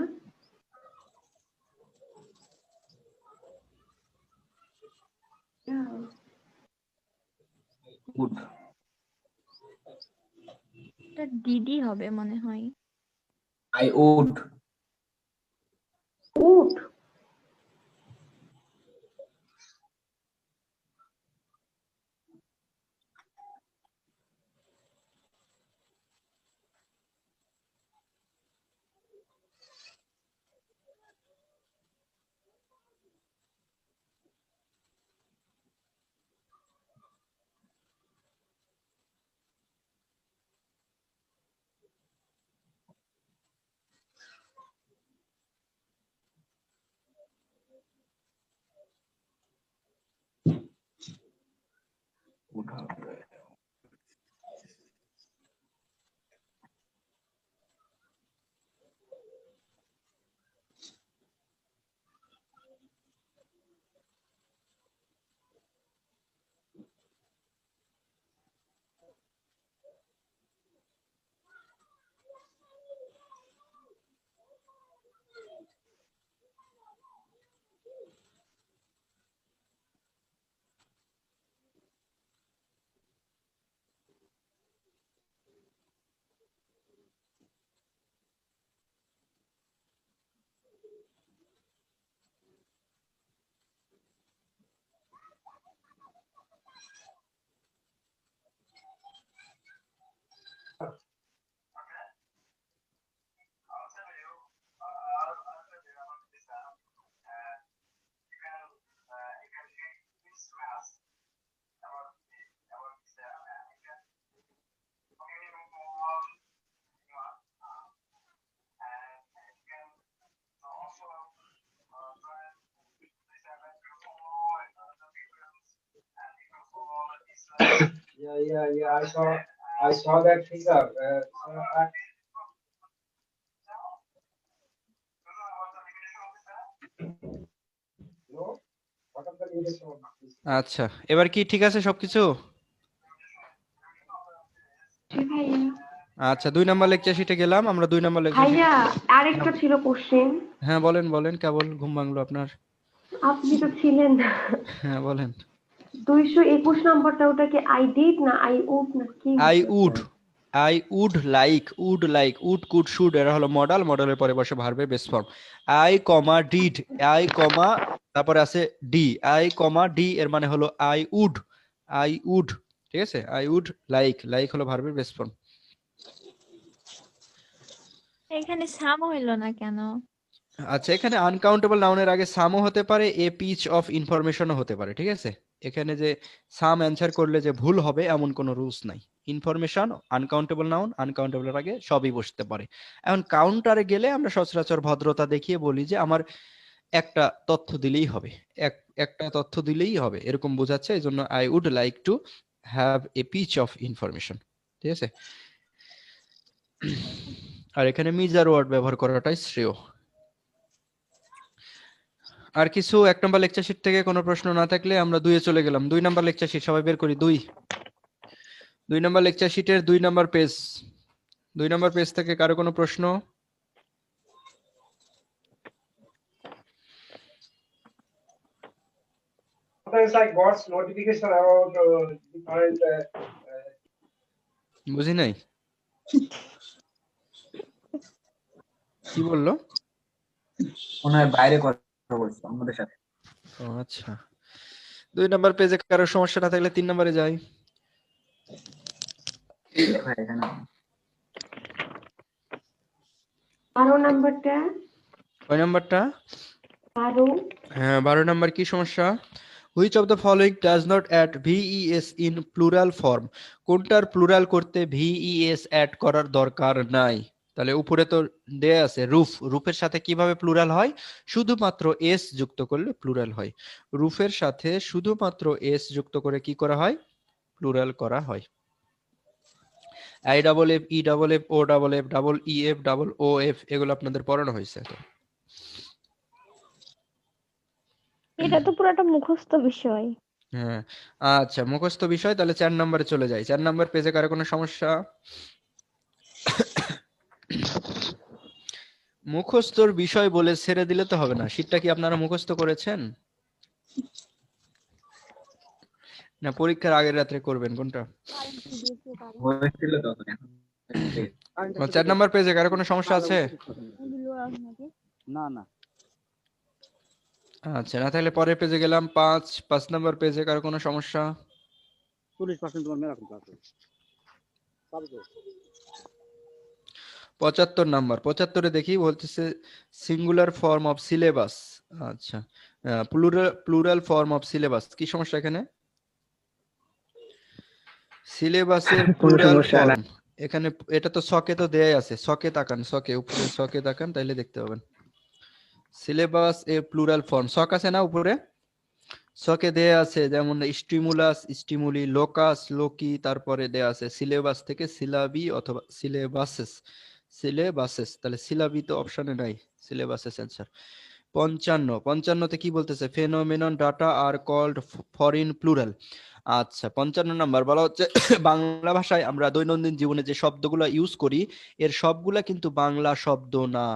গুড। এটা ডিডি হবে মনে হয়। I would. উড। আচ্ছা, এবার কি ঠিক আছে সবকিছু? জি ভাইয়া। আচ্ছা, 2 নাম্বার লেকচার শিটে গেলাম আমরা। 2 নাম্বার লেকচার শিট। ভাইয়া আরেকটা ছিল কোশ্চেন। হ্যাঁ বলেন বলেন, কেবল ঘুম ভাঙলো আপনার? আপনি তো ছিলেন না। হ্যাঁ বলেন। 221 নম্বরটা ওটা কি আই ডিড না আই উড না কি? I would like, would could should এরা হলো মডাল, মডেলের পরে বসে ভার্বের base form. I comma did, I comma তারপরে আছে ডি, আই কমা ডি এর মানে হলো আই উড, ঠিক আছে? আই উড লাইক হলো ভার্বের বেস ফর্ম। এখানে সাম হইলো না কেন? আচ্ছা, এখানে আনকাউন্টেবল নাউনের আগে সামও হতে পারে, এ পিচ অফ ইনফরমেশনও হতে পারে, ঠিক আছে? এখানে যে সাম অ্যানসার করলে যে ভুল হবে এমন কোনো রুলস নাই। ইনফরমেশন, আনকাউন্টেবল নাউন, আনকাউন্টেবলের আগে সবই বসতে পারে। এখন কাউন্টারে গেলে আমরা সচরাচর ভদ্রতা দেখিয়ে বলি যে আমার একটা তথ্য দিলেই হবে, একটা তথ্য দিলেই হবে, এরকম বোঝাচ্ছে। এই জন্য I would like to have a piece of information, ঠিক আছে? আর এখানে মিজার ওয়ার্ড ব্যবহার করাটাই শ্রেয়। আর কিছু 1 নম্বর লেকচার শিট থেকে কোনো প্রশ্ন না থাকলে আমরা 2 এ চলে গেলাম। 2 নম্বর লেকচার শিট সবাই বের করি। 2 নম্বর লেকচার শিটের 2 নম্বর পেজ। 2 নম্বর পেজ থেকে কারো কোনো প্রশ্ন? বুঝি নাই কি বললো? মনে হয় বাইরে কথা বলছো আমাদের সাথে। ও আচ্ছা, 2 নম্বর পেজে কারো সমস্যা না থাকলে 3 নম্বরে যাই। ভাই এখানে 12 নাম্বারটা। কয় নাম্বারটা? 12। হ্যাঁ, 12 নাম্বার কি সমস্যা? Which of the following does not add VES in plural form? কোনটার প্লুরাল করতে ভিইএস অ্যাড করার দরকার নাই? তাহলে উপরে তো দেয়া আছে রুফের সাথে কিভাবে প্লুরাল হয়? শুধুমাত্র এস যুক্ত করলে প্লুরাল হয়। রুফের সাথে শুধুমাত্র এস যুক্ত করে কি করা হয়? প্লুরাল করা হয়। I double F, E double F, O double F, double E F, double O F এগুলো আপনাদের পড়ানো হয়েছে। এটা তো পুরো একটা মুখস্থ বিষয়। হ্যাঁ, আচ্ছা মুখস্থ বিষয়। তাহলে 4 নম্বরে চলে যাই। 4 নম্বর পেজে কারো কোনো সমস্যা? মুখস্থর বিষয় বলে ছেড়ে দিলে তো হবে না। শীটটা কি আপনারা মুখস্থ করেছেন না পরীক্ষার আগের রাত্রে করবেন, কোনটা? হয়েছিল তো এখন। 4 নম্বর পেজে কারো কোনো সমস্যা আছে? না না, আচ্ছা, না তাহলে পরের পেজে গেলাম। 5 নম্বর পেজে কারো কোনো সমস্যা? 40% তোমার মেরা করতে আছে। 75 নাম্বার। 75-এ দেখি বলতেছে সিঙ্গুলার ফর্ম অফ সিলেবাস। আচ্ছা, প্লুরাল ফর্ম অফ সিলেবাস। কি সমস্যা এখানে? সিলেবাসের প্লুরাল ফর্ম এখানে, এটা তো ছকে তো দেয়াই আছে। ছকে তাকান, ছকে উপরে ছকে তাকান তাইলে দেখতে পাবেন সিলেবাস এর প্লুরাল ফর্ম। ছক আছে না উপরে? ছকে দেয়া আছে যেমন স্টিমুলাস, স্টিমুলি, লোকাস, লোকি, তারপরে দেয়া আছে সিলেবাস থেকে সিলাবি অথবা সিলেবাসেস। তাহলে সিলাবি তো অপশনে নাই, সিলেবাসেস অ্যান্সার। 55-তে কি বলতেছে? Phenomenon data are called foreign plural. আচ্ছা, 55 নাম্বার বলা হচ্ছে বাংলা ভাষায় আমরা দৈনন্দিন জীবনে যে শব্দগুলো ইউজ করি এর সবগুলা কিন্তু বাংলা শব্দ না।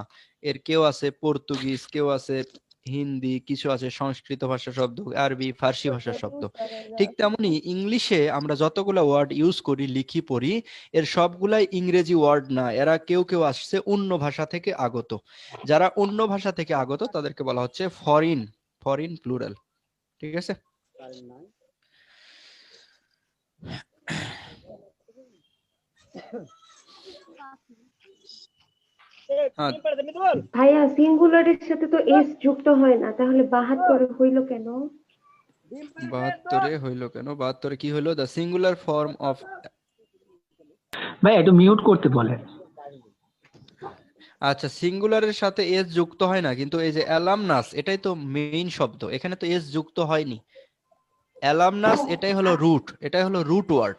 এর কেউ আছে পর্তুগিজ, কেউ আছে হিন্দি, কিছু আছে সংস্কৃত ভাষা শব্দ, আরবি, ফার্সি ভাষার শব্দ। ঠিক তেমনি ইংলিশে আমরা যতগুলো ওয়ার্ড ইউজ করি, লিখি, পড়ি, এর সবগুলাই ইংরেজি ওয়ার্ড না। এরা কেউ কেউ আসছে অন্য ভাষা থেকে আগত। যারা অন্য ভাষা থেকে আগত তাদেরকে বলা হচ্ছে ফরিন প্লুরাল, ঠিক আছে? ভাইয়া সিঙ্গুলারের সাথে তো এস যুক্ত হয় না, তাহলে 72 হইলো কেন? 72-এ হইলো কেন? 72-এ কি হইলো? The singular form of. ভাই একটু মিউট করতে বলেন। আচ্ছা, সিঙ্গুলারের সাথে এস যুক্ত হয় না, কিন্তু এই যে অ্যালামনাস এটাই তো মেইন শব্দ, এখানে তো এস যুক্ত হয়নি। অ্যালামনাস এটাই হলো রুট ওয়ার্ড।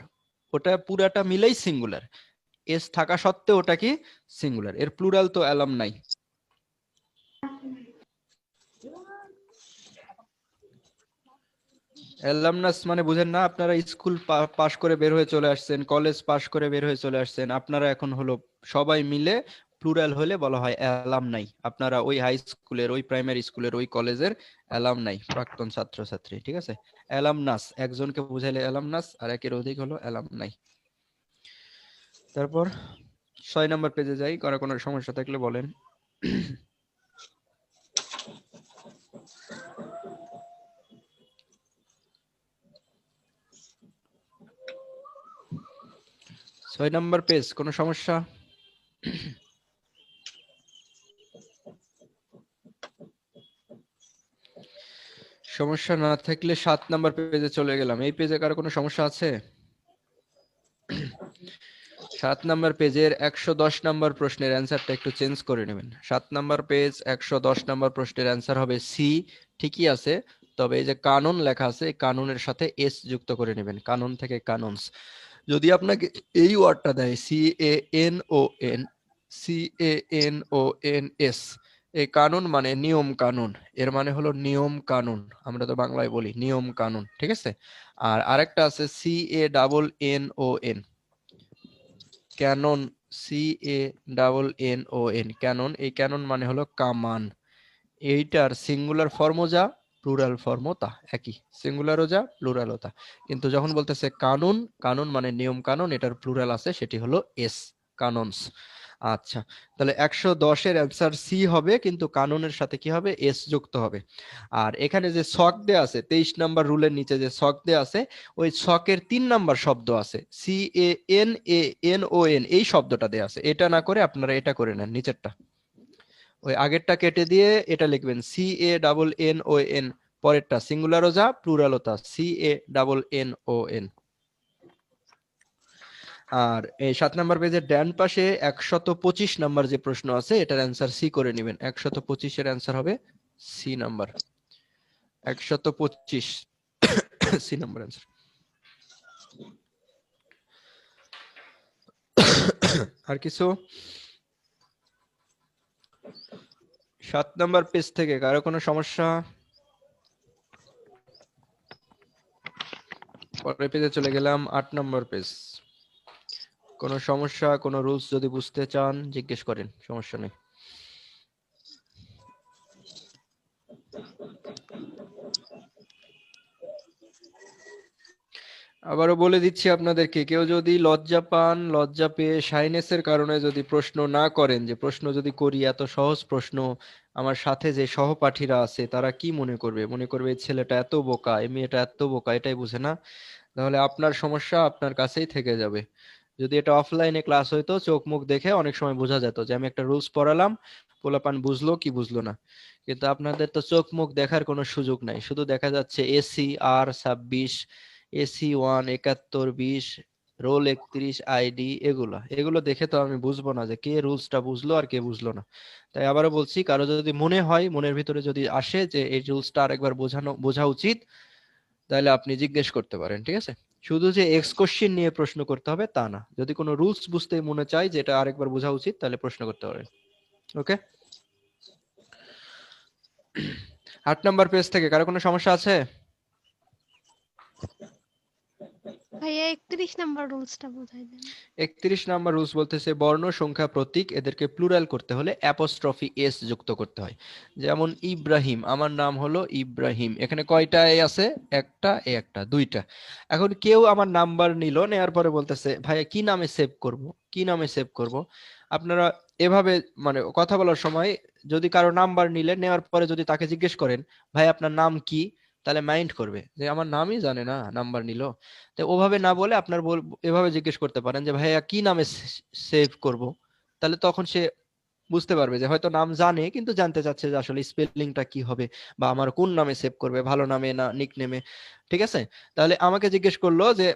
ওটা পুরাটা মিলেই সিঙ্গুলার, এস থাকা সত্ত্বেও ওটা কি সিঙ্গুলার, এর প্লুরাল তো অ্যালামনাই। অ্যালামনাস মানে বুঝেন না? আপনারা স্কুল পাশ করে বের হয়ে চলে আসছেন, কলেজ পাশ করে বের হয়ে চলে আসছেন, আপনারা এখন হলো সবাই মিলে প্লুরাল হলে বলা হয় অ্যালামনাই। আপনারা ওই হাই স্কুলের, ওই প্রাইমারি স্কুলের, ওই কলেজের অ্যালামনাই, প্রাক্তন ছাত্রছাত্রী, ঠিক আছে? অ্যালামনাস একজনকে বুঝাইলে অ্যালামনাস, আর একের অধিক হলো অ্যালামনাই। তারপর 6 নম্বর পেজে যাই, কারো কোনো সমস্যা থাকলে বলেন। ছয় নম্বর পেজ, কোনো সমস্যা? সমস্যা না থাকলে 7 নম্বর পেজে চলে গেলাম। এই পেজে কারো কোনো সমস্যা আছে? 7 নম্বর পেজের 110 নম্বর প্রশ্নের অ্যান্সারটা একটু চেঞ্জ করে নেবেন। 7 নম্বর পেজ 110 নম্বর প্রশ্নের অ্যান্সার হবে সি। ঠিকই আছে, তবে এই যে কানুন লেখা আছে, এই কানুনের সাথে এস যুক্ত করে নেবেন, কানুন থেকে কানুনস। যদি আপনাকে এই ওয়ার্ডটা দেয় CANON, CANONS, এই কানুন মানে নিয়ম কানুন, এর মানে হলো নিয়ম কানুন, আমরা তো বাংলায় বলি নিয়ম কানুন, ঠিক আছে? আর আরেকটা আছে CANNON, ক্যানন, CANNON, ক্যানন। এই ক্যানন মানে হলো কামান। এইটার সিঙ্গুলার ফর্মও যা, প্লুরাল ফর্মও তা একই, সিঙ্গুলারও যা, প্লুরালও তা। কিন্তু যখন বলতেছে কানুন, কানুন মানে নিয়ম কানুন, এটার প্লুরাল আছে, সেটি হলো এস, কাননস। আচ্ছা, তাহলে 110 এর অ্যান্সার সি হবে, কিন্তু কানুনের সাথে কি হবে? এস যুক্ত হবে। আর এখানে যে ছক দেয়া আছে 23 নাম্বার রুলের নিচে যে ছক দেয়া আছে, ওই ছকের 3 নাম্বার শব্দ আছে CANANON, এই শব্দটা দেয়া আছে। এটা না করে আপনারা এটা করে নেন, নিচেরটা, ওই আগেরটা কেটে দিয়ে এটা লিখবেন CANNON, পরেরটা সিঙ্গুলারও যা, প্লুরালও তা, CANNON। আর এই 7 নাম্বার পেজের ডান পাশে 125 নাম্বার যে প্রশ্ন আছে, এটার অ্যান্সার সি করে নেবেন। 125 এর অ্যান্সার হবে C number, 125 C number answer. আর কিছু? 7 নাম্বার পেজ থেকে কারো কোনো সমস্যা? পরের পেজে চলে গেলাম, 8 নাম্বার পেজ। কোনো সমস্যা, কোনো রুলস যদি বুঝতে চান জিজ্ঞেস করেন, সমস্যা নেই। আবারও বলে দিচ্ছি আপনাদেরকে, কেউ যদি লজ্জা পান, লজ্জা পেয়ে শাইনেসের কারণে যদি প্রশ্ন না করেন, যে প্রশ্ন যদি করি এত সহজ প্রশ্ন, আমার সাথে যে সহপাঠীরা আছে তারা কি মনে করবে? মনে করবে এই ছেলেটা এত বোকা, এই মেয়েটা এত বোকা, এটাই বুঝে না। তাহলে আপনার সমস্যা আপনার কাছেই থেকে যাবে। যদি এটা অফলাইনে ক্লাস হইতো, চোখ মুখ দেখে অনেক সময় বোঝা যেত যে আমি একটা রুলস পড়ালাম, পোলাপান বুঝলো কি বুঝলো না। কিন্তু আপনাদের তো চোখ মুখ দেখার কোনো সুযোগ নাই, শুধু দেখা যাচ্ছে ACR 26, AC1 71 20, রোল 31 ID, এগুলো দেখে তো আমি বুঝবো না যে কে রুলসটা বুঝলো আর কে বুঝলো না। তাই আবারও বলছি, কারো যদি মনে হয়, মনের ভিতরে যদি আসে যে এই রুলসটা আরেকবার বোঝা উচিত, তাহলে আপনি জিজ্ঞেস করতে পারেন, ঠিক আছে? শুধু যে এক্স কোশ্চেন নিয়ে প্রশ্ন করতে হবে তা না, যদি কোনো রুলস বুঝতে মনে চায় যে এটা আরেকবার বোঝা উচিত, তাহলে প্রশ্ন করতে পারেন। ওকে, 8 নাম্বার পেজ থেকে কারো কোনো সমস্যা আছে? ভাইয়া 31 নাম্বার রুলসটা বোঝাই দেন। 31 নাম্বার রুলস বলতেছে বর্ণ, সংখ্যা, প্রতীক এদেরকে প্লুরাল করতে হলে অ্যাপোস্ট্রফি এস যুক্ত করতে হয়। যেমন ইব্রাহিম, আমার নাম হলো ইব্রাহিম, এখানে কয়টা এ আছে? একটা, দুইটা। এখন কেউ আমার নাম্বার নিল, নেয়ার পরে বলতেছে ভাইয়া কি নামে সেভ করব, কি নামে সেভ করব? আপনারা এভাবে মানে কথা বলার সময় যদি কারো নাম্বার নিলে, নেওয়ার পরে যদি তাকে জিজ্ঞেস করেন ভাই আপনার নাম কি, তাহলে মাইন্ড করবে যে আমার নামই জানে না, নাম্বার নিল। তো ওভাবে না বলে আপনার এভাবে জিজ্ঞেস করতে পারেন যে ভাইয়া কি নামে সেভ করব, তাহলে তখন সে বুঝতে পারবে যে হয়তো নাম জানে কিন্তু জানতে চাচ্ছে যে আসলে স্পেলিংটা কি হবে, বা আমার কোন নামে সেভ করবে, ভালো নামে না নিকনেমে, ঠিক আছে? তাহলে আমাকে জিজ্ঞেস করলো যে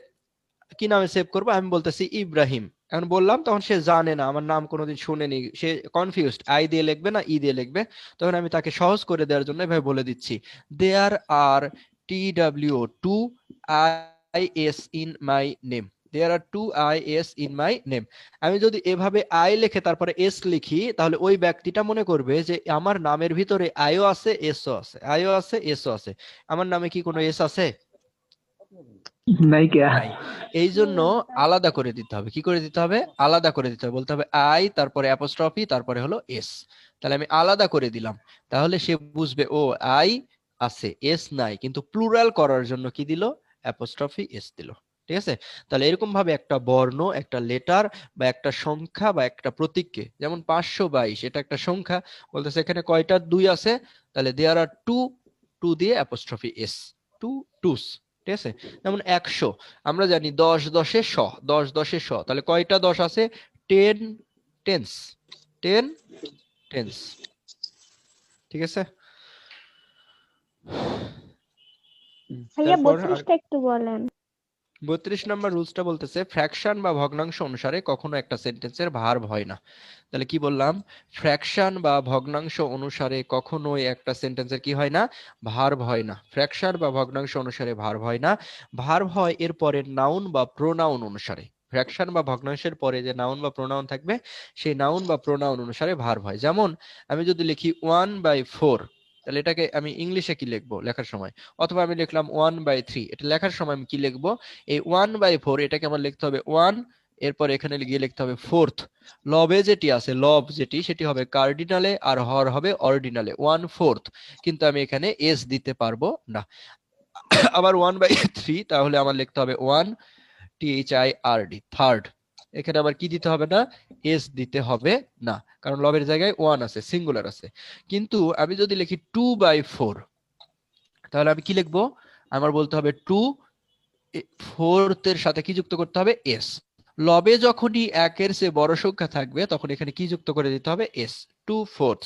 কি নামে সেভ করব, আমি বলতেছি ইব্রাহিম, এখন বললাম, তখন সে জানে না, আমার নাম কোনোদিন শুনেনি, সে কনফিউজড, আই দিয়ে লিখবে না ই দিয়ে লিখবে। তখন আমি তাকে সহজ করে দেওয়ার জন্য এভাবে বলে দিচ্ছি, there are TW2 IS in my name, there are 2 IS in my name. আমি যদি এভাবে আই লিখে তারপরে এস লিখি, তাহলে ওই ব্যক্তিটা মনে করবে যে আমার নামের ভিতরে আইও আছে এসও আছে, আইও আছে এসও আছে। আমার নামে কি কোনো এস আছে? নাই কে নাই। এই জন্য আলাদা করে দিতে হবে। কি করে দিতে হবে? আলাদা করে দিতে হবে। বলতে হবে আই, তারপরে অ্যাপোস্ট্রফি, তারপরে হলো এস। তাহলে আমি আলাদা করে দিলাম, তাহলে সে বুঝবে ও আই আছে এস নাই, কিন্তু প্লুরাল করার জন্য কি দিল? অ্যাপোস্ট্রফি এস দিল। ঠিক আছে? তাহলে এরকম ভাবে একটা বর্ণ, একটা লেটার বা একটা সংখ্যা বা একটা প্রতীককে, যেমন 522 এটা একটা সংখ্যা, বলতেছে এখানে কয়টা 2 আছে, তাহলে দেয়ার আর 2 দিয়ে অ্যাপোস্ট্রফি এস, 2 টুস। ঠিক আছে? যেমন 100 আমরা জানি 10 10 100, 10 10 100, তাহলে কয়টা 10 আছে? 10 টেন্স, 10 টেন্স। ঠিক আছে? ভাইয়া তারপর আর 32টা একটু বলেন। 32 নম্বর রুলসটা বলতেছে ফ্র্যাকশন বা ভগ্নাংশ অনুসারে কখনো একটা সেন্টেন্সের ভার্ব হয় না। তাহলে কি বললাম? ফ্র্যাকশন বা ভগ্নাংশ অনুসারে কখনোই একটা সেন্টেন্সের কি হয় না? ভার্ব হয় না। ফ্র্যাকশন বা ভগ্নাংশ অনুসারে ভার্ব হয় না। ভার্ব হয় এর পরে নাউন বা প্রোনাউন অনুসারে। ফ্র্যাকশন বা ভগ্নাংশের পরে যে নাউন বা প্রোনাউন থাকবে, সেই নাউন বা প্রোনাউন অনুসারে ভার্ব হয়। যেমন আমি যদি লিখি 1/4, তাহলে এটাকে আমি ইংলিশে কি লিখবো লেখার সময়? অথবা আমি লিখলাম 1/3, এটা লেখার সময় আমি কি লিখবো? এই 1/4 এটাকে আমার লিখতে হবে 1, এরপর এখানে গিয়ে লিখতে হবে 4th। লবে যেটি আছে, লব যেটি, সেটি হবে কার্ডিনালে, আর হর হবে অর্ডিনালে, 1/4। কিন্তু আমি এখানে এস দিতে পারবো না। আবার 1/3, তাহলে আমার লিখতে হবে 1THIRD, থার্ড। এখানে আবার কি দিতে হবে না? এস দিতে হবে না, কারণ লবের জায়গায় 1 আছে, সিঙ্গুলার আছে। কিন্তু আমি যদি লিখি 2/4, তাহলে আমি কি লিখবো? আমার বলতে হবে 2/4 এর সাথে কি যুক্ত করতে হবে? এস। লবে যখনই 1-এর চেয়ে বড় সংখ্যা থাকবে, তখন এখানে কি যুক্ত করে দিতে হবে? এস, 2/4।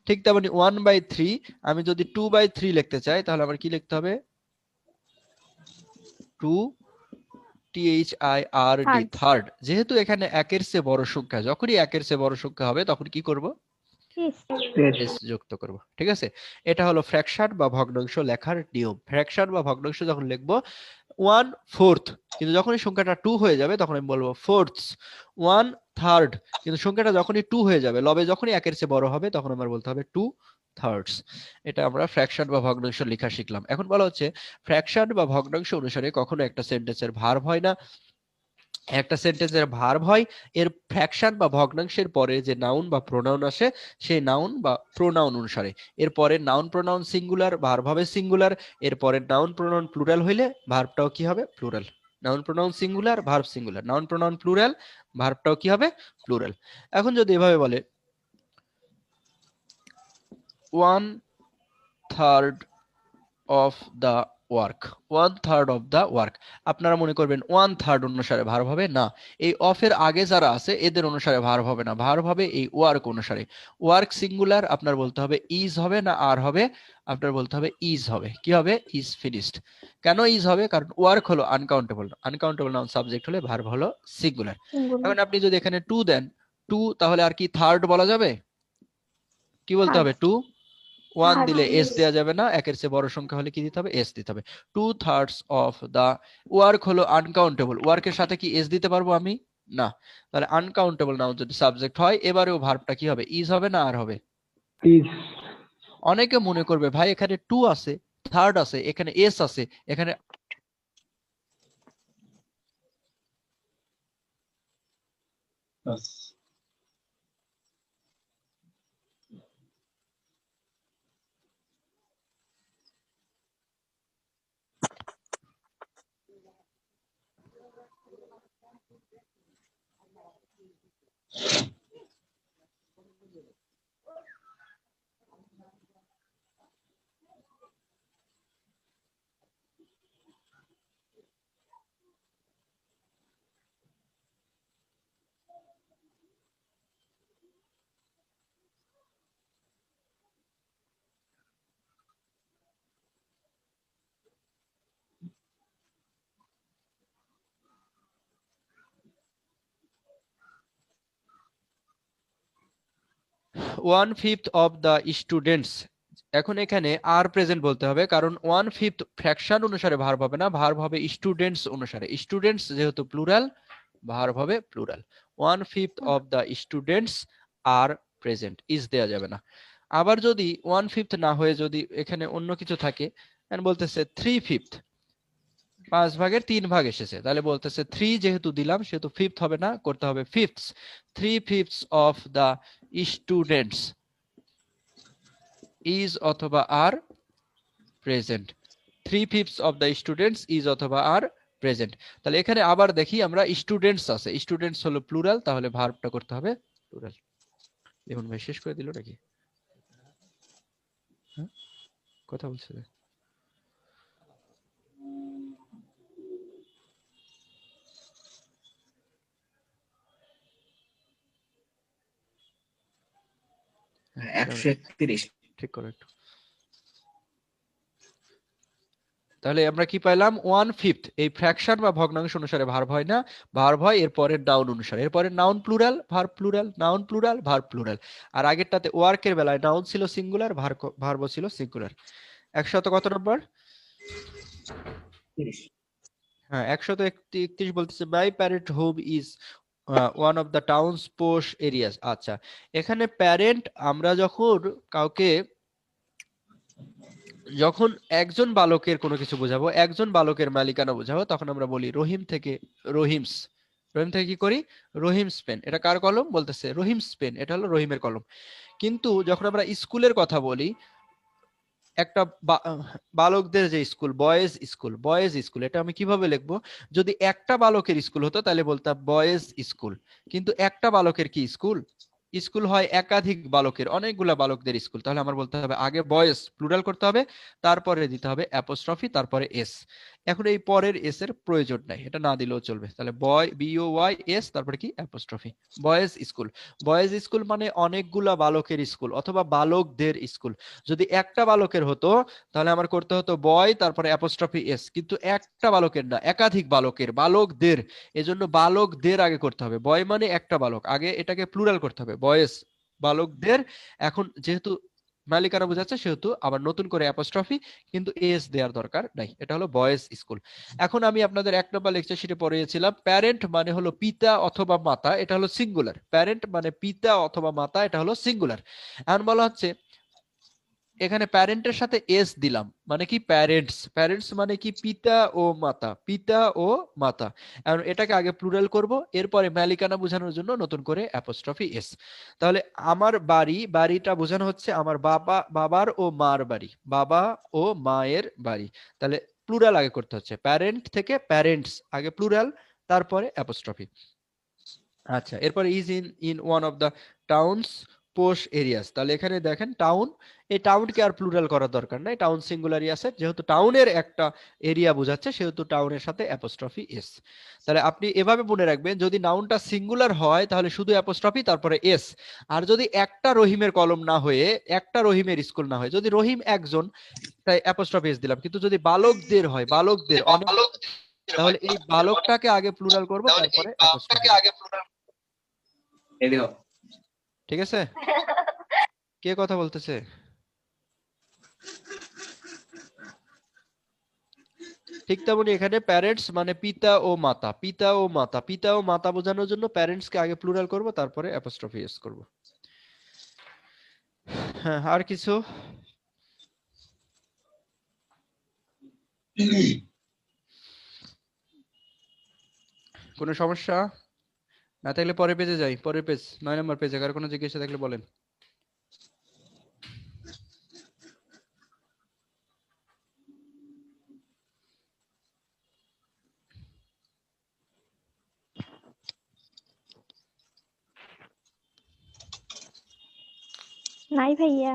ঠিক তেমনি 1/3, আমি যদি 2/3 লিখতে চাই, তাহলে আমার কি লিখতে হবে? 2THIRD, third. থার্ড। যেহেতু এখানে 1-এর চেয়ে বড় সংখ্যা, যখনই 1-এর চেয়ে বড় সংখ্যা হবে, তখন কি করব? এস যুক্ত করব। ঠিক আছে? এটা হলো ফ্র্যাকশন বা ভগ্নাংশ লেখার নিয়ম। ফ্র্যাকশন বা ভগ্নাংশ যখন লিখবো 1/4, কিন্তু যখনই সংখ্যাটা 2 হয়ে যাবে, তখন আমি বলবো 4ths। 1/3, কিন্তু সংখ্যাটা যখনই 2 হয়ে যাবে, লবে যখনই 1-এর চেয়ে বড় হবে, তখন আমার বলতে হবে 2/3। এটা আমরা ফ্র্যাকশন বা ভগ্নাংশ লেখা শিখলাম। এখন বলা হচ্ছে ফ্র্যাকশন বা ভগ্নাংশ অনুসারে কখনো একটা সেন্টেন্সের ভার্ব হয় না। একটা সেন্টেন্সের ভার্ব হয় এর ফ্র্যাকশন বা ভগ্নাংশের পরে যে নাউন বা প্রোনাউন আসে, সেই নাউন বা প্রোনাউন অনুসারে। এর পরে নাউন প্রোনাউন সিঙ্গুলার, ভার্ব হবে সিঙ্গুলার। এর পরে নাউন প্রোনাউন প্লুরাল হইলে ভার্বটাও কি হবে? Plural. Noun pronoun singular, verb singular, noun pronoun plural, ভার্বটাও কি হবে? প্লুরাল। এখন যদি এভাবে বলে 1/3 of the work, 1/3 of the work, আপনারা মনে করবেন 1/3 অনুসারে ভার্ব হবে না। এই অফের আগে যারা আছে এদের অনুসারে ভার্ব হবে না, ভার্ব হবে এই ওয়ার্ক অনুসারে। ওয়ার্ক সিঙ্গুলার, আপনার বলতে হবে ইজ হবে না আর হবে? আপনার বলতে হবে ইজ হবে। কি হবে? Is finished. কেন ইজ হবে? কারণ ওয়ার্ক হলো আনকাউন্টেবল, আনকাউন্টেবল নাউন সাবজেক্ট হলে ভার্ব হলো সিঙ্গুলার। এখন আপনি যদি এখানে 2 দেন, 2, তাহলে আর কি থার্ড বলা যাবে? কি বলতে হবে? 2। 1 দিলে এস দেওয়া যাবে না, 1-এর চেয়ে বড় সংখ্যা হলে কি দিতে হবে? এস দিতে হবে। 2/3 অফ দা ওয়ার্ক হলো আনকাউন্টেবল, ওয়ার্কের সাথে কি এস দিতে পারবো আমি? না। তাহলে আনকাউন্টেবল নাউন যদি সাবজেক্ট হয়, এবারেও ভার্বটা কি হবে? ইজ হবে না আর হবে? ইজ। অনেকে মনে করবে ভাই এখানে 2 আছে, থার্ড আছে, এখানে এস আছে, এখানে one fifth of the students এখন এখানে আর প্রেজেন্ট বলতে হবে, কারণ 1/5 ফ্র্যাকশন অনুসারে ভার্ব হবে না, ভার্ব হবে স্টুডেন্টস অনুসারে। স্টুডেন্টস যেহেতু প্লুরাল, ভার্ব হবে plural. 1/5 of the students are present, is দেয়া যাবে না। আবার যদি 1/5 না হয়ে যদি এখানে অন্য কিছু থাকে, বলতেছে 3/5, 5 ভাগের 3 ভাগ এসেছে, তাহলে বলতেছে 3 যেহেতু দিলাম সেহেতু 5th হবে না, করতে হবে 5ths। 3/5 of the students is অথবা are present. 3/5 of the students is অথবা আর প্রেজেন্ট। তাহলে এখানে আবার দেখি আমরা স্টুডেন্টস আছে, স্টুডেন্টস হলো প্লুরাল, তাহলে ভার্বটা করতে হবে প্লুরাল। দেখুন ভাই শেষ করে দিল নাকি? হ্যাঁ কথা বলছে যে। হ্যাঁ, 131। ঠিক করে একটু। তাহলে আমরা কি পাইলাম? 1/5 এই ফ্র্যাকশন বা ভগ্নাংশ অনুসারে ভার্ব হয় না, ভার্ব হয় এর পরের নাউন অনুসারে। এর পরের noun plural, verb plural, noun plural, verb plural. আর আগেরটাতে ওয়ার্কের বেলায় নাউন ছিল সিঙ্গুলার, ভার্ব ছিল সিঙ্গুলার। 100 কত নম্বর? 30। হ্যাঁ 131 বলতেছে my parent home is one of the towns posh areas. আচ্ছা, এখানে প্যারেন্ট আমরা যখন একজন বালকের কোনো কিছু বোঝাবো, একজন বালকের মালিকানা বোঝাবো, তখন আমরা বলি রহিম থেকে রহিমস। রহিম থেকে কি করি? রহিমস পেন। এটা কার কলম? বলতেছে রহিমস পেন, এটা হলো রহিমের কলম। কিন্তু যখন আমরা স্কুলের কথা বলি, একটা বালকদের যে স্কুল, বয়েজ স্কুল, এটা আমি কিভাবে লিখবো? যদি একটা বালকের স্কুল হতো তাহলে বলতাম বয়েজ স্কুল। কিন্তু একটা বালকের কি স্কুল? স্কুল হয় একাধিক বালকের, অনেকগুলা বালকদের স্কুল। তাহলে আমার বলতে হবে আগে বয়েজ প্লুরাল করতে হবে, তারপরে দিতে হবে অ্যাপোস্ট্রফি, তারপরে এস। এখন এই পরের এস এর প্রয়োজন নাই, এটা না দিলেও চলবে। তাহলে বয়, BOYS, তারপরে কি apostrophe, boys school. Boys school মানে অনেকগুলা বালকের স্কুল অথবা বালকদের স্কুল। যদি একটা বালকের হতো তাহলে আমার করতে হতো বয় তারপরে অ্যাপোস্ট্রফি এস, কিন্তু একটা বালকের না, একাধিক বালকের, বালকদের। এজন্য বালকদের আগে করতে হবে। বয় মানে একটা বালক, আগে এটাকে প্লুরাল করতে হবে, বয়েস, বালকদের। এখন যেহেতু মালিকানা বোঝাচ্ছে সেহেতু আবার নতুন করে অ্যাপোস্ট্রফি, কিন্তু এস দেওয়ার দরকার নাই। এটা হলো বয়েজ স্কুল। এখন আমি আপনাদের 1 নম্বর লেকচার শিটে পড়িয়েছিলাম প্যারেন্ট মানে হলো পিতা অথবা মাতা, এটা হলো সিঙ্গুলার। প্যারেন্ট মানে পিতা অথবা মাতা, এটা হলো সিঙ্গুলার। এখন বলা হচ্ছে এখানে প্যারেন্টের সাথে এস দিলাম, মানে কি প্যারেন্টস। প্যারেন্টস মানে কি পিতা ও মাতা, পিতা ও মাতা। এখন এটাকে আগে প্লুরাল করব, এরপরে মালিকানা বোঝানোর জন্য নতুন করে অ্যাপোস্ট্রফি এস। তাহলে আমার বাড়ি, বাড়িটা বোঝানো হচ্ছে আমার বাবার ও মার বাড়ি, বাবা ও মায়ের বাড়ি। তাহলে প্লুরাল আগে করতে হচ্ছে, প্যারেন্ট থেকে প্যারেন্টস, আগে প্লুরাল তারপরে অ্যাপোস্ট্রফি। আচ্ছা, এরপরে is in one of the towns posh areas. তাহলে এখানে দেখেন টাউন, এই টাউনকে আর প্লুরাল করার দরকার নাই, টাউন সিঙ্গুলারই আছে। যেহেতু টাউনের একটা এরিয়া বোঝাচ্ছে সেহেতু টাউনের সাথে অ্যাপোস্ট্রফি এস। তাহলে আপনি এভাবে মনে রাখবেন, যদি নাউনটা সিঙ্গুলার হয় তাহলে শুধু অ্যাপোস্ট্রফি তারপরে এস। আর যদি একটা রহিমের কলম না হয়ে, একটা রহিমের স্কুল না হয়, যদি রহিম একজন তাই অ্যাপোস্ট্রফি এস দিলাম, কিন্তু যদি বালকদের হয়, বালকদের অনেক, তাহলে এই বালকটাকে আগে প্লুরাল করব তারপরে অ্যাপোস্ট্রফি। ঠিক আছে? কে কথা বলতেছে? ঠিক তেমনি এখানে প্যারেন্টস মানে পিতা ও মাতা, পিতা ও মাতা, পিতা ও মাতা বোঝানোর জন্য প্যারেন্টস কে আগে প্লুরাল করব তারপরে অ্যাপোস্ট্রফি এস করব। হ্যাঁ, আর কিছু? কোনো সমস্যা না থাকলে পরের পেজে যাই, পরের পেজ 9 নম্বর পেজে। কার কোনো জিজ্ঞাসা থাকলে বলেন। নাই ভাইয়া।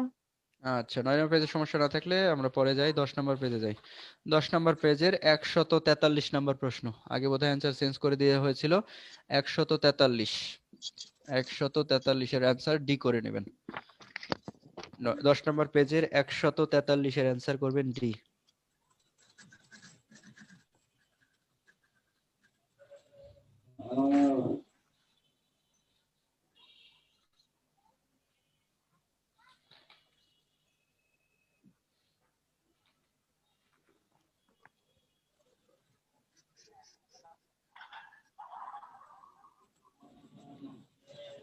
আচ্ছা, 9 নম্বর পেজের সমস্যা না থাকলে আমরা পরে যাই, 10 নম্বর পেজে যাই। 10 নম্বর পেজের 143 নম্বর প্রশ্ন। আগে বোধহয় অ্যান্সার চেঞ্জ করে দেওয়া হয়েছিল। 143, 143 এর অ্যান্সার ডি করে নেবেন। 10 নম্বর পেজের 143 এর অ্যান্সার করবেন ডি।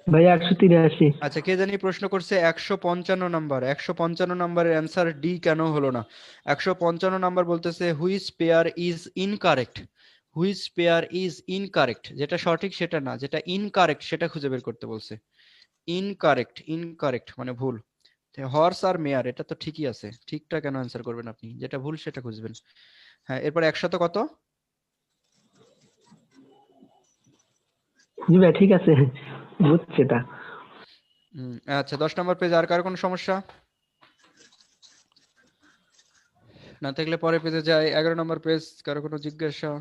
ভাইয়া 183। আচ্ছা, কে জানি প্রশ্ন করছে 155 নাম্বার। 155 নাম্বারের অ্যান্সার ডি কেন হলো না? 155 নাম্বার বলতেছে which pair is incorrect. Which pair is incorrect, যেটা সঠিক সেটা না, যেটা ইনকারেক্ট সেটা খুঁজে বের করতে বলছে। ইনকারেক্ট, ইনকারেক্ট মানে ভুল। হর্স আর মেয়ার এটা তো ঠিকই আছে, ঠিকটা কেন অ্যান্সার করবেন আপনি? যেটা ভুল সেটা খুঁজবেন। হ্যাঁ, এরপর 100 কত? জি ভাই ঠিক আছে, বুঝছি এটা। আচ্ছা, 10 নম্বর পেজ। আর কার কোনো সমস্যা না থাকলে পরে পেজে যাই। 11 নম্বর পেজ, কারো কোনো জিজ্ঞাসা?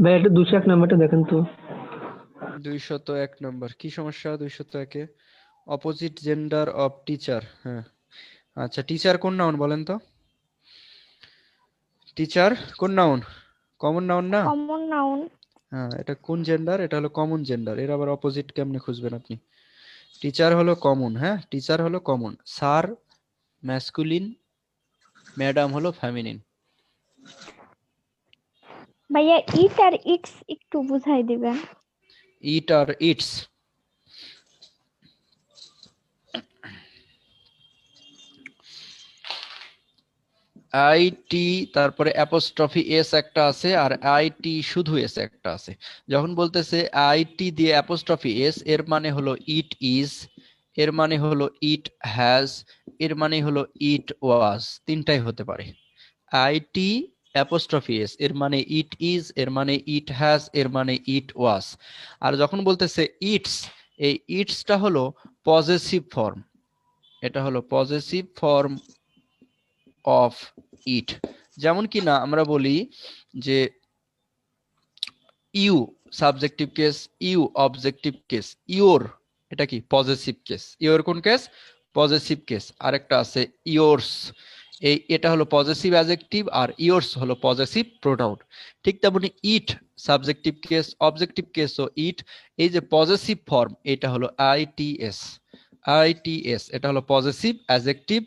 ভাই এটা 201 নাম্বারটা দেখেন তো। 201 নম্বর কি সমস্যা? 201-এ অপোজিট জেন্ডার অফ টিচার। হ্যাঁ, আচ্ছা, টিচার কোন নাউন বলেন তো? টিচার কোন নাউন? কমন নাউন না? Common noun. হ্যাঁ, এটা কোন জেন্ডার? এটা হলো কমন জেন্ডার। এর আবার অপোজিট কেমনে খুঁজবেন আপনি? টিচার হলো কমন। হ্যাঁ, টিচার হলো কমন। স্যার ম্যাসকুলিন, ম্যাডাম হলো ফেমিনিন। ভাইয়া ইট আর ইটস একটু বুঝাই দিবেন। ইট আর ইটস, আইটি তারপরে অ্যাপোস্ট্রফি এস একটা আছে, আর আইটি শুধু এস একটা আছে। যখন বলতেছে আইটি দিয়ে অ্যাপোস্ট্রফি এস, এর মানে হলো ইট ইজ, এর মানে হলো ইট হ্যাজ, এর মানে হলো ইট ওয়াজ। তিনটাই হতে পারে। আইটি অ্যাপোস্ট্রফি এস এর মানে ইট ইজ, এর মানে ইট হ্যাজ, এর মানে ইট ওয়াজ। আর যখন বলতেছে ইটস, এই ইটসটা হলো পজেসিভ ফর্ম। এটা হলো পজেসিভ ফর্ম অফ ইট। যেমন কি না আমরা বলি যে you subjective case, you objective case, your এটা কি পজেসিভ কেস। ইওর কোন কেস? Possessive case. আরেকটা আছে ইয়োরস, এটা হলো পজেসিভ অ্যাডজেক্টিভ, আর ইয়োরস হলো পজেসিভ প্রোনাউন। ঠিক তেমনি it subjective case, objective case ও ইট। এই যে পজেসিভ ফর্ম এটা হলো আইটিএস। আইটিএস এটা হলো পজেসিভ অ্যাডজেক্টিভ।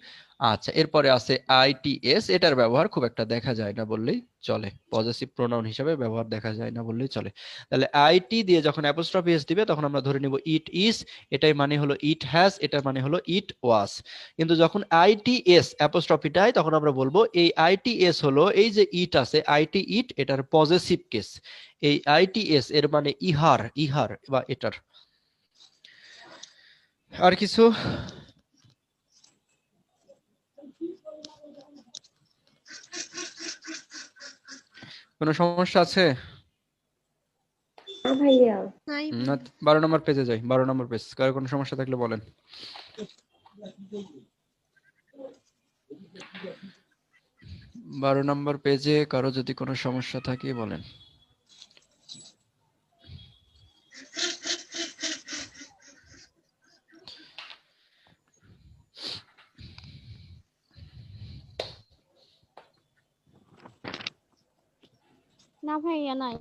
আচ্ছা, এরপরে আছে আইটিএস, এটার ব্যবহার খুব একটা দেখা যায় না বললেই চলে, পজেসিভ প্রোনাউন হিসেবে ব্যবহার দেখা যায় না বললেই চলে। তাহলে আইটি দিয়ে যখন অ্যাপোস্ট্রফি এস দিবে তখন আমরা ধরে নিব ইট ইজ, এটাই মানে হলো ইট হ্যাজ, এটার মানে হলো ইট ওয়াজ। কিন্তু যখন আইটিএস অ্যাপোস্ট্রফি দেয় তখন আমরা বলবো এই আইটিএস হলো এই যে ইট আছে, আইটি ইট এটার পজেসিভ কেস। এই আইটিএস এর মানে ইহার, ইহার বা এটার। আর কিছু? কোনো সমস্যা আছে? ভাইয়া 12 নম্বর পেজে যাই। 12 নম্বর পেজ, কারো কোনো সমস্যা থাকলে বলেন। 12 নম্বর পেজে কারো যদি কোনো সমস্যা থাকে বলেন। না ভাইয়া নাই।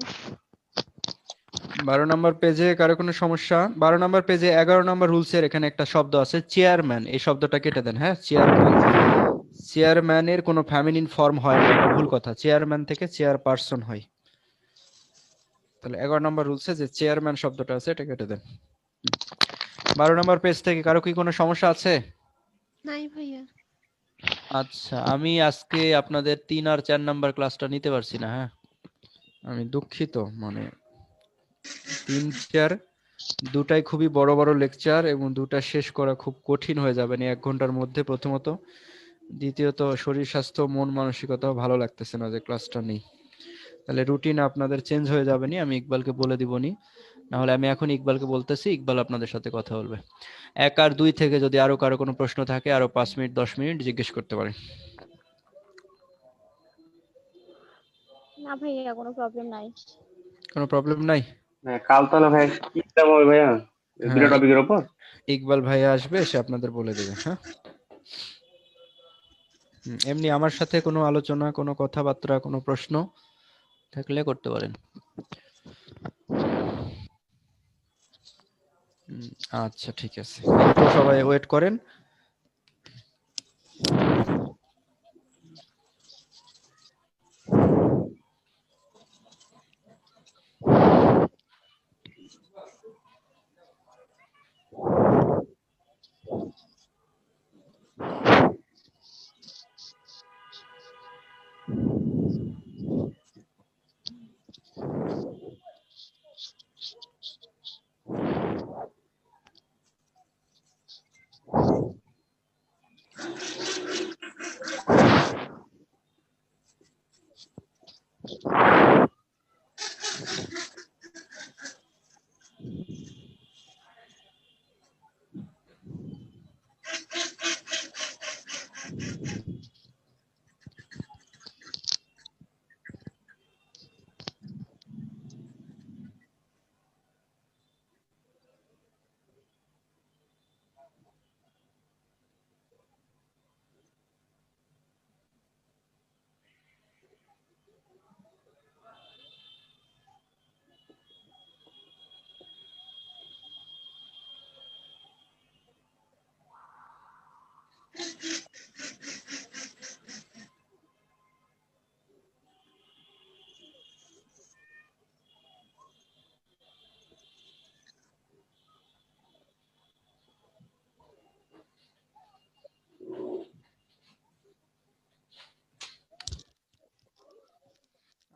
12 নম্বর পেজে কারো কোনো সমস্যা? 12 নম্বর পেজে 11 নম্বর রুলসের এখানে একটা শব্দ আছে চেয়ারম্যান, এই শব্দটা কেটে দেন। হ্যাঁ, চেয়ারম্যান, চেয়ারম্যানের কোনো ফেমিনিন ফর্ম হয় না, এটা ভুল কথা। চেয়ারম্যান থেকে চেয়ারপারসন হয়। তাহলে 11 নম্বর রুলসে যে চেয়ারম্যান শব্দটা আছে এটা কেটে দেন। 12 নম্বর পেজ থেকে কারো কি কোনো সমস্যা আছে? নাই ভাইয়া। আচ্ছা, আমি আজকে আপনাদের 3 আর 4 নাম্বার ক্লাসটা নিতে পারছি না। হ্যাঁ, আমি দুঃখিত। মানে 3, 4 দুটাই খুবই বড় বড় লেকচার এবং দুটা শেষ করা খুব কঠিন হয়ে যাবে না 1 ঘন্টার মধ্যে, প্রথমত। দ্বিতীয়ত শরীর স্বাস্থ্য মন মানসিকতাও ভালো লাগতেছে না যে ক্লাসটা নেই। তাহলে রুটিন আপনাদের চেঞ্জ হয়ে যাবে নি, আমি ইকবালকে বলে দিবনি। না হলে আমি এখন ইকবালকে বলতেছি, ইকবাল আপনাদের সাথে কথা বলবে। 1 আর 2 থেকে যদি আরো কারো কোনো প্রশ্ন থাকে আরো 5 মিনিট 10 মিনিট জিজ্ঞেস করতে পারেন। না ভাইয়া কোনো প্রবলেম নাই। কোনো প্রবলেম নাই? কাল তাহলে ভাই কি দেবো ভাইয়া দুটো টপিকের উপর? ইকবাল ভাইয়া আসবে, সে আপনাদের বলে দেবে। হ্যাঁ, এমনি আমার সাথে কোনো আলোচনা, কোনো কথাবার্তা, কোনো প্রশ্ন থাকলে করতে পারেন। আচ্ছা ঠিক আছে, একটু সবাই ওয়েট করেন।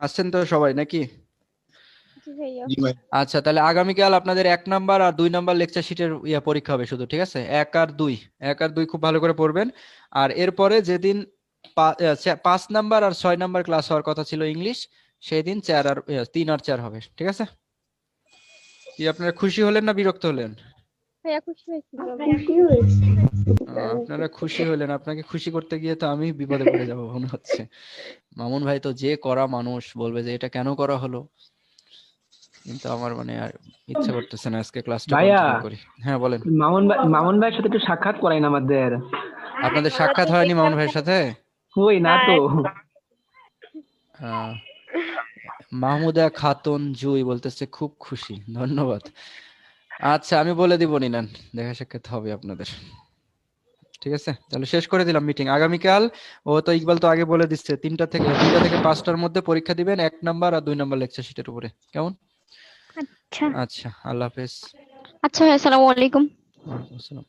আসছেন তো সবাই নাকি? জি ভাই। আচ্ছা তাহলে আগামীকাল আপনাদের 1 নাম্বার আর 2 নাম্বার লেকচার শিটের পরীক্ষা হবে শুধু, ঠিক আছে? 1 আর 2 খুব ভালো করে পড়বেন। আর এরপরে যেদিন 5 নাম্বার আর 6 নাম্বার ক্লাস হওয়ার কথা ছিল ইংলিশ, সেই দিন 3 আর 4 হবে, ঠিক আছে? কি আপনারা খুশি হলেন না বিরক্ত হলেন? ভাইয়া খুশি হয়েছিল। আপনারা খুশি হলেন, আপনাকে খুশি করতে গিয়ে তো আমি বিপদে পড়ে যাবো মনে হচ্ছে। মামুন ভাই তো যে করা মানুষ, বলবে যে এটা কেন করা হলো, কিন্তু আমার মানে আর ইচ্ছা করতেছে না আজকে ক্লাসটা ভাইয়া, কন্টিনিউ করি। হ্যাঁ বলেন। মামুন ভাইয়ের সাথে একটু সাক্ষাৎ করাইন আমাদের। আপনাদের সাক্ষাৎ হয়নি মামুন ভাইয়ের সাথে? ওই না তো। আহ, মাহমুদা খাতুন জুই বলতেছে খুব খুশি, ধন্যবাদ। আচ্ছা আমি বলে দিব নিনান, দেখা সাক্ষাৎ হবে আপনাদের, ঠিক আছে? তাহলে শেষ করে দিলাম মিটিং। আগামীকাল ও তো ইকবাল তো আগে বলে দিচ্ছে 2টা থেকে 5টার মধ্যে পরীক্ষা দিবেন, 1 নাম্বার আর 2 নাম্বার লেকচার শিটের উপরে, কেমন? আচ্ছা আচ্ছা আল্লাহ হাফেজ। আচ্ছা ভাই, আসসালামু আলাইকুম। ওয়ালাইকুম আসসালাম।